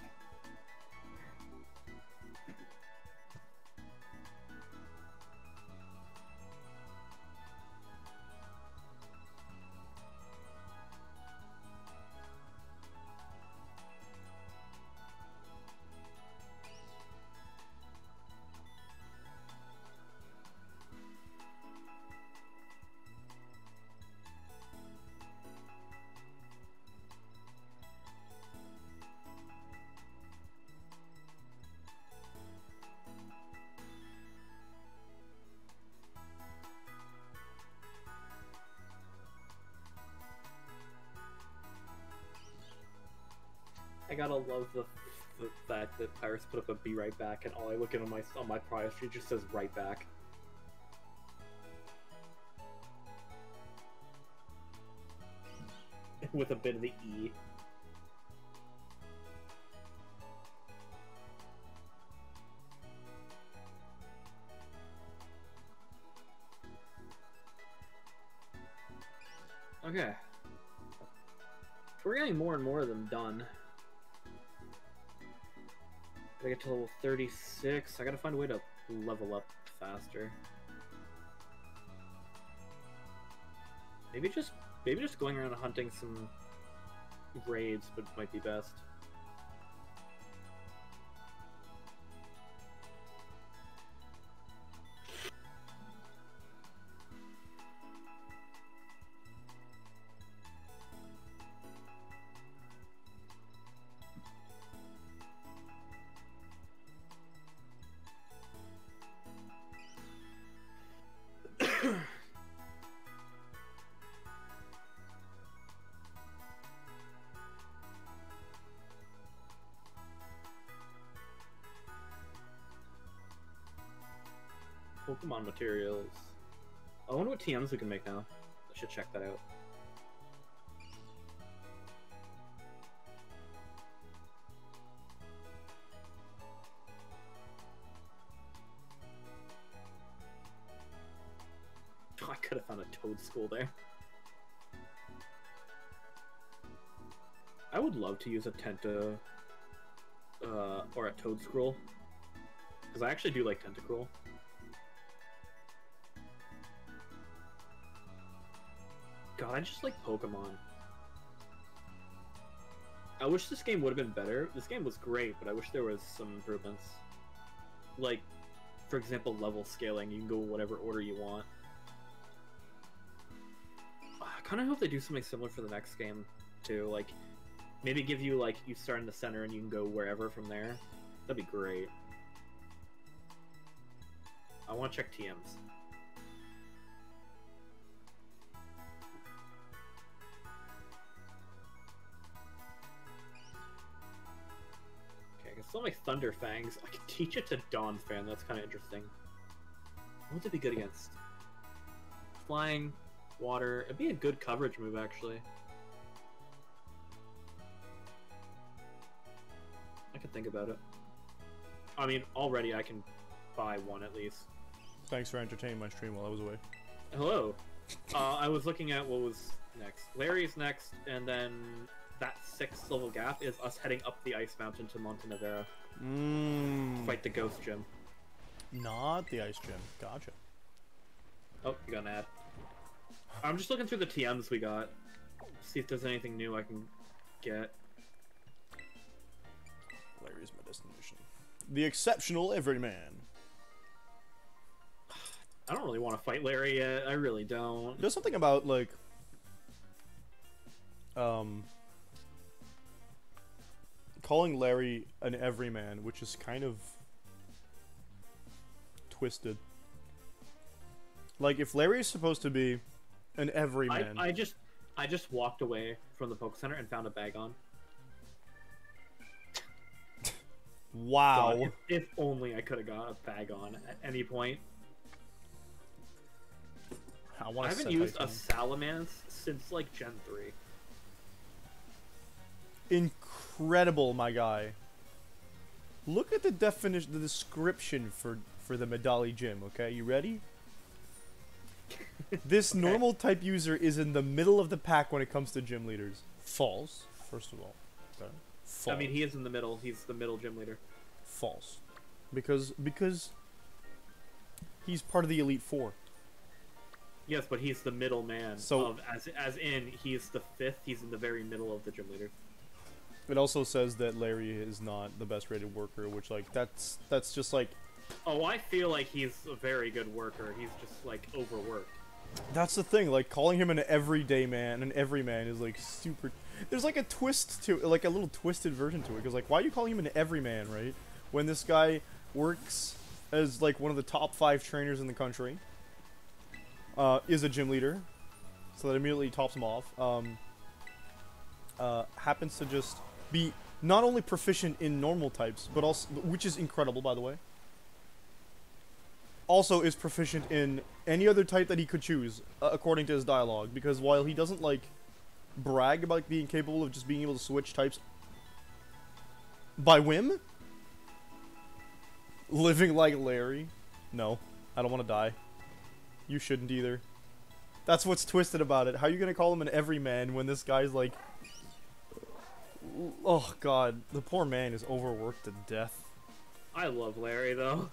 I gotta love the fact that Pirates put up a "Be right back," and all I look at on my prior street just says "right back." With a bit of the E. Okay. We're getting more and more of them done. Gotta get to level 36. I gotta find a way to level up faster. Maybe just going around and hunting some raids might be best. Pokemon materials. I wonder what TMs we can make now. I should check that out. I could have found a Toad School there. I would love to use a Tenta or a Toad Scroll, because I actually do like Tentacruel. God, I just like Pokemon. I wish this game would have been better. This game was great, but I wish there was some improvements. Like, for example, level scaling. You can go whatever order you want. I kind of hope they do something similar for the next game, too. Like, maybe give you, like, you start in the center and you can go wherever from there. That'd be great. I want to check TMs. Still like Thunder Fangs. I can teach it to Donphan. That's kind of interesting. What would it be good against? Flying, water. It'd be a good coverage move, actually. I could think about it. I mean, already I can buy one at least. Thanks for entertaining my stream while I was away. Hello. I was looking at what was next. Larry's next, and then that 6th level gap is us heading up the ice mountain to Montenevera. Fight the ghost gym. Not the ice gym. Gotcha. Oh, you got an ad. I'm just looking through the TMs we got. See if there's anything new I can get. Larry's my destination. The exceptional everyman. I don't really want to fight Larry yet. I really don't. There's something about, like, calling Larry an everyman, which is kind of twisted. Like, if Larry is supposed to be an everyman... I just walked away from the Poke Center and found a Bagon. Wow. God, if only I could have got a Bagon at any point. I haven't used a Salamence since, like, Gen 3. Incredible, my guy. Look at the definition, the description for the Medali gym, okay? You ready? This Okay. normal type user is in the middle of the pack when it comes to gym leaders. False, first of all. Okay. False. I mean, he is in the middle. He's the middle gym leader. False. Because he's part of the Elite Four. Yes, but he's the middle man. So, as in, he's the 5th. He's in the very middle of the gym leader. It also says that Larry is not the best rated worker, which, like, that's just like... Oh, I feel like he's a very good worker. He's just, like, overworked. That's the thing, like, calling him an everyday man, an everyman is, like, super... There's, like, a twist to like, a little twisted version to it, because, like, why are you calling him an everyman, right? When this guy works as, like, one of the top 5 trainers in the country, is a gym leader, so that immediately tops him off, happens to just be not only proficient in normal types, but also, which is incredible, by the way, also is proficient in any other type that he could choose, according to his dialogue, because while he doesn't, like, brag about being capable of just being able to switch types by whim, living like Larry, no, I don't want to die. You shouldn't either. That's what's twisted about it. How are you gonna call him an everyman when this guy's like... Oh god, the poor man is overworked to death. I love Larry, though.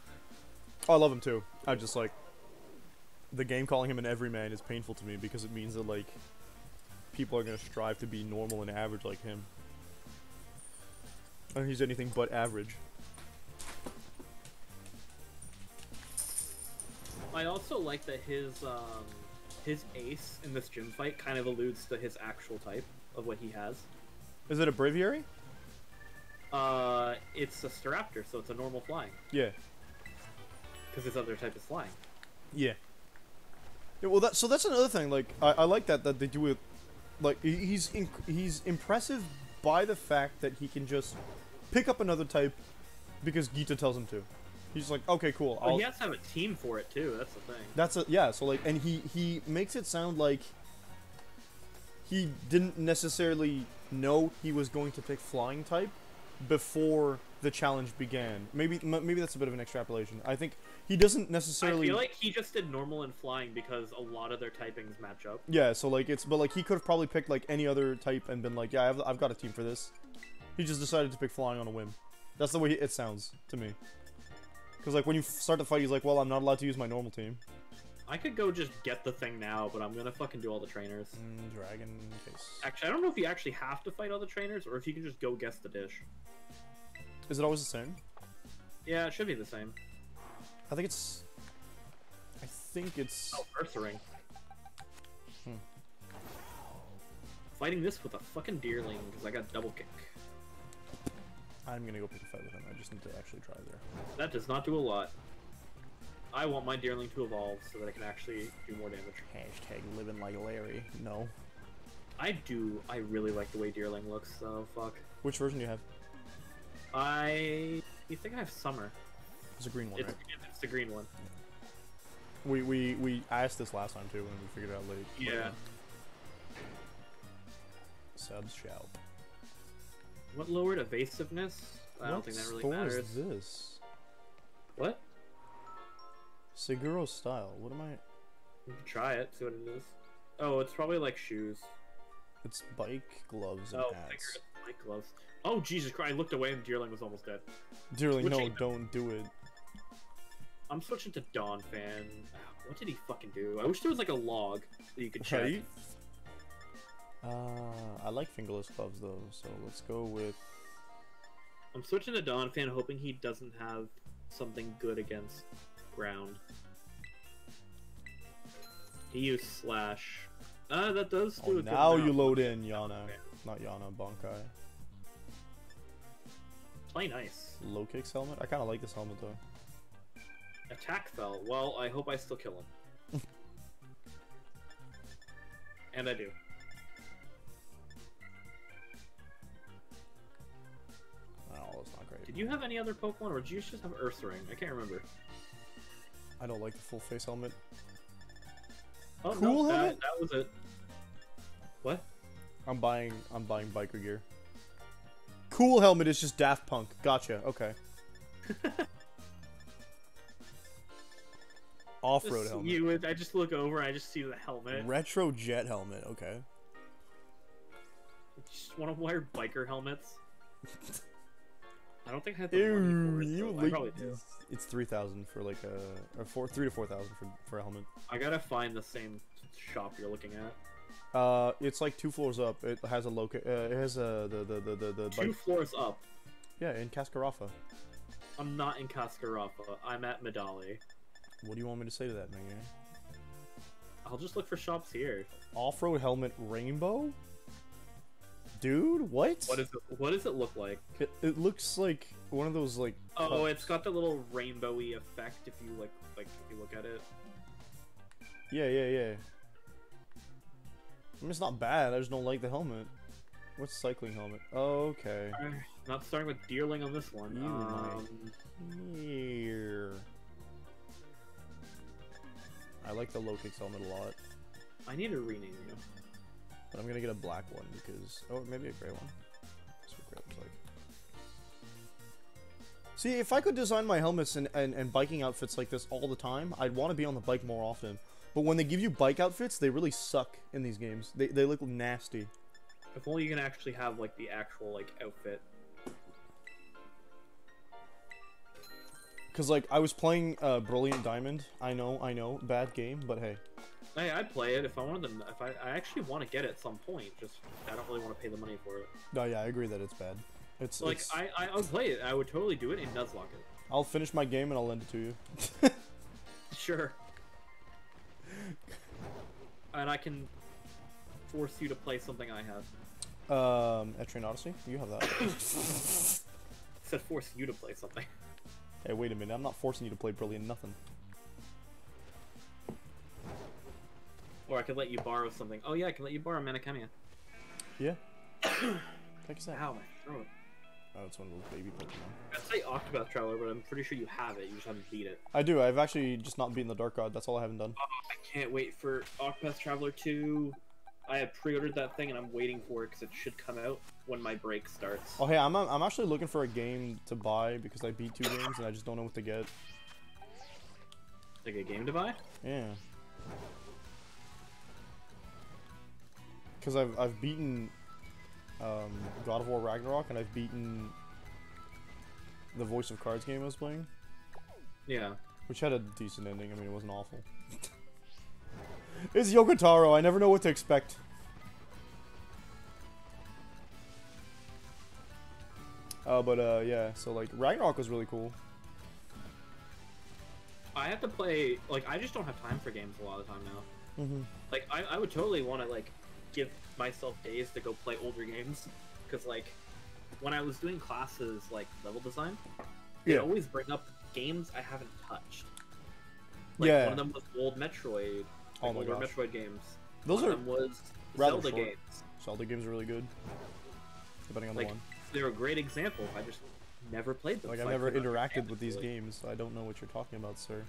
Oh, I love him too. I just like... The game calling him an everyman is painful to me because it means that like... People are gonna strive to be normal and average like him. And he's anything but average. I also like that his ace in this gym fight kind of alludes to his actual type of what he has. Is it a Braviary? It's a Staraptor, so it's a normal flying. Yeah. Because his other type is flying. Yeah. Yeah, well, so that's another thing. Like, I like that they do it. Like, he's impressive by the fact that he can just pick up another type because Gita tells him to. He's like, okay, cool. Well, he has to have a team for it too. That's the thing. Yeah. So like, and he makes it sound like he didn't necessarily know he was going to pick flying type before the challenge began. Maybe that's a bit of an extrapolation. I think he doesn't necessarily... I feel like he just did normal and flying because a lot of their typings match up. Yeah, so like but like he could have probably picked like any other type and been like, yeah, I've got a team for this. He just decided to pick flying on a whim. That's the way it sounds to me. Because like when you start the fight, he's like, well, I'm not allowed to use my normal team. I could go just get the thing now, but I'm gonna fucking do all the trainers. Dragon case. Actually, I don't know if you actually have to fight all the trainers, or if you can just go guess the dish. Is it always the same? Yeah, it should be the same. I think it's... Oh, Earth Ring. Fighting this with a fucking Deerling, because I got double kick. I'm gonna go pick a fight with him. I just need to actually try there. That does not do a lot. I want my Deerling to evolve so that I can actually do more damage. Hashtag living like Larry. No. I do. I really like the way Deerling looks, so fuck. Which version do you have? You think I have Summer. It's a green one, right? It's the green one. We asked this last time too, and we figured it out late. Yeah. Subs shout. What lowered evasiveness? I don't think that really matters. What store is this? What? Seguro style. What am I? You can try it, see what it is. Oh, it's probably like shoes. It's bike, gloves, and hats. Bike gloves. Oh, Jesus Christ, I looked away and Deerling was almost dead. Deerling, no, don't do it. I'm switching to Dawn Fan. What did he fucking do? I wish there was like a log that you could check. Right? I like fingerless gloves though, so let's go with... I'm switching to Dawn Fan, hoping he doesn't have something good against ground. He used Slash. That does do a good now amount. you load in Yana. Not Yana, Bankai. Play nice. Low kicks helmet? I kind of like this helmet though. Attack fell. Well, I hope I still kill him. And I do. Oh, that's not great. Did you have any other Pokemon, or did you just have Ursaring? I can't remember. I don't like the full face helmet. Oh, Cool no, helmet? that was it. What? I'm buying biker gear. Cool helmet is just Daft Punk. Gotcha. Okay. Off-road helmet. I just look over and I just see the helmet. Retro jet helmet. Okay. I just want to wear biker helmets. I don't think I have the money for it, so I probably do. It's 3,000 for like a, or 3 to 4,000 for a helmet. I gotta find the same shop you're looking at. It's like 2 floors up. It has a it has a the Two floors up. Yeah, in Cascarafa. I'm not in Cascarafa. I'm at Medali. What do you want me to say to that, man? I'll just look for shops here. Off-road helmet rainbow? Dude, what? What does it look like? It looks like one of those like. Oh, cups. it's got the little rainbowy effect if you like if you look at it. Yeah. I mean, it's not bad. I just don't like the helmet. What's cycling helmet? Okay. Not starting with Deerling on this one. Here. I like the low kicks helmet a lot. I need to rename you. But I'm gonna get a black one because... Oh, maybe a gray one. That's what gray looks like. See, if I could design my helmets and biking outfits like this all the time, I'd want to be on the bike more often. But when they give you bike outfits, they really suck in these games. They look nasty. If only you can actually have like the actual like outfit. Cause like I was playing Brilliant Diamond. I know, bad game, but hey. Hey, I'd play it if I wanted them. If I actually want to get it at some point. Just I don't really want to pay the money for it. No, yeah, I agree that it's bad. It's Like it's... I would play it. I would totally do it in Nuzlocke it. I'll finish my game and I'll lend it to you. Sure. And I can force you to play something I have. Etrian Odyssey, you have that. Said force you to play something. Hey, wait a minute, I'm not forcing you to play Brilliant nothing. Or I could let you borrow something. Oh yeah, I can let you borrow Manakamiya. Yeah. Take a sec. Ow, my throat. Oh, it's one of those baby Pokemon. I'd say Octopath Traveler, but I'm pretty sure you have it. You just haven't beat it. I do. I've actually just not beaten the Dark God. That's all I haven't done. Oh, I can't wait for Octopath Traveler 2. I have pre-ordered that thing and I'm waiting for it because it should come out when my break starts. Oh, hey, I'm actually looking for a game to buy because I beat 2 games and I just don't know what to get. Like a game to buy? Yeah. Because I've beaten God of War Ragnarok and I've beaten the Voice of Cards game I was playing. Yeah. Which had a decent ending. I mean, it wasn't awful. It's Yoko Taro. I never know what to expect. Yeah. So like Ragnarok was really cool. I have to play, like, I just don't have time for games a lot of the time now. Mm-hmm. Like, I would totally want to, like, give myself days to go play older games. Because, like, when I was doing classes, like, level design, they always bring up games I haven't touched. Like, Yeah. one of them was old Metroid. Oh Like, my older gosh. Metroid games. Those One are of them was rather Zelda short. games. Zelda games are really good. Depending on Like, the one. they're a great example. I just never played them. Like, so I've I never could not interacted understand with them these fully. games, so I don't know what you're talking about, sir.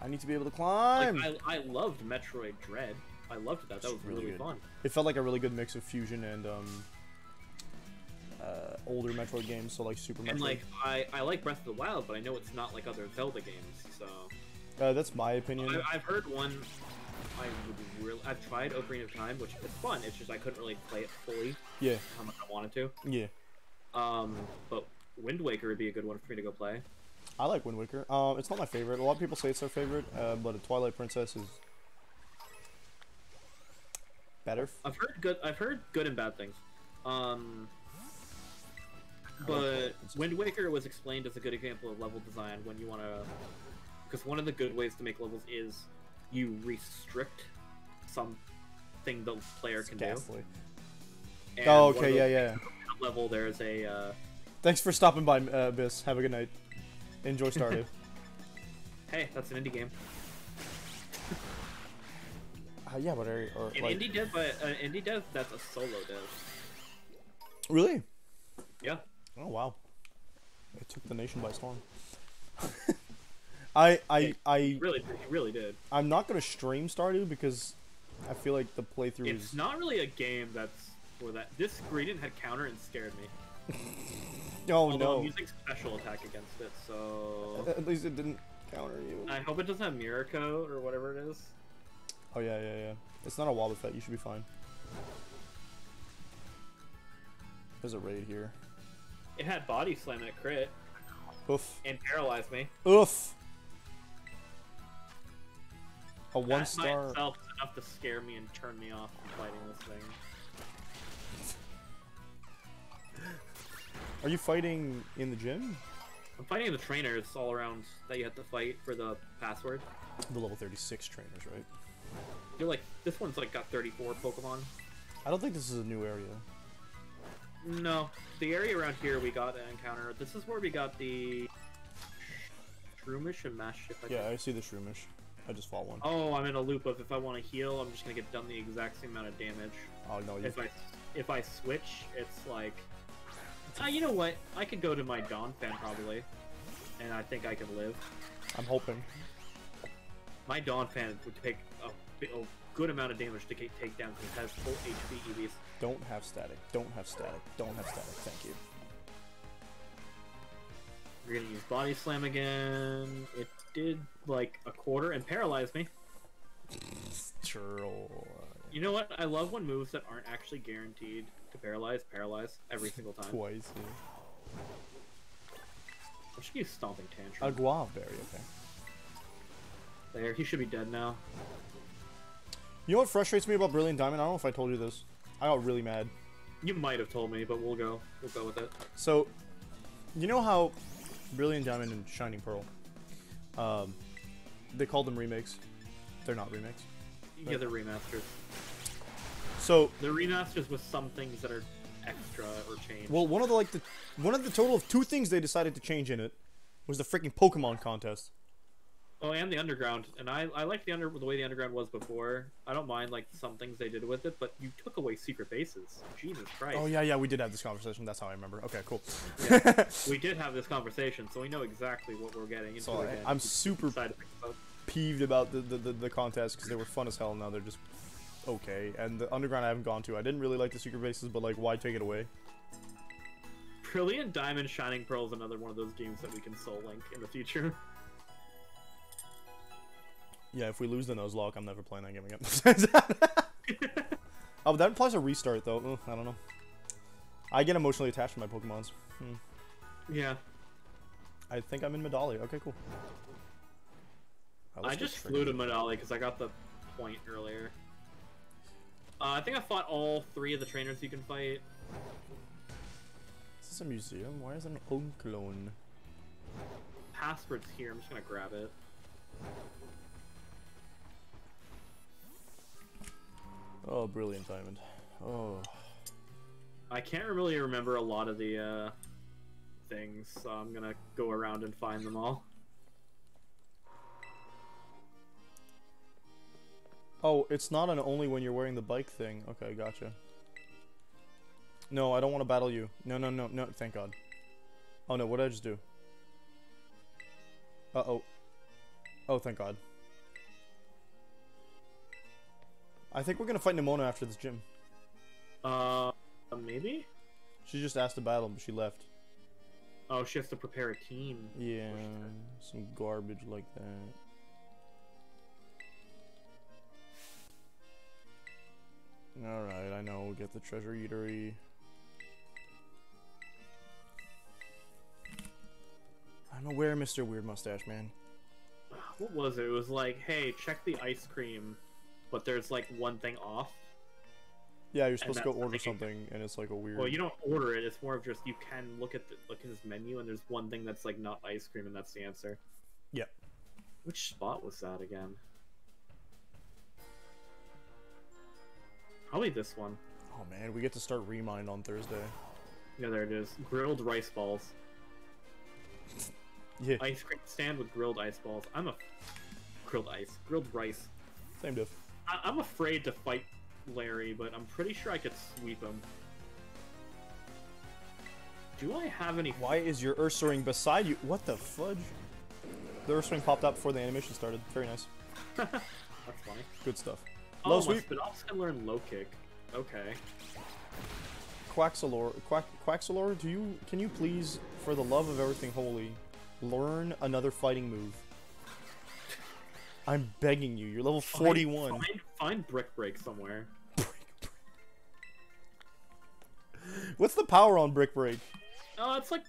I need to be able to climb! Like, I loved Metroid Dread. I loved that. That was really good. fun. It felt like a really good mix of fusion and older Metroid games, so like Super Metroid. And like I like Breath of the Wild, but I know it's not like other Zelda games. So that's my opinion. I've heard one. I've tried Ocarina of Time, which is fun. It's just I couldn't really play it fully. Yeah. How much I wanted to. Yeah. But Wind Waker would be a good one for me to go play. I like Wind Waker. It's not my favorite. A lot of people say it's their favorite, but a Twilight Princess is better. I've heard good and bad things. But Wind Waker was explained as a good example of level design when you want to, because one of the good ways to make levels is you restrict something the player can do. And oh, one of okay, those yeah. Level there's a. Thanks for stopping by, Abyss. Have a good night. Enjoy Stardew. Hey, that's an indie game. Yeah, but Indie dev, that's a solo dev. Really? Yeah. Oh wow! It took the nation by storm. He really did. I'm not gonna stream Stardew because I feel like the playthrough It's is. not really a game that's for that. This gradient had counter and scared me. Oh Although no! I'm using special attack against it, so At least it didn't counter you. I hope it doesn't have mirror code or whatever it is. Oh yeah. It's not a Wobbuffet. You should be fine. There's a raid here. It had body slam and a crit Oof. and paralyzed me. Oof. A That 1-star. by itself is enough to scare me and turn me off from fighting this thing. Are you fighting in the gym? I'm fighting the trainers all around that you have to fight for the password. The level 36 trainers, right? You're like, this one's like got 34 Pokemon. I don't think this is a new area. No, the area around here we got an encounter. This is where we got the Shroomish and Mastiff. Yeah, I see the Shroomish. I just fought one. Oh, I'm in a loop of if I want to heal, I'm just gonna get done the exact same amount of damage. Oh no, you. If I switch, it's like, you know what? I could go to my Dawn fan probably, and I think I can live. I'm hoping. My Dawn fan would take a good amount of damage to take down because it has full HP EVs. Don't have static. Don't have static. Don't have static. Thank you. We're gonna use Body Slam again. It did like a quarter and paralyzed me. Troll. You know what? I love when moves that aren't actually guaranteed to paralyze every single time. Twice. Yeah. I should use Stomping Tantrum. A guava berry, okay. There, he should be dead now. You know what frustrates me about Brilliant Diamond? I don't know if I told you this. I got really mad. You might have told me, but we'll go with it. So, you know how Brilliant Diamond and Shining Pearl, they call them remakes. They're not remakes. Yeah, they're remasters. So They're remasters with some things that are extra or changed. well, one of the total of 2 things they decided to change in it was the freaking Pokemon contest. Oh, and the Underground. And I like the way the Underground was before. I don't mind like some things they did with it, but you took away secret bases. Jesus Christ. Oh yeah, we did have this conversation. That's how I remember. Okay, cool. Yeah, we did have this conversation, so we know exactly what we're getting into. So again. I'm super peeved about the contest because they were fun as hell. Now they're just okay. And the Underground I haven't gone to. I didn't really like the secret bases, but like, why take it away? Brilliant Diamond Shining Pearl is another one of those games that we can soul link in the future. Yeah, if we lose the Nuzlocke, I'm never playing that game again. Oh, that implies a restart, though. Ugh, I don't know. I get emotionally attached to my Pokemons. Yeah. I think I'm in Medali. Okay, cool. I just flew to Medali because I got the point earlier. I think I fought all 3 of the trainers you can fight. Is this a museum? Why is it an Onclone? Password's here. I'm just gonna grab it. Oh, Brilliant Diamond. Oh. I can't really remember a lot of the things, so I'm gonna go around and find them all. Oh, it's not an only when you're wearing the bike thing. Okay, gotcha. No, I don't want to battle you. No, thank God. Oh no, what did I just do? Uh-oh. Oh, thank God. I think we're gonna fight Nimona after this gym. Maybe? She just asked to battle, but she left. Oh, she has to prepare a team. Yeah, some garbage like that. Alright, I know, we'll get the treasure eatery. I'm aware, Mr. Weird Mustache Man. What was it? It was like, hey, check the ice cream, but there's like one thing off. Yeah, you're supposed to go order something, and it's like a weird... Well, you don't order it, it's more of just, you can look at his menu, and there's one thing that's like not ice cream, and that's the answer. Yeah. Which spot was that again? Probably this one. Oh man, we get to start Remind on Thursday. Yeah, there it is. Grilled rice balls. Yeah. Ice cream stand with grilled ice balls. Grilled rice. Same diff. I'm afraid to fight Larry, but I'm pretty sure I could sweep him. Do I have any... Why is your Ursaring beside you? What the fudge? The Ursaring popped up before the animation started. Very nice. That's funny. Good stuff. Oh, Low sweep. Spinoffs can learn low kick. Okay. Quaxalor, can you please, for the love of everything holy, learn another fighting move? I'm begging you. You're level 41. Find Brick Break somewhere. What's the power on Brick Break? Oh, it's like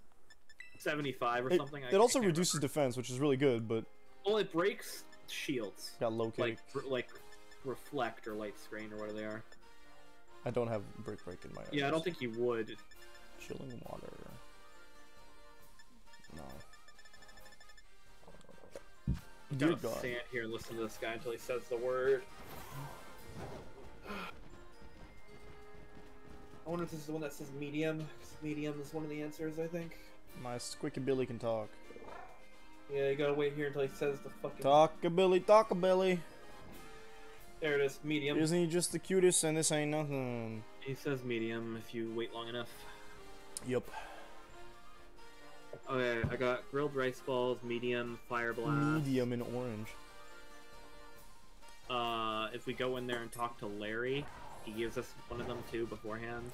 75 or something. It also reduces defense, which is really good, but... Well, it breaks shields. Got low kick. Like Reflect or Light Screen or whatever they are. I don't have Brick Break in my Yeah, I don't think you would. Chilling water. No. Don't stand here and listen to this guy until he says the word. I wonder if this is the one that says medium. 'Cause medium is one of the answers, I think. My Squickabilly can talk. Yeah, you gotta wait here until he says the fucking... Talkabilly. There it is, medium. Isn't he just the cutest and this ain't nothing? He says medium if you wait long enough. Yep. Okay, I got grilled rice balls, medium, fire blast. Medium in orange. If we go in there and talk to Larry, he gives us one of them too beforehand.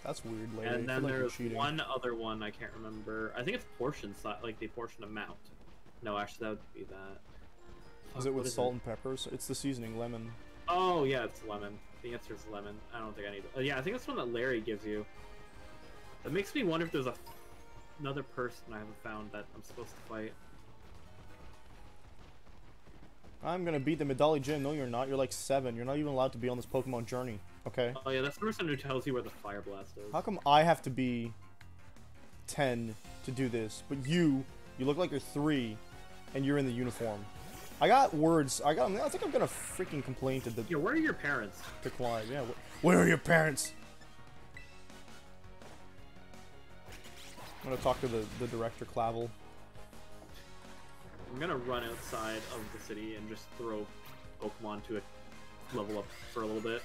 That's weird, Larry. And I then feel like you're there's cheating. one other one I can't remember. I think it's portion size, like the portion amount. No, actually that would be that. Is Fuck, it what with salt and peppers? It's the seasoning, lemon. Oh yeah, it's lemon. The answer is lemon. I don't think I need. Yeah, I think that's one that Larry gives you. That makes me wonder if there's another person I haven't found that I'm supposed to fight. I'm gonna beat the Medali Gym. No, you're not. You're like 7. You're not even allowed to be on this Pokemon journey. Okay. Oh yeah, that's the person who tells you where the Fire Blast is. How come I have to be 10 to do this, but you look like you're 3, and you're in the uniform? I got words. I think I'm gonna freaking complain to the. Yeah, where are your parents? To Clive. Yeah. Where are your parents? I'm gonna talk to the director, Clavel. I'm gonna run outside of the city and just throw Pokemon to level up for a little bit.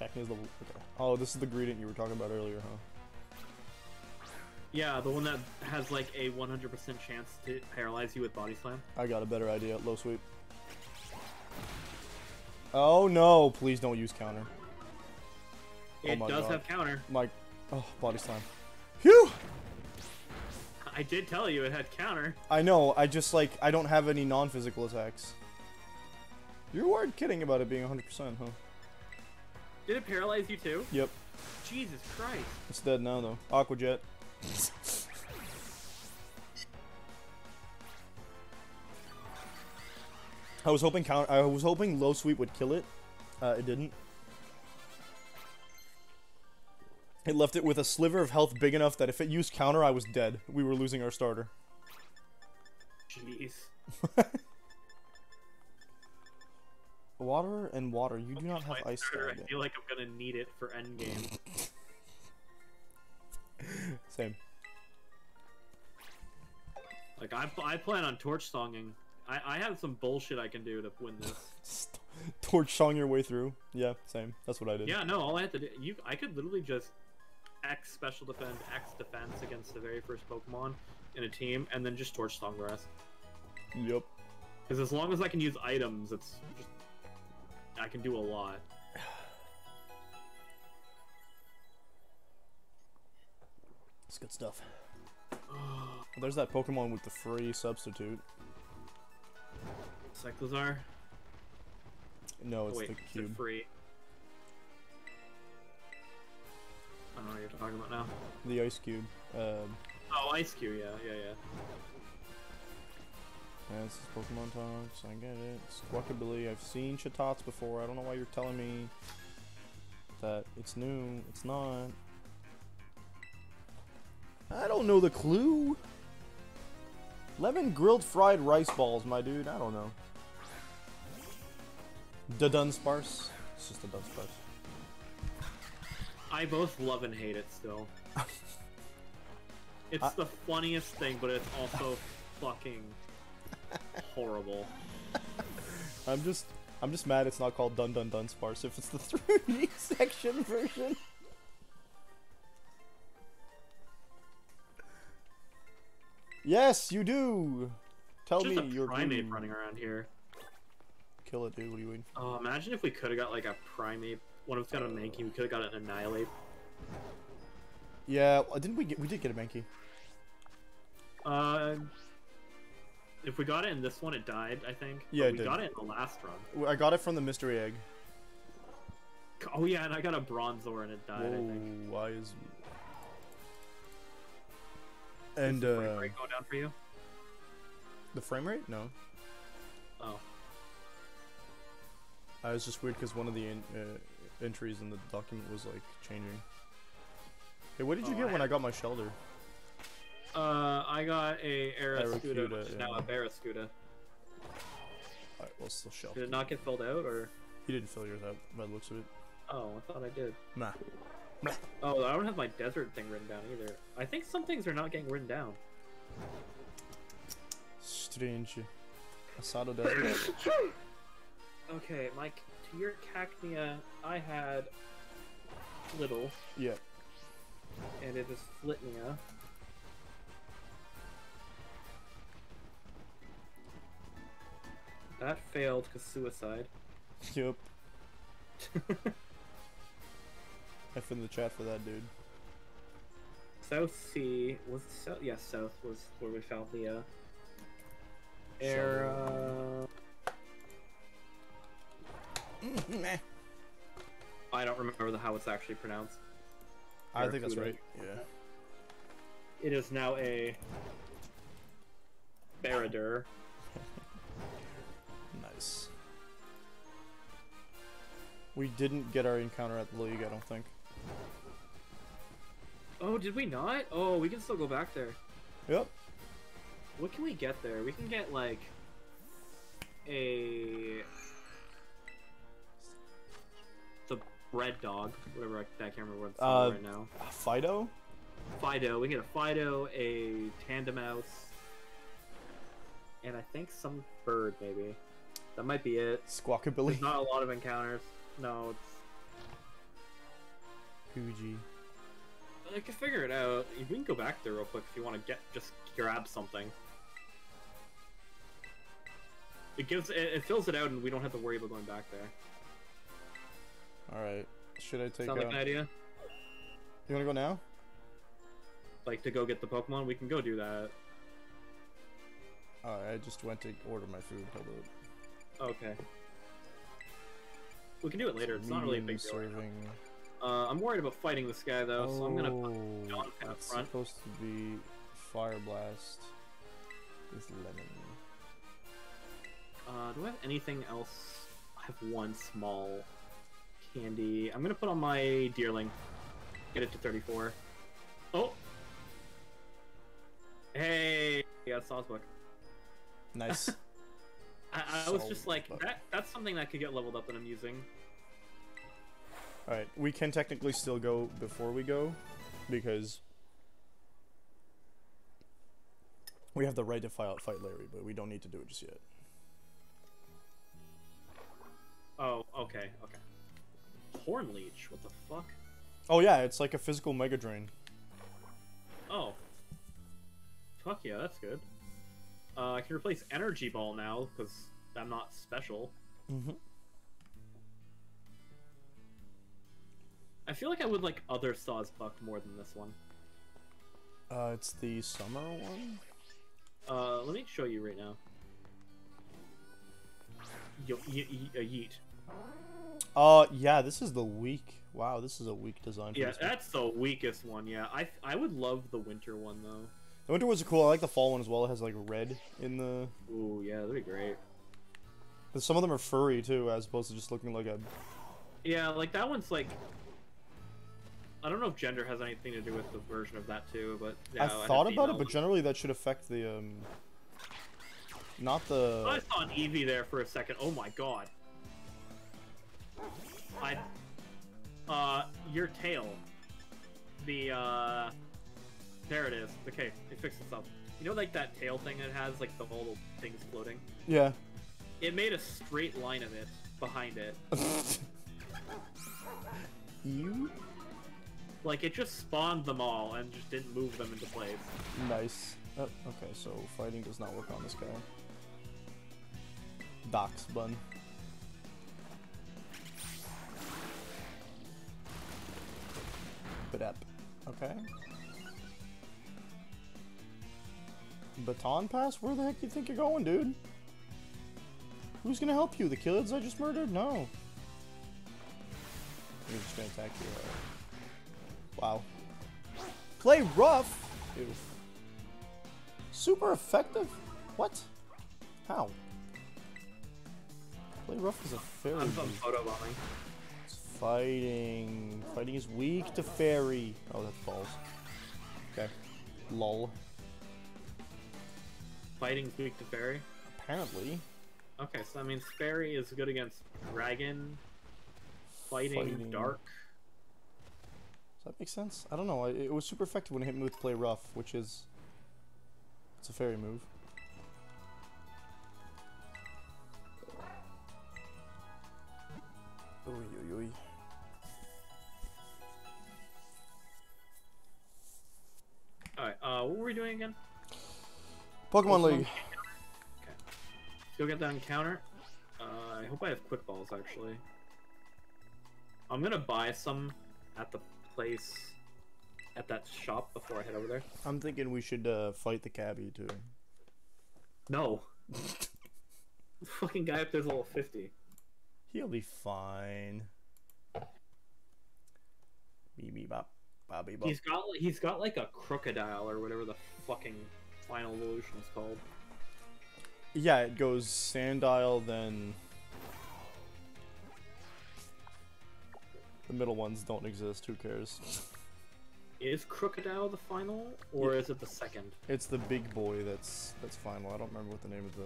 Cacnea is level. Okay. Oh, this is the Greedent you were talking about earlier, huh? Yeah, the one that has like a 100% chance to paralyze you with Body Slam. I got a better idea. Low sweep. Oh no! Please don't use counter. It my does God. have counter. Oh, Body Slam. Phew! I did tell you it had counter. I know. I just like I don't have any non-physical attacks. You weren't kidding about it being 100%, huh? Did it paralyze you too? Yep. Jesus Christ. It's dead now though. Aqua Jet. I was hoping low sweep would kill it. It didn't. It left it with a sliver of health big enough that if it used counter, I was dead. We were losing our starter. Jeez. Water and water. You do not have ice starter, style. I feel like I'm gonna need it for endgame. Same. Like I plan on torch songing. I have some bullshit I can do to win this. Torch song your way through. Yeah, same. That's what I did. Yeah, no, all I had to do, I could literally just X special defend, X defense against the very first Pokemon in a team, and then just torch song the rest. Yep. Because as long as I can use items, it's just I can do a lot. It's good stuff. There's that Pokemon with the free substitute. Cyclozar? No, it's Wait, the is cube. it free? I don't know what you're talking about now. The ice cube. Oh, Ice Cube, yeah. Yeah, this is Pokemon Talks. I get it. Squawkabilly. I've seen Chatots before. I don't know why you're telling me that it's new. It's not. I don't know the clue. Lemon grilled fried rice balls, my dude. I don't know. Da Dunsparce. It's just a Dunsparce. I both love and hate it still. It's the funniest thing, but it's also fucking horrible. I'm just mad it's not called Dun Dun Dunsparce if it's the 3D section version. Yes, you do. Tell Just me a you're primate blue. running around here. Kill it, dude. What are you waiting for? Oh, imagine if we could have got like a primate. One of us got a Mankey. We could have got an Annihilate. Yeah, didn't we did get a Mankey. If we got it in this one, it died. I think. Yeah, But it we did. got it in the last run. I got it from the mystery egg. Oh yeah, and I got a Bronzor and it died. I think. Whoa, why is... And Is the frame rate going down for you? the frame rate? No. Oh. It's just weird because one of the entries in the document was like changing. Hey, what did you Oh, get I when I had- got my Shelder? I got a Aeroscuda, Aerocuda, which is yeah. now a Barrascuda. Alright, well, still Shelter. Did it not get filled out, or? You didn't fill yours out by the looks of it. Oh, I thought I did. Nah. Oh, I don't have my desert thing written down either. I think some things are not getting written down. Strange. Asado Desert. Okay, to your Cacnea, I had Little, Yeah. and it is Flitnia. That failed because suicide. Yep. F in the chat for that dude. South Sea was south. Yeah, south was where we found the air. Meh. I don't remember how it's actually pronounced. I think that's Barracuda. right. Yeah. It is now a Barradur. Nice. We didn't get our encounter at the league, I don't think. Oh, did we not? Oh, we can still go back there. Yep. What can we get there? We can get like the bread dog, whatever. I can't remember what it's called right now. Fido? Fido. We can get a Fido, a Tandem Mouse, and I think some bird maybe. That might be it. Squawkabilly? There's not a lot of encounters. No, it's. Fuji. I can figure it out. We can go back there real quick if you want to just grab something. It fills it out, and we don't have to worry about going back there. All right. Should I take? Sound like an idea? You wanna go now? Like to go get the Pokemon? We can go do that. I just went to order my food. Hold up. Okay. We can do it later. It's not really a big deal. Right Serving. now. I'm worried about fighting this guy though, so I'm gonna put John up It's front. supposed to be Fire Blast with lemon. Do I have anything else? I have one small candy. I'm gonna put on my Deerling. Get it to 34. Oh! Hey! We got a Sawsbuck. Nice. I was just like, Sawsbuck. that's something that could get leveled up that I'm using. Alright, we can technically still go before we go, because we have the right to fight Larry, but we don't need to do it just yet. Oh, okay, okay. Horn Leech, what the fuck? Oh yeah, it's like a physical Mega Drain. Oh. Fuck yeah, that's good. I can replace Energy Ball now, because I'm not special. Mm-hmm. I feel like I would like other Sawsbuck more than this one. It's the summer one? Let me show you right now. Yeet. Yeah, this is the weak. Wow, this is a weak design for Yeah, this one. that's the weakest one, yeah. I would love the winter one, though. The winter ones are cool. I like the fall one as well. It has like red in the... Ooh, yeah, that'd be great. But some of them are furry too, as opposed to just looking like a... Yeah, like that one's like... I don't know if gender has anything to do with the version of that too, but... Yeah, I thought about it, but generally that should affect the, not the... I saw an Eevee there for a second. Oh my god. Your tail. There it is. Okay, it fixed itself. You know, like that tail thing it has, like the whole things floating? Yeah. It made a straight line of it behind it. You? Like, it just spawned them all and just didn't move them into place. Nice. Oh, okay, so fighting does not work on this guy. Doc's bun. Badep. Okay. Baton pass? Where the heck do you think you're going, dude? Who's gonna help you? The kids I just murdered? No. You're just gonna attack you. Wow. Play rough? Ew. Super effective? What? How? Play rough is a fairy. I'm photobombing. It's fighting. Fighting is weak to fairy. Oh, that's balls. Okay. Lol. Fighting's weak to fairy? Apparently. Okay, so that means fairy is good against dragon. Fighting. Dark. Does that make sense? I don't know. It was super effective when it hit me with play rough, which is... It's a fairy move. Oy, oy, oy. Alright, what were we doing again? Pokemon League. Okay. Let's go get that encounter. I hope I have quick balls, actually. I'm gonna buy some at the place, at that shop before I head over there? I'm thinking we should fight the cabbie too. No. The fucking guy up there's level 50. He'll be fine. Beep beep bop. Bobby bop. He's got like a crocodile or whatever the fucking final evolution is called. Yeah, it goes Sandile, then the middle ones don't exist. Who cares? Is Crocodile the final, or is it the second? It's the big boy that's final. I don't remember what the name of the.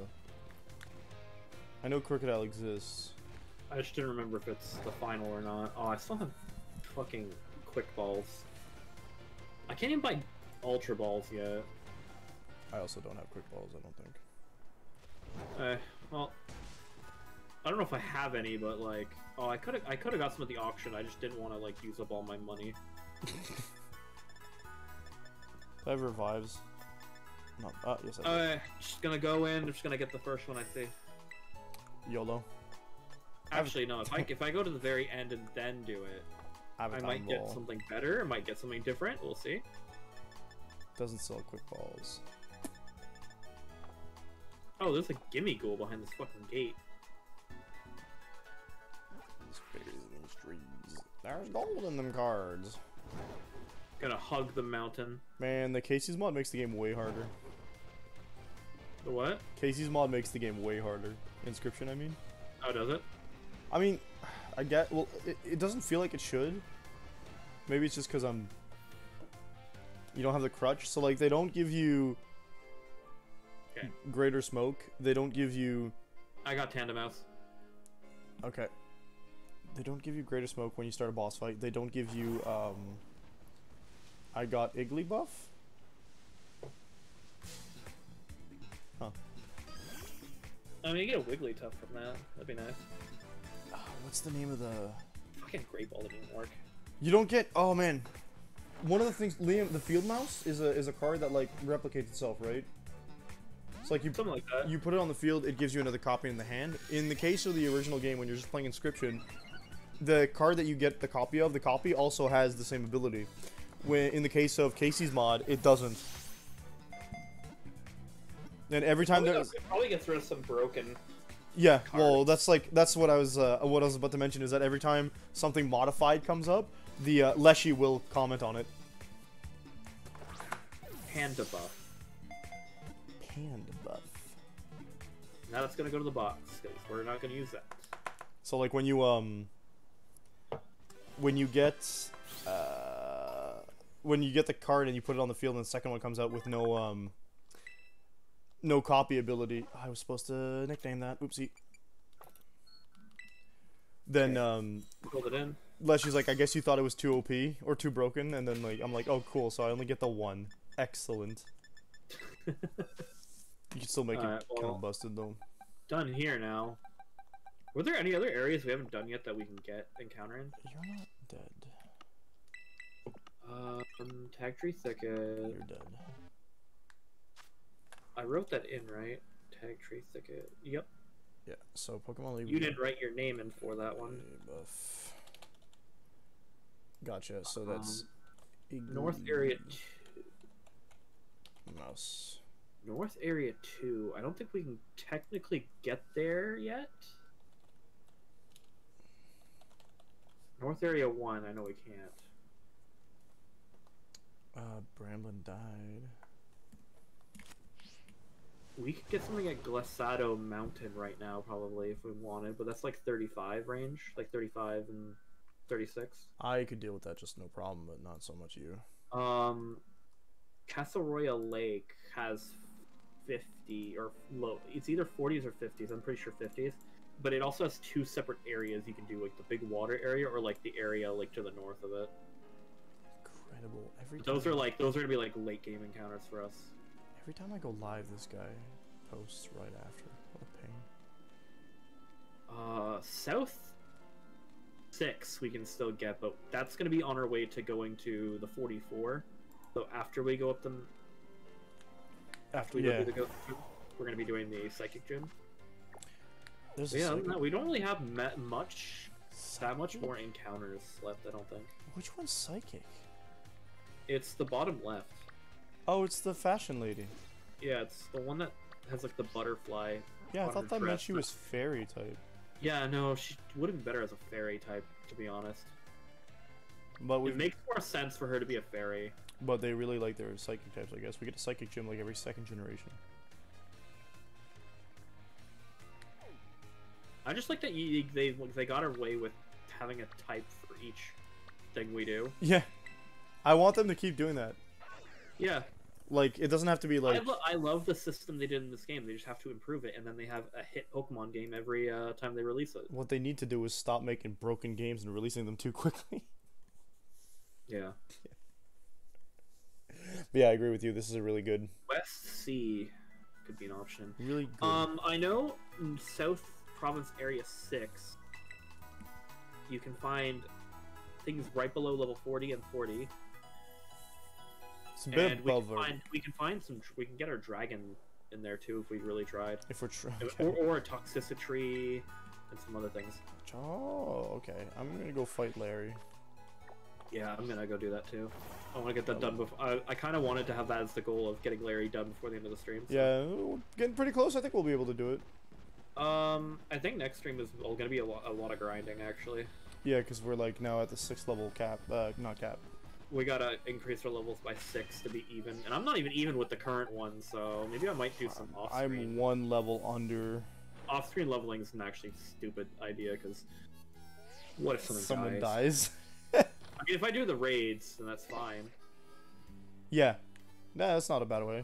I know Crocodile exists. I just didn't remember if it's the final or not. Oh, I still have fucking quick balls. I can't even buy ultra balls yet. I also don't have quick balls. I don't think. Well, I don't know if I have any, but like, oh, I could have got some at the auction. I just didn't want to like use up all my money. Do I have revives? No. Yes, I do. Just gonna go in. Just gonna get the first one I see. YOLO. Actually, no. If I go to the very end and then do it, I might get something better. I might get something different. We'll see. Doesn't sell quick balls. Oh, there's a gimme ghoul behind this fucking gate. There's gold in them cards. Gonna hug the mountain. Man, the Casey's mod makes the game way harder. The what? Casey's mod makes the game way harder. Inscription, I mean. Oh, does it? I mean, I get. Well, it doesn't feel like it should. Maybe it's just because I'm. You don't have the crutch, so like they don't give you. Okay. Greater smoke. They don't give you. I got Tandem Mouse. Okay. They don't give you greater smoke when you start a boss fight. They don't give you I got Iggly buff. Huh. I mean, you get a Wigglytuff from that. That'd be nice. What's the name of the? Fucking Great Ball didn't work. You don't get. Oh man. One of the things, Liam, the field mouse is a card that like replicates itself, right? It's like Something like that. you put it on the field, it gives you another copy in the hand. In the case of the original game, when you're just playing Inscription, the card that you get the copy of, the copy also has the same ability. When in the case of Casey's mod, it doesn't. And every time It probably gets rid of some broken. yeah, cards. well, that's what I was about to mention is that every time something modified comes up, the Leshy will comment on it. Panda buff. Panda buff. Now that's gonna go to the box because we're not gonna use that. So like when you get the card and you put it on the field and the second one comes out with no copy ability. I was supposed to nickname that. Oopsie. Then Hold it in. Leshy's like, I guess you thought it was too OP or too broken, and then like I'm like, oh cool, so I only get the one. Excellent. You can still make it Alright, kind well, of busted though. Done here now. Were there any other areas we haven't done yet that we can encounter in? You're not dead. Tag Tree Thicket. You're dead. I wrote that in, right? Tag Tree Thicket. Yep. Yeah. So Pokemon League. You didn't write your name in for that one. Buff. Gotcha. So that's North Area 2. Mouse. North Area 2. I don't think we can technically get there yet. North Area 1, I know we can't. Bramblin died. We could get something at Glissado Mountain right now, probably, if we wanted, but that's like 35 range. Like 35 and 36. I could deal with that just no problem, but not so much you. Castle Royale Lake has 50 or low. It's either 40s or 50s. I'm pretty sure 50s. But it also has two separate areas you can do, like the big water area or like the area like to the north of it. Incredible. Those are gonna be like late game encounters for us. Every time I go live, this guy posts right after. What a pain. South 6 we can still get, but that's gonna be on our way to going to the 44. So after we go up the go through the ghost gym, we're gonna be doing the psychic gym. There's Yeah, no, we don't really have that much more encounters left, I don't think. Which one's psychic? It's the bottom left. Oh, it's the fashion lady. Yeah, it's the one that has like the butterfly. Yeah, I on thought her that meant dress. she was fairy type. Yeah, no, she would have been better as a fairy type, to be honest. But It makes more sense for her to be a fairy. But they really like their psychic types, I guess. We get a psychic gym like every second generation. I just like that they got away with having a type for each thing we do. Yeah. I want them to keep doing that. Yeah. Like, it doesn't have to be like... I love the system they did in this game. They just have to improve it, and then they have a hit Pokemon game every time they release it. What they need to do is stop making broken games and releasing them too quickly. Yeah. But yeah, I agree with you. This is a really good... West Sea could be an option. Really good. I know in South Province Area 6, you can find things right below level 40 and 40. It's a bit And above we can get our dragon in there too if we really tried. if we're trying. Or a Toxicity and some other things. Oh, okay. I'm gonna go fight Larry. Yeah, I'm gonna go do that too. I want to get that done before. I kind of wanted to have that as the goal of getting Larry done before the end of the stream. So. Yeah, we're getting pretty close. I think we'll be able to do it. I think next stream is gonna be a lot of grinding actually. Yeah, because we're like now at the 6th level cap. Not cap. We gotta increase our levels by 6 to be even, and I'm not even with the current one, so maybe I might do some off-screen. I'm 1 level under. Off-screen leveling is an actually stupid idea, because what if Someone dies? I mean, if I do the raids, then that's fine. Yeah. Nah, that's not a bad way.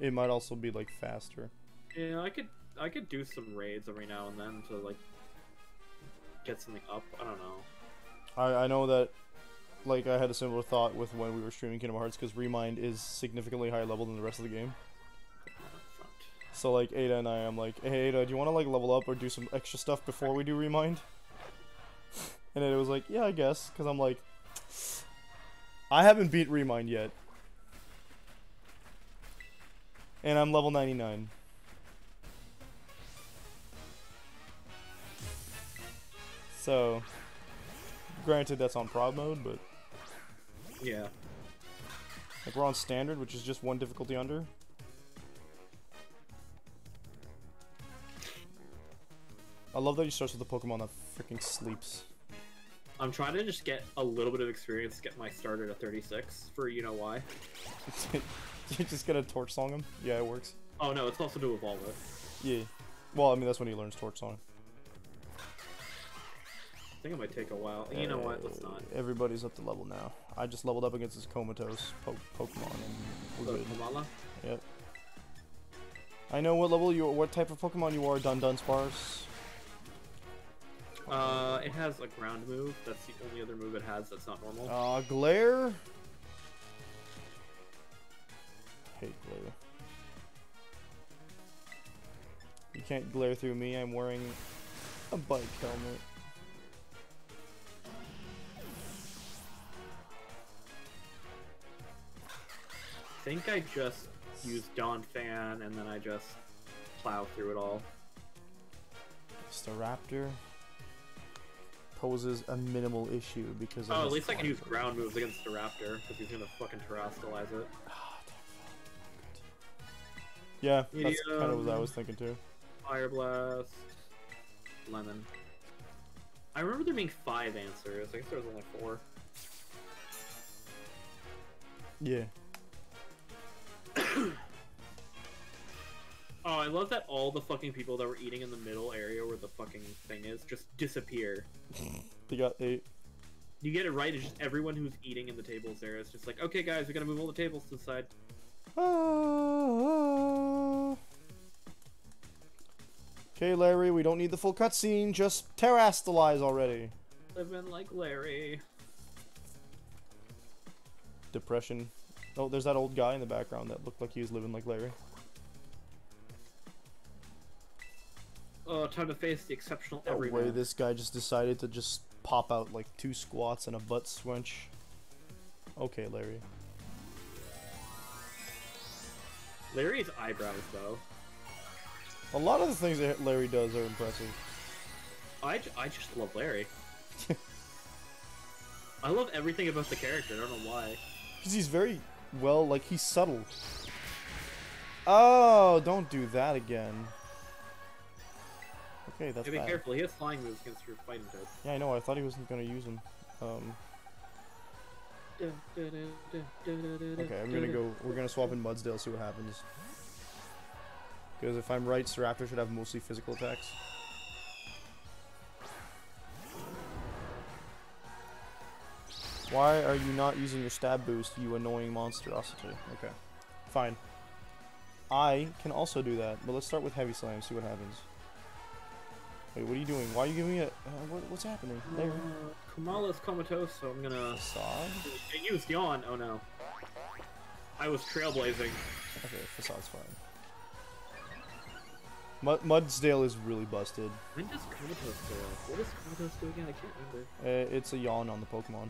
It might also be like faster. Yeah, I could do some raids every now and then to like get something up. I don't know. I know that, like, I had a similar thought with when we were streaming Kingdom Hearts, because Remind is significantly higher level than the rest of the game. So, like, Ada and I'm like, hey, Ada, do you want to, like, level up or do some extra stuff before we do Remind? And Ada was like, yeah, I guess, because I'm like, I haven't beat Remind yet. And I'm level 99. So, granted, that's on prod mode, but... Yeah. Like, we're on standard, which is just 1 difficulty under. I love that he starts with a Pokemon that freaking sleeps. I'm trying to just get a little bit of experience to get my starter to 36 for you know why. You just gonna Torch Song him? Yeah, it works. Oh no, it's also to evolve it. Yeah. Well, I mean, that's when he learns Torch Song. I think it might take a while. You know what? Let's not. Everybody's up to level now. I just leveled up against this Comatose Pokemon, and we're good. Kamala? Yep. I know what level what type of Pokemon you are, Dun Sparse. It has a ground move. That's the only other move it has that's not normal. Glare? Hate glare. You can't glare through me, I'm wearing a bike helmet. I think I just used Dawn Fan and then I just plow through it all. Staraptor poses a minimal issue because of at least I can use ground moves against the Raptor because he's gonna fucking terrestrialize it. Yeah, that's kind of what I was thinking too. Fire Blast, Lemon. I remember there being 5 answers. I guess there was only 4. Yeah. Oh, I love that all the fucking people that were eating in the middle area where the fucking thing is just disappear. They got 8. You get it right, it's just everyone who's eating in the tables there. It's just like, okay guys, we gotta move all the tables to the side. Okay, Larry, we don't need the full cutscene, just terrestrialize already. Living like Larry. Depression. Oh, there's that old guy in the background that looked like he was living like Larry. Oh, time to face the exceptional No everyman. way, this guy just decided to just pop out like 2 squats and a butt swinch. Okay, Larry. Larry's eyebrows, though. A lot of the things that Larry does are impressive. I just love Larry. I love everything about the character. I don't know why. Because he's very well, like, he's subtle. Oh, don't do that again. Okay, that's Be bad. careful. He has flying moves against your fighting type. Yeah, I know. I thought he wasn't gonna use them. Okay, I'm gonna go. We're gonna swap in Mudsdale, see what happens. Because if I'm right, Staraptor should have mostly physical attacks. Why are you not using your stab boost, you annoying monstrosity? Okay, fine. I can also do that, but let's start with Heavy Slam, see what happens. Wait, what are you doing? Why are you giving me a... what's happening? There. Kamala's comatose, so I'm gonna... Facade? It used Yawn. Oh no. I was trailblazing. Okay, Facade's fine. Mudsdale is really busted. When does comatose go off? What does comatose do again? I can't remember. It's a yawn on the Pokemon.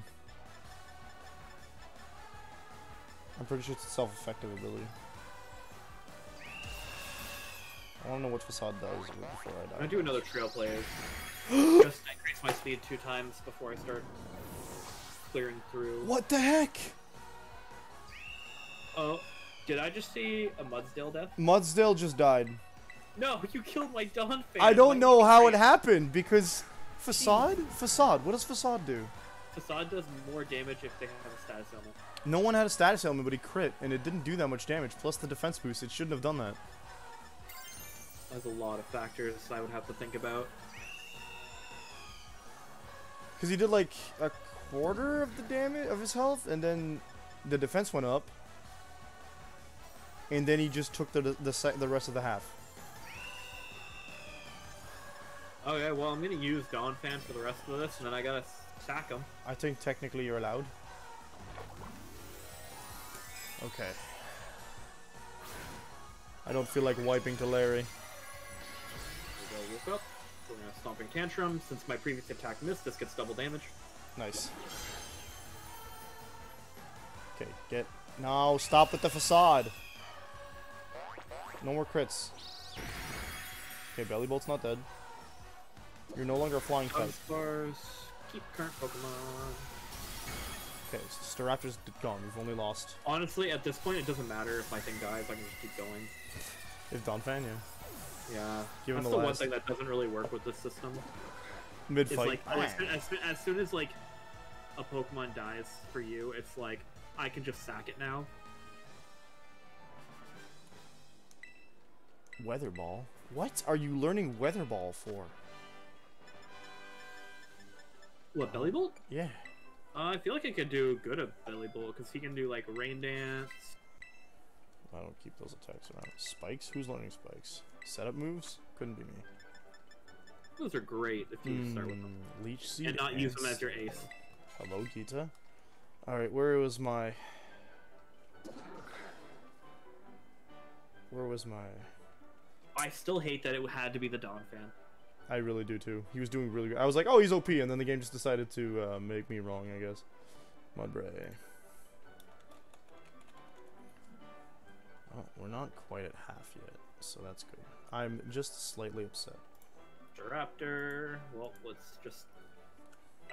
I'm pretty sure it's a self-effective ability. I don't know what Facade does before I die. I'm gonna do another Trailblaze. Just increase my speed 2 times before I start clearing through. What the heck? Oh, did I just see a Mudsdale death? Mudsdale just died. No, you killed my Dawn fan. I don't know how it happened because Facade? Facade, what does Facade do? Facade does more damage if they have a status element. No one had a status element, but he crit, and it didn't do that much damage. Plus the defense boost, it shouldn't have done that. There's a lot of factors I would have to think about. Because he did like a quarter of the damage of his health, and then the defense went up, and then he just took the rest of the half. Okay, well I'm gonna use Dawn Fan for the rest of this, and then I gotta sack him. I think technically you're allowed. Okay. I don't feel like wiping to Larry. There we go, woke up. We're gonna Stomping Tantrum. Since my previous attack missed, this gets double damage. Nice. Okay, get... No, stop with the Facade. No more crits. Okay, Belly Bolt's not dead. You're no longer a flying type. Bars. Keep current Pokemon. Okay, so Staraptor's gone. We've only lost. Honestly, at this point, it doesn't matter if my thing dies. I can just keep going. If Donphan, yeah. Yeah, Give him that's the the one last- thing that doesn't really work with this system. Mid It's fight. like as soon as like a Pokemon dies for you, it's like I can just sack it now. Weather Ball? What are you learning Weather Ball for? What, Belly Bolt? Yeah. I feel like I could do good at Belly Bolt because he can do like Rain Dance. I don't keep those attacks around. Spikes? Who's learning spikes? Setup moves? Couldn't be me. Those are great if you start with them Leech Seed and not use them as your ace. Hello, Gita. Alright, where was my... I still hate that it had to be the Dawn Fan. I really do too. He was doing really good. I was like, oh, he's OP, and then the game just decided to make me wrong, I guess. Mudbray. Oh, we're not quite at half yet, so that's good. I'm just slightly upset. Raptor. Well, let's just.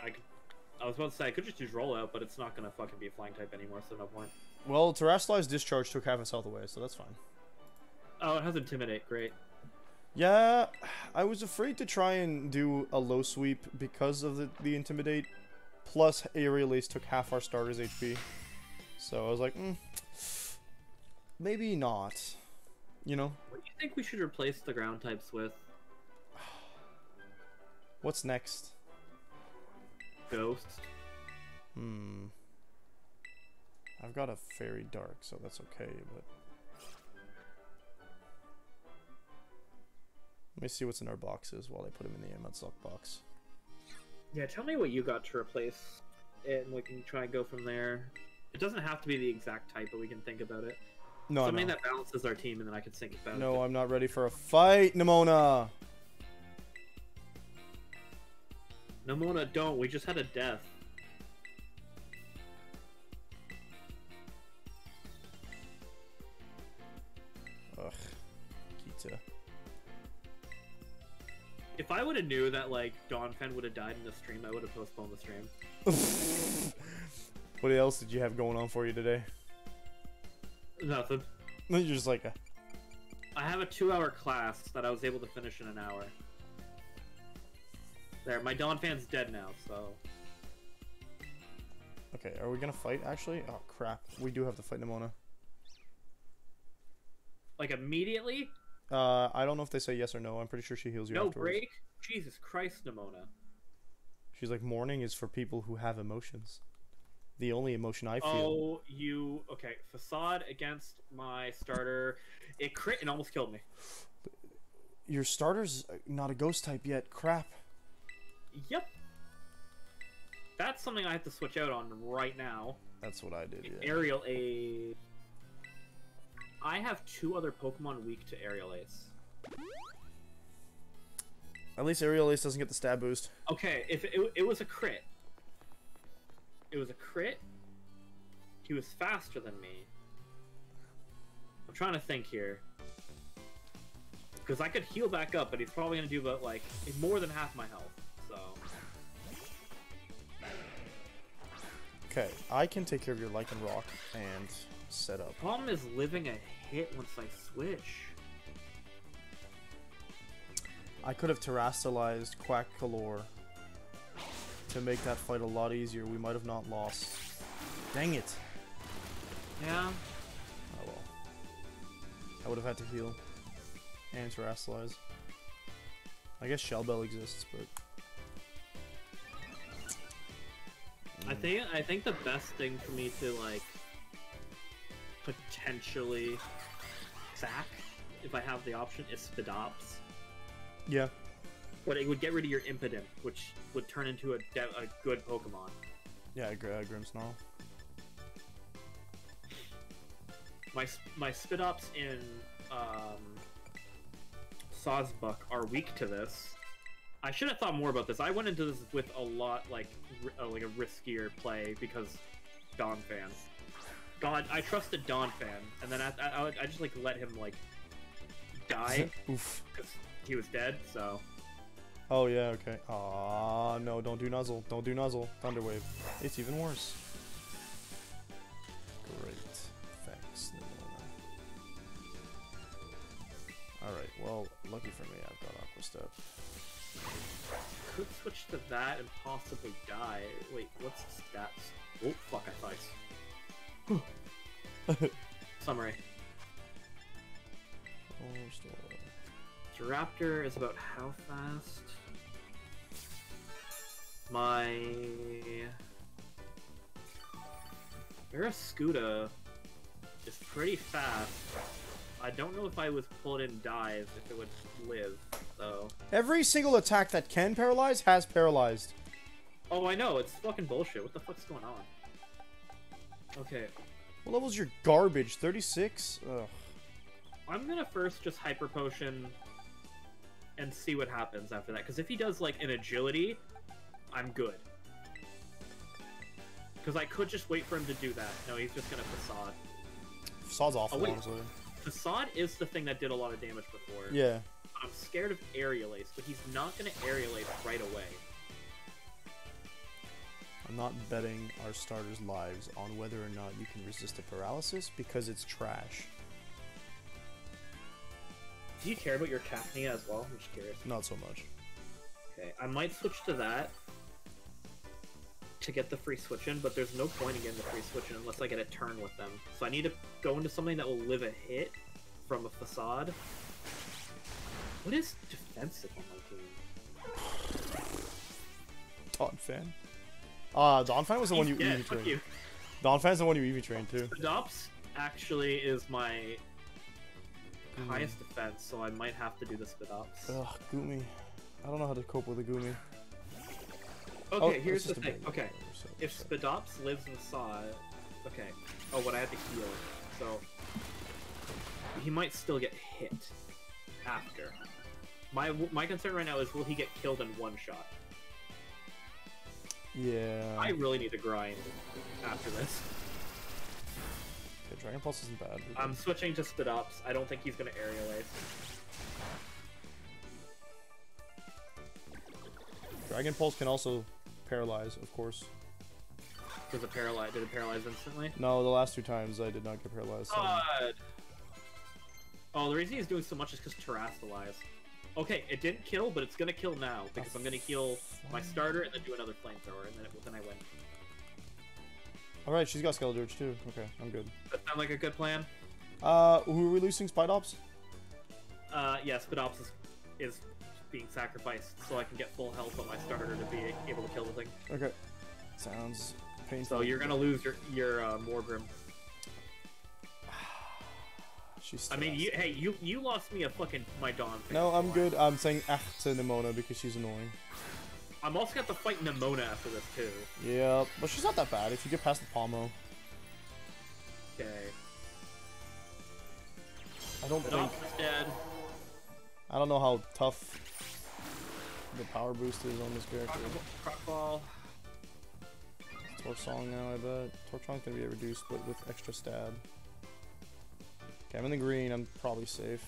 I was about to say I could just use Rollout, but it's not gonna fucking be a flying type anymore, so no point. Well, Terrasilize's discharge took half his health away, so that's fine. Oh, it has Intimidate. Great. Yeah, I was afraid to try and do a low sweep because of the Intimidate. Plus, Aerial Ace took half our starter's HP. So I was like, maybe not. You know? What do you think we should replace the ground types with? What's next? Ghost. I've got a Fairy Dark, so that's okay, but... Let me see what's in our boxes while I put them in the Nuzlocke box. Yeah, tell me what you got to replace it, and we can try and go from there. It doesn't have to be the exact type, but we can think about it. No, Something no. that balances our team, and then I can think about it. No, I'm not ready for a fight, Nimona! Nimona, don't. We just had a death. Ugh. Kita. If I would have knew that, like, Dawnfen would have died in the stream, I would have postponed the stream. What else did you have going on for you today? Nothing. You're just like, I have a 2-hour class that I was able to finish in an hour. There, my Dawn fan's dead now, so... okay, are we gonna fight, actually? Oh, crap. We do have to fight Nimona. Like, immediately? I don't know if they say yes or no. I'm pretty sure she heals you No afterwards. break? Jesus Christ, Nimona. She's like, mourning is for people who have emotions. The only emotion I feel. Oh, you... Okay, Facade against my starter. It crit and almost killed me. Your starter's not a ghost type yet. Crap. Yep. That's something I have to switch out on right now. That's what I did, yeah. Aerial Ace. I have 2 other Pokemon weak to Aerial Ace. At least Aerial Ace doesn't get the stab boost. Okay, if it was a crit. It was a crit. He was faster than me. I'm trying to think here. Because I could heal back up, but he's probably going to do about, like, more than half my health. So... Okay, I can take care of your Lycan Rock and set up. Problem is living a hit once I switch. I could have terrestrialized Quack Calor to make that fight a lot easier. We might have not lost. Dang it. Yeah. Oh well. I would have had to heal and terrestrialize. I guess Shell Bell exists, but... I think the best thing for me to, like, potentially sack, if I have the option, is Spidops. Yeah. But it would get rid of your Impidimp, which would turn into a good Pokemon. Yeah, Grimmsnarl. My Spidops in Sawsbuck are weak to this. I should have thought more about this. I went into this with a lot, like a riskier play because Dawn fan. God, I trusted Dawn fan, and then I just, like, let him, like, die. Oof. Because he was dead, so... Oh, yeah, okay. Aw, no, don't do Nuzzle. Don't do Nuzzle. Thunderwave. It's even worse. Great. Thanks. Alright, well, lucky for me, I've got Aqua Step. Could switch to that and possibly die. Wait, what's the stats? Oh, fuck, I thought. Summary. Raptor is about how fast? My... Barraskewda is pretty fast. I don't know if I was pulled in dive if it would live, so... Every single attack that can paralyze has paralyzed. Oh, I know, it's fucking bullshit. What the fuck's going on? Okay. What level's your garbage? 36? Ugh. I'm gonna first just Hyper Potion and see what happens after that. Because if he does, like, an agility, I'm good. Because I could just wait for him to do that. No, he's just gonna Facade. Facade's awful, Oh, wait. honestly. Facade is the thing that did a lot of damage before. Yeah. I'm scared of Aerial Ace, but he's not gonna Aerial Ace right away. I'm not betting our starters' lives on whether or not you can resist a paralysis because it's trash. Do you care about your Cafnea as well? I'm just curious. Not so much. Okay, I might switch to that to get the free switch in, but there's no point in getting the free switch in unless I get a turn with them. So I need to go into something that will live a hit from a Facade. What is defensive on my team? Dawn Fan. Dawn Fan was the one you Yeah, EV fuck trained. you. Dawn Fan's the one you EV trained too. Spidops actually is my highest defense, so I might have to do the Spidops. Ugh, Goomy. I don't know how to cope with a Goomy. Okay, Oh, here's it's the just a thing. big Okay, one, so- if Spidops lives with Saw, okay. Oh, but I had to heal, so he might still get hit after. My concern right now is will he get killed in one shot? Yeah. I really need to grind after this. Okay, Dragon Pulse isn't bad. I'm switching to Spidops. I don't think he's gonna Aerial Ace. Dragon Pulse can also paralyze, of course. Was it paralyzed? Did it paralyze instantly? No, the last 2 times I did not get paralyzed. So. God. Oh, the reason he's doing so much is because Terrastalize. Okay, it didn't kill, but it's gonna kill now because I'm gonna heal my starter and then do another flamethrower, and then I win. All right, she's got Skeledirge too. Okay, I'm good. That sound like a good plan? Who are we losing? Spidops? Yeah, Spidops is being sacrificed so I can get full health on my starter to be able to kill the thing. Okay. Sounds painful. So you're gonna lose your Morgrim. She's I mean, you lost me a fucking my Dawn. No, I'm good. I'm saying to Nimona because she's annoying. I'm also gonna have to fight Nimona after this too. Yeah, but she's not that bad if you get past the Palmo. Okay. I don't think. Spidops is dead. I don't know how tough the power boost is on this character. Crockball. Torch Song now, I bet. Torch Song's gonna be reduced, but with extra stab. Okay, I'm in the green. I'm probably safe.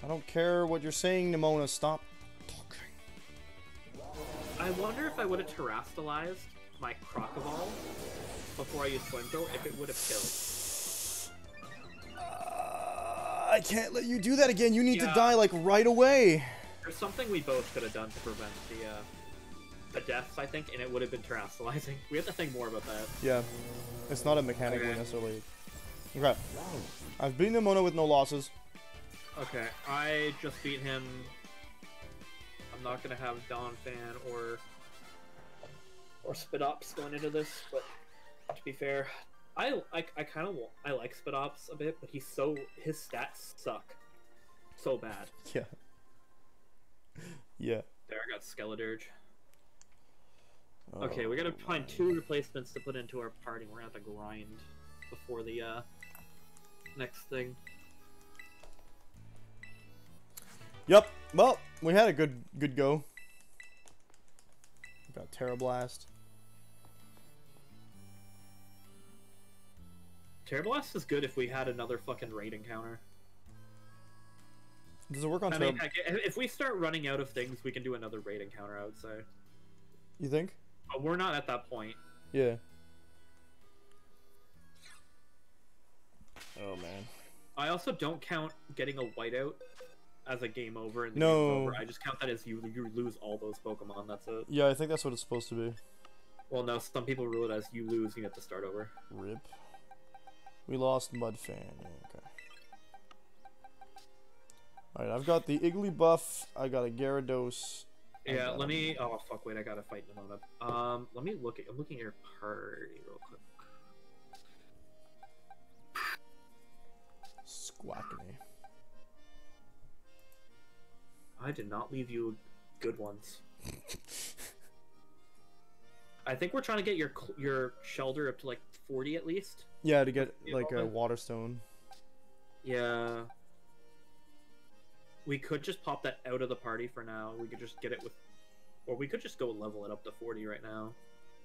I don't care what you're saying, Nimona. Stop talking. I wonder if I would have Terrastalized my Crocoball before I used Flamethrower, if it would have killed. I can't let you do that again. You need to die, like, right away. There's something we both could have done to prevent the deaths, I think, and it would have been Terrastalizing. We have to think more about that. Yeah. It's not a mechanically necessarily. Okay. I've beaten Nimona with no losses. Okay, I just beat him. I'm not gonna have Donphan or Spidops going into this, but to be fair, I kind of like Spidops a bit, but his stats suck so bad. Yeah. Yeah. There, I got Skeledirge. Okay, we gotta find 2 replacements to put into our party. We're gonna have to grind before the next thing. Yep. Well, we had a good go. We got Terra Blast. Terra Blast is good if we had another fucking raid encounter. Does it work on I Terra? mean, if we start running out of things, we can do another raid encounter, I would say. You think? But we're not at that point. Yeah. Oh man. I also don't count getting a whiteout as a game over and the No. game's over. I just count that as you lose all those Pokemon, that's it. Yeah, I think that's what it's supposed to be. Well, no, some people rule it as you lose, you have to start over. Rip. We lost Mudfan. Yeah, okay. Alright, I've got the Iggly buff. I got a Gyarados. Yeah, let me... Oh, fuck, wait, I gotta fight Nimona. Let me look at... I'm looking at your party real quick. Squackity. I did not leave you good ones. I think we're trying to get your Shelter up to, like, 40 at least. Yeah, to get, like, a Waterstone. Yeah. We could just pop that out of the party for now. We could just get it with... Or we could just go level it up to 40 right now.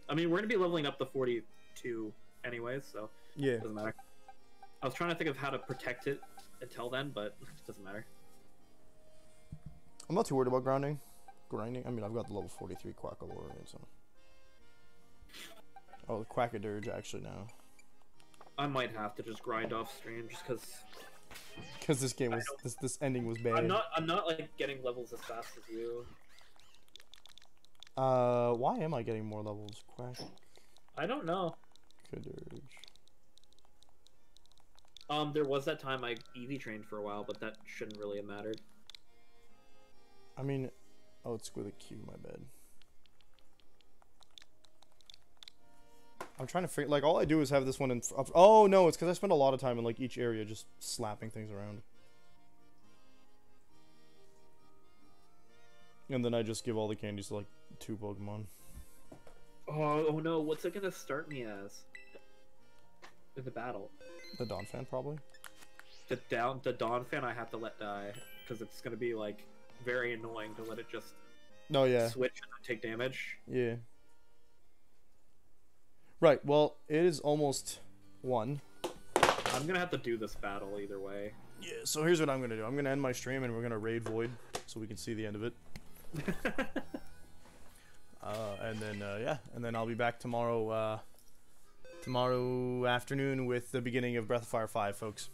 I mean, we're going to be leveling up to 42 anyways, so... Yeah. It doesn't matter. I was trying to think of how to protect it until then, but it doesn't matter. I'm not too worried about grinding. I mean, I've got the level 43 Quackalour, so... Oh, the Quackadirge, actually, now. I might have to just grind off stream, just because... Because this game was... This ending was bad. I'm not, like, getting levels as fast as you. Why am I getting more levels? Quack. I don't know. Quackadirge. There was that time I EV trained for a while, but that shouldn't really have mattered. I mean... Oh, it's with a Q, my bad. I'm trying to figure... Like, all I do is have this one in... Oh, no, it's because I spend a lot of time in, like, each area just slapping things around. And then I just give all the candies to, like, 2 Pokemon. Oh no, what's it gonna start me as? In the battle? The Donphan, probably? The Donphan I have to let die, because it's gonna be, like, very annoying to let it just Oh, yeah. switch and not take damage. Yeah. Right, well, it is almost 1. I'm gonna have to do this battle either way. Yeah, so here's what I'm gonna do. I'm gonna end my stream and we're gonna raid Void so we can see the end of it. And then yeah, and then I'll be back tomorrow. Tomorrow afternoon with the beginning of Breath of Fire 5, folks.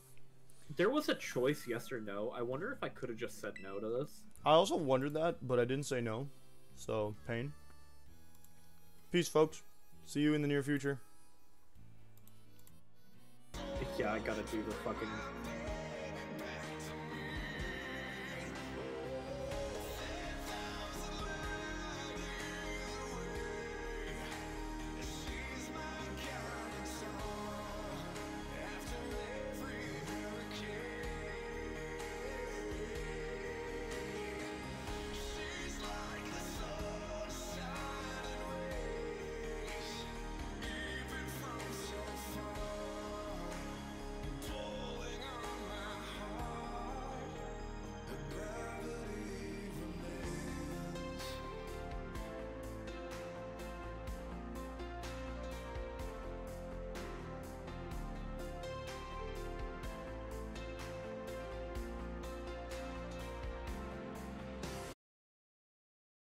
There was a choice, yes or no. I wonder if I could have just said no to this. I also wondered that, but I didn't say no. So, pain. Peace, folks. See you in the near future. Yeah, I gotta do the fucking